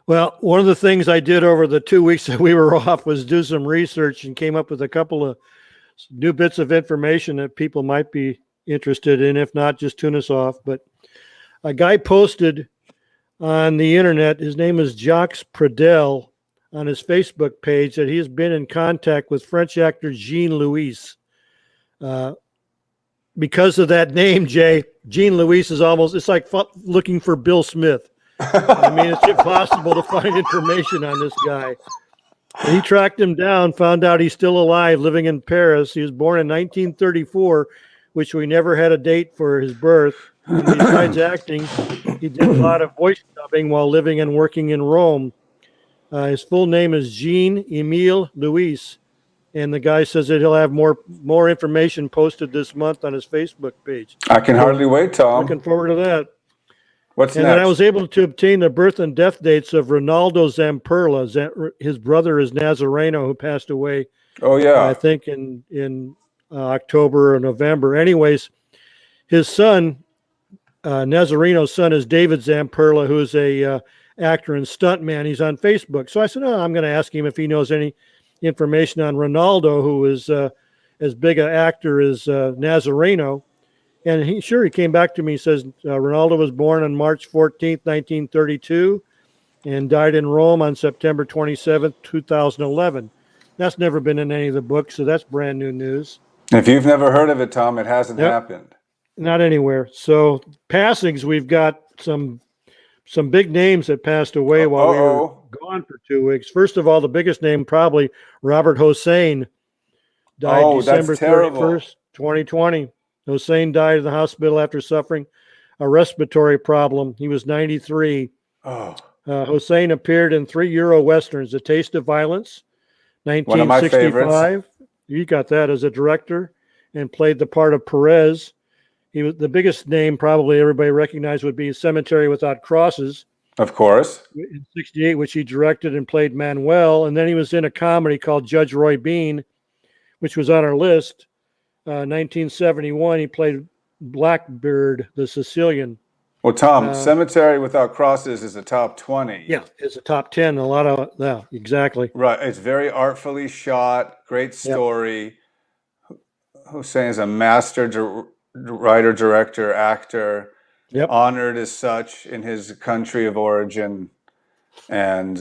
Well, one of the things I did over the 2 weeks that we were off was do some research and came up with a couple of new bits of information that people might be interested in. If not, just tune us off. But a guy posted on the internet, his name is Jacques Pradel, on his Facebook page that he's been in contact with French actor Jean Louis. Because of that name, Jay, Jean Louis is it's like looking for Bill Smith. I mean, it's impossible to find information on this guy. He tracked him down, found out he's still alive, living in Paris. He was born in 1934, which we never had a date for his birth. And besides acting, he did a lot of voice dubbing while living and working in Rome. His full name is Jean-Emile Louis. And the guy says that he'll have more information posted this month on his Facebook page. I can hardly wait, Tom. Looking forward to that. What's next? And then I was able to obtain the birth and death dates of Ronaldo Zamperla. His brother is Nazareno, who passed away. Oh yeah, I think in October or November. Anyways, his son, Nazareno's son, is David Zamperla, who is a actor and stuntman. He's on Facebook. So I said, I'm going to ask him if he knows any information on Ronaldo, who is as big an actor as Nazareno. And he came back to me. He says Ronaldo was born on March 14th, 1932, and died in Rome on September 27th, 2011. That's never been in any of the books, so that's brand new news. If you've never heard of it, Tom, it hasn't happened. Not anywhere. So passings, we've got some big names that passed away while we were gone for 2 weeks. First of all, the biggest name probably Robert Hossein died December 31st, 2020. Hossein died in the hospital after suffering a respiratory problem. He was 93. Hossein appeared in 3 Euro westerns: A Taste of Violence, 1965. One of my favorites. You got that as a director, and played the part of Perez. He was the biggest name probably everybody recognized would be Cemetery Without Crosses. Of course. In 68, which he directed and played Manuel. And then he was in a comedy called Judge Roy Bean, which was on our list. 1971, he played Blackbeard, the Sicilian. Well, Tom, Cemetery Without Crosses is a top 20. Yeah, it's a top 10. A lot of, yeah, exactly. Right. It's very artfully shot, great story. Yep. Hossein is a master writer, director, actor, honored as such in his country of origin. And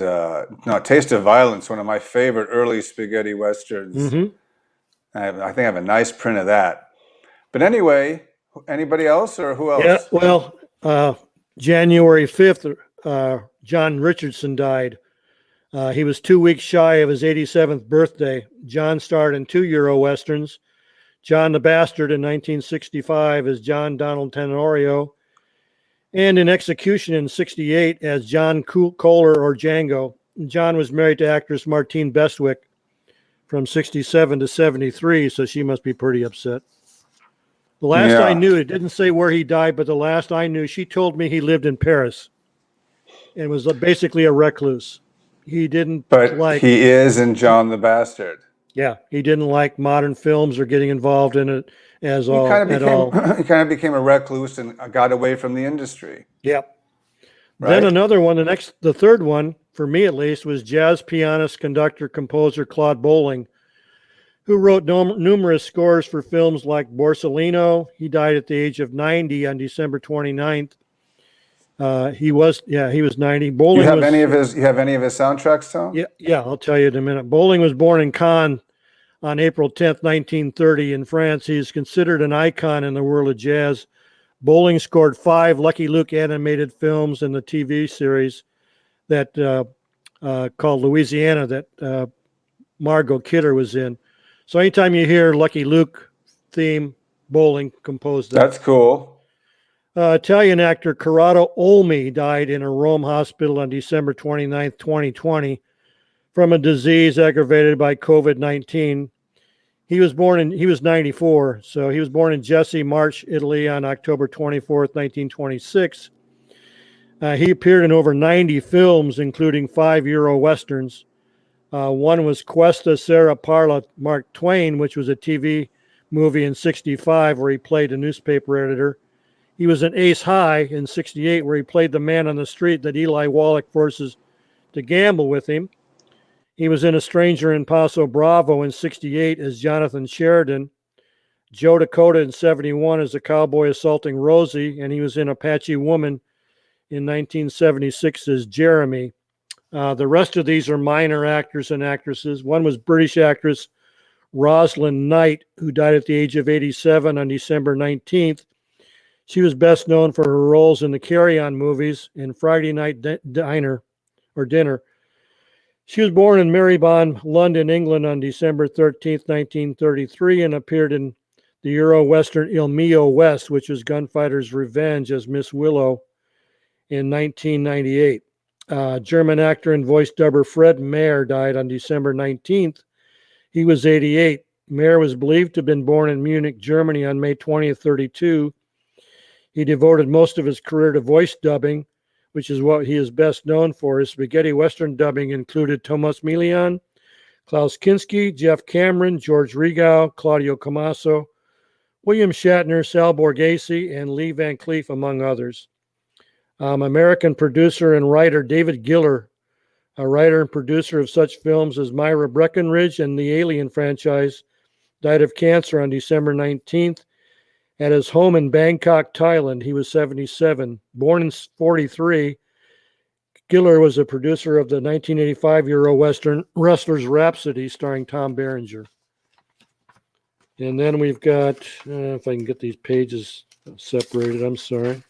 Taste of Violence, one of my favorite early spaghetti westerns. Mm-hmm. I think I have a nice print of that. But anyway, anybody else or who else? Yeah, well, January 5th, John Richardson died. He was 2 weeks shy of his 87th birthday. John starred in 2 Euro westerns, John the Bastard in 1965 as John Donald Tenorio, and in Execution in 68 as John Kohler or Django. John was married to actress Martine Bestwick from 67 to 73, so she must be pretty upset. The last I Yeah. knew, it didn't say where he died, but the last I knew, she told me he lived in Paris and was basically a recluse. He didn't But he is in John the Bastard. Yeah, he didn't like modern films or getting involved in it at all. He kind of became a recluse and got away from the industry. Yep. Right? Then another one, the third one, for me at least, was jazz pianist, conductor, composer Claude Bolling, who wrote numerous scores for films like Borsellino. He died at the age of 90 on December 29th. He was 90. Bolling you have any of his soundtracks, Tom? Yeah, I'll tell you in a minute. Bolling was born in Cannes on April 10th, 1930 in France. He is considered an icon in the world of jazz. Bolling scored 5 Lucky Luke animated films and the TV series that called Louisiana that Margot Kidder was in. So anytime you hear Lucky Luke theme, Bolling composed that. That's cool. Italian actor Corrado Olmi died in a Rome hospital on December 29th, 2020 from a disease aggravated by COVID-19. He was 94, so he was born in Jesse, March, Italy on October 24th, 1926. He appeared in over 90 films, including 5 Euro Westerns. One was Questa Sera Parla Mark Twain, which was a TV movie in 65 where he played a newspaper editor. He was in Ace High in 68 where he played the man on the street that Eli Wallach forces to gamble with him. He was in A Stranger in Paso Bravo in 68 as Jonathan Sheridan. Joe Dakota in 71 as a cowboy assaulting Rosie, and he was in Apache Woman in 1976 as Jeremy. The rest of these are minor actors and actresses. One was British actress Rosalind Knight, who died at the age of 87 on December 19th. She was best known for her roles in the Carry On movies and Friday Night Dinner. She was born in Marybone, London, England on December 13th, 1933, and appeared in the Euro Western Il Mio West, which was Gunfighter's Revenge as Miss Willow in 1998. German actor and voice dubber Fred Mayer died on December 19th. He was 88. Mayer was believed to have been born in Munich, Germany on May 20th, 32. He devoted most of his career to voice dubbing, which is what he is best known for. His spaghetti Western dubbing included Tomas Milian, Klaus Kinski, Jeff Cameron, George Regow, Claudio Camaso, William Shatner, Sal Borghese, and Lee Van Cleef, among others. American producer and writer David Giller, a writer and producer of such films as Myra Breckenridge and the Alien franchise, died of cancer on December 19th at his home in Bangkok, Thailand. He was 77. Born in 43, Giller was a producer of the 1985 Euro Western Wrestler's Rhapsody starring Tom Berenger. And then we've got, if I can get these pages separated, I'm sorry.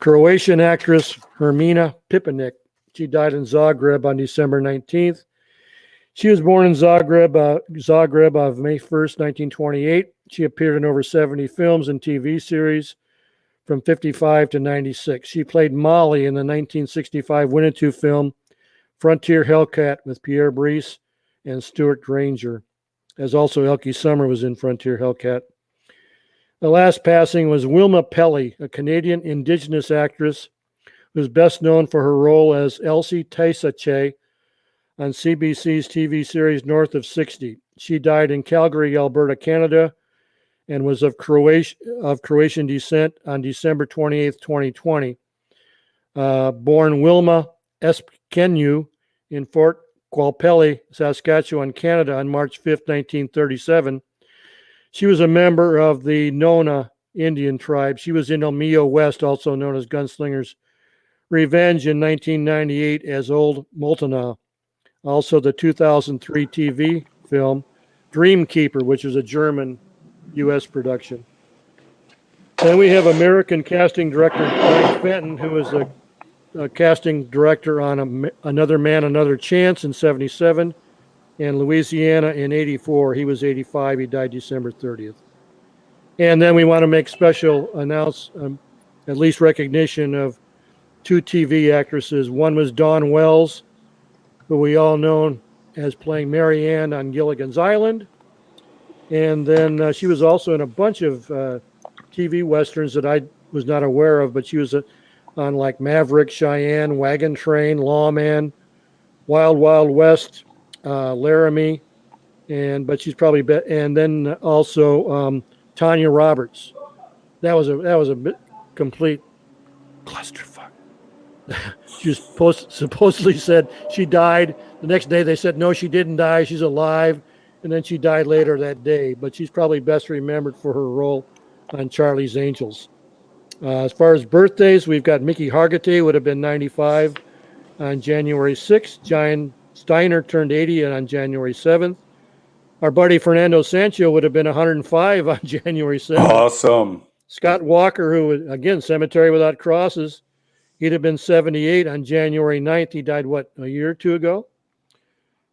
Croatian actress Hermina Pipinic. She died in Zagreb on December 19th. She was born in Zagreb of May 1st, 1928. She appeared in over 70 films and TV series from 55 to 96. She played Molly in the 1965 Winnetou film Frontier Hellcat with Pierre Brice and Stuart Granger, as also Elkie Summer was in Frontier Hellcat. The last passing was Wilma Pelly, a Canadian Indigenous actress who's best known for her role as Elsie Taisache on CBC's TV series North of 60. She died in Calgary, Alberta, Canada, and was of Croatian descent on December 28th, 2020. Born Wilma Espkenu in Fort Qualpelly, Saskatchewan, Canada on March 5th, 1937. She was a member of the Nona Indian tribe. She was in El Mio West, also known as Gunslinger's Revenge in 1998 as Old Multana. Also the 2003 TV film Dreamkeeper, which is a German U.S. production. Then we have American casting director Frank Fenton, who was a casting director on Another Man, Another Chance in 77. and Louisiana in 84. He was 85. He died December 30th. And then we want to make special at least recognition of two TV actresses. One was Dawn Wells, who we all know as playing Mary Ann on Gilligan's Island. And then she was also in a bunch of TV westerns that I was not aware of, but she was on like Maverick, Cheyenne, Wagon Train, Lawman, Wild Wild West, Laramie, but she's probably and then also Tanya Roberts. That was a bit complete clusterfuck. She was supposedly said she died. The next day they said no, she didn't die. She's alive, and then she died later that day. But she's probably best remembered for her role on Charlie's Angels. As far as birthdays, we've got Mickey Hargitay, would have been 95 on January 6th. John Steiner turned 80 on January 7th. Our buddy Fernando Sancho would have been 105 on January 7th. Awesome. Scott Walker, who, again, Cemetery Without Crosses, he'd have been 78 on January 9th. He died, a year or two ago?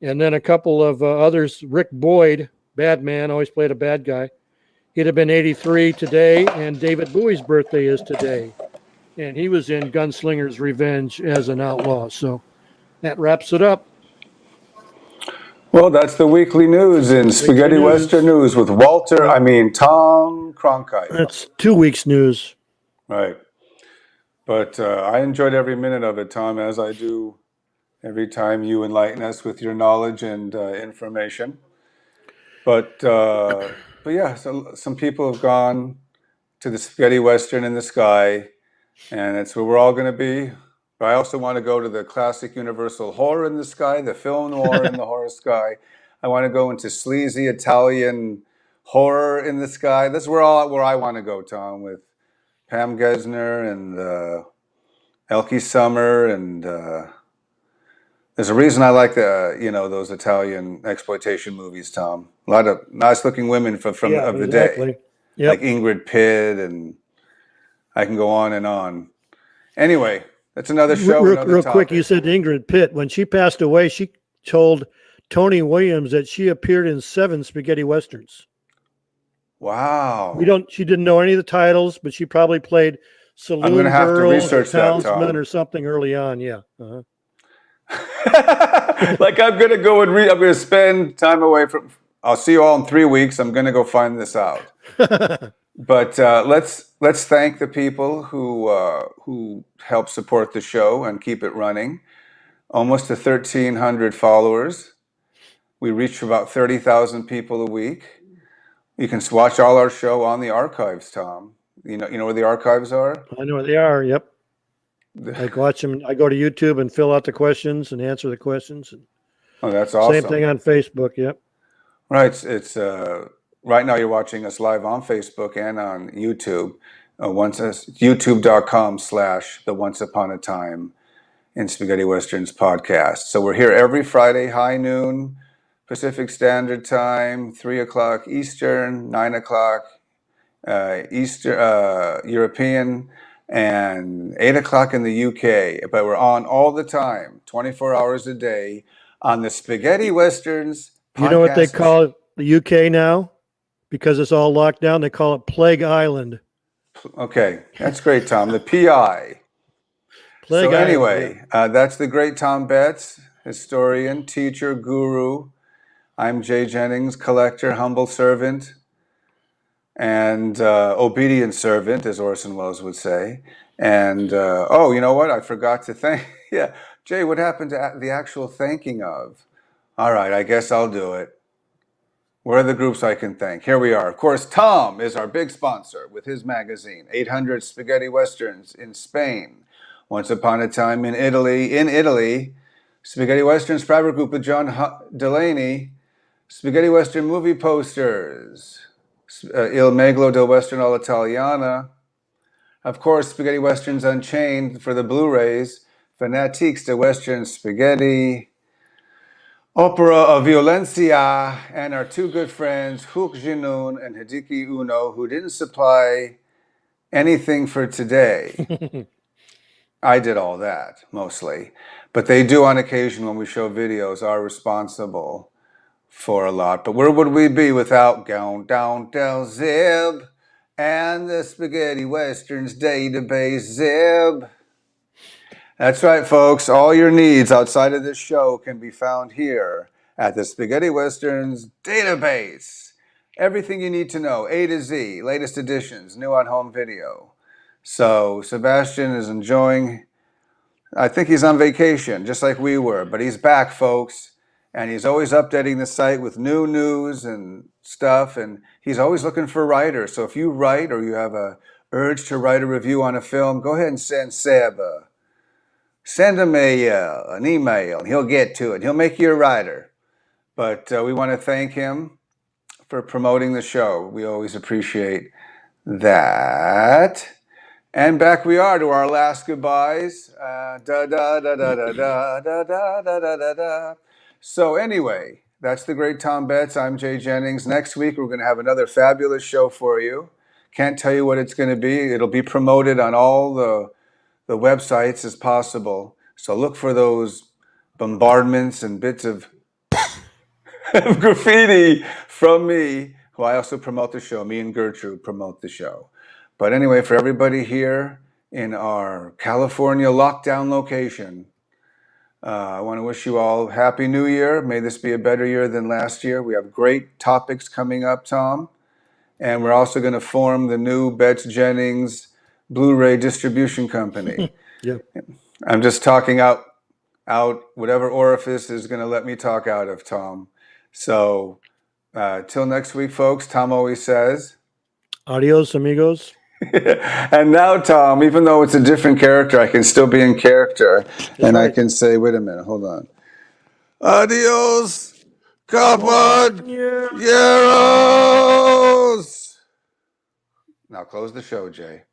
And then a couple of others. Rick Boyd, bad man, always played a bad guy. He'd have been 83 today, and David Bowie's birthday is today. And he was in Gunslinger's Revenge as an outlaw. So that wraps it up. Well, that's the weekly news in Spaghetti Western News with Tom Cronkite. That's 2 weeks' news. Right. But I enjoyed every minute of it, Tom, as I do every time you enlighten us with your knowledge and information. But yeah, so some people have gone to the Spaghetti Western in the sky, and it's where we're all going to be. But I also want to go to the classic Universal horror in the sky, the film noir in the horror sky. I want to go into sleazy Italian horror in the sky. That's where I want to go, Tom, with Pam Gesner and Elke Summer, and there's a reason I like those Italian exploitation movies, Tom. A lot of nice-looking women from the day, like Ingrid Pitt, and I can go on and on. Anyway, that's another show. Real quick, you said Ingrid Pitt. When she passed away, she told Tony Williams that she appeared in 7 spaghetti westerns. Wow. She didn't know any of the titles, but she probably played Saloon I'm going to have to Girl, research that, Tom. or something early on. Yeah. Uh-huh. Like I'm going to go and I'm going to spend time away from. I'll see you all in 3 weeks. I'm going to go find this out. But let's thank the people who help support the show and keep it running. Almost to 1,300 followers. We reach about 30,000 people a week. You can watch all our show on the archives, Tom. You know where the archives are? I know where they are. Yep. I watch them. I go to YouTube and fill out the questions and answer the questions. Oh, that's awesome. Same thing on Facebook. Yep. Right. It's right now you're watching us live on Facebook and on YouTube. YouTube.com/the Once Upon a Time in Spaghetti Westerns podcast. So we're here every Friday, high noon Pacific Standard Time, 3 o'clock Eastern, 9 o'clock European, and 8 o'clock in the UK. But we're on all the time, 24 hours a day on the Spaghetti Westerns podcast. You know what they call the UK now? Because it's all locked down, they call it Plague Island. Okay, that's great, Tom. The PI. Plague so Island, anyway, that's the great Tom Betts, historian, teacher, guru. I'm Jay Jennings, collector, humble servant, and obedient servant, as Orson Welles would say. And, you know what? I forgot to thank. Yeah, Jay, what happened to the actual thanking of? All right, I guess I'll do it. Where are the groups I can thank? Here we are. Of course, Tom is our big sponsor with his magazine, 800 Spaghetti Westerns in Spain. Once Upon a Time in Italy, Spaghetti Westerns Fabric Group with John Delaney, Spaghetti Western movie posters, Il Meglo del Western all'Italiana, of course, Spaghetti Westerns Unchained for the Blu-rays, Fanatiques de Western Spaghetti, Opera of Violencia, and our two good friends, Hook Jinoon and Hideki Uno, who didn't supply anything for today. I did all that, mostly. But they do on occasion when we show videos, are responsible for a lot. But where would we be without Gone Down Del Zib and the Spaghetti Westerns database Zib? That's right, folks. All your needs outside of this show can be found here at the Spaghetti Westerns database. Everything you need to know, A to Z, latest editions, new on home video. So Sebastian is enjoying, I think he's on vacation, just like we were, but he's back, folks. And he's always updating the site with new news and stuff. And he's always looking for writers. So if you write or you have a urge to write a review on a film, go ahead and send Seb send him an email, and he'll get to it. He'll make you a writer. But we want to thank him for promoting the show. We always appreciate that. And back we are to our last goodbyes. So anyway, that's the great Tom Betts. I'm Jay Jennings. Next week we're going to have another fabulous show for you. Can't tell you what it's going to be. It'll be promoted on all the websites as possible. So look for those bombardments and bits of graffiti from me, who I also promote the show. Me and Gertrude promote the show. But anyway, for everybody here in our California lockdown location, I want to wish you all Happy New Year. May this be a better year than last year. We have great topics coming up, Tom. And we're also going to form the new Betts Jennings Blu-ray distribution company. Yep. I'm just talking out whatever orifice is going to let me talk out of, Tom. So till next week, folks, Tom always says, Adios, amigos. And now, Tom, even though it's a different character, I can still be in character. And I can say, wait a minute, hold on. Adios, caballeros. Now close the show, Jay.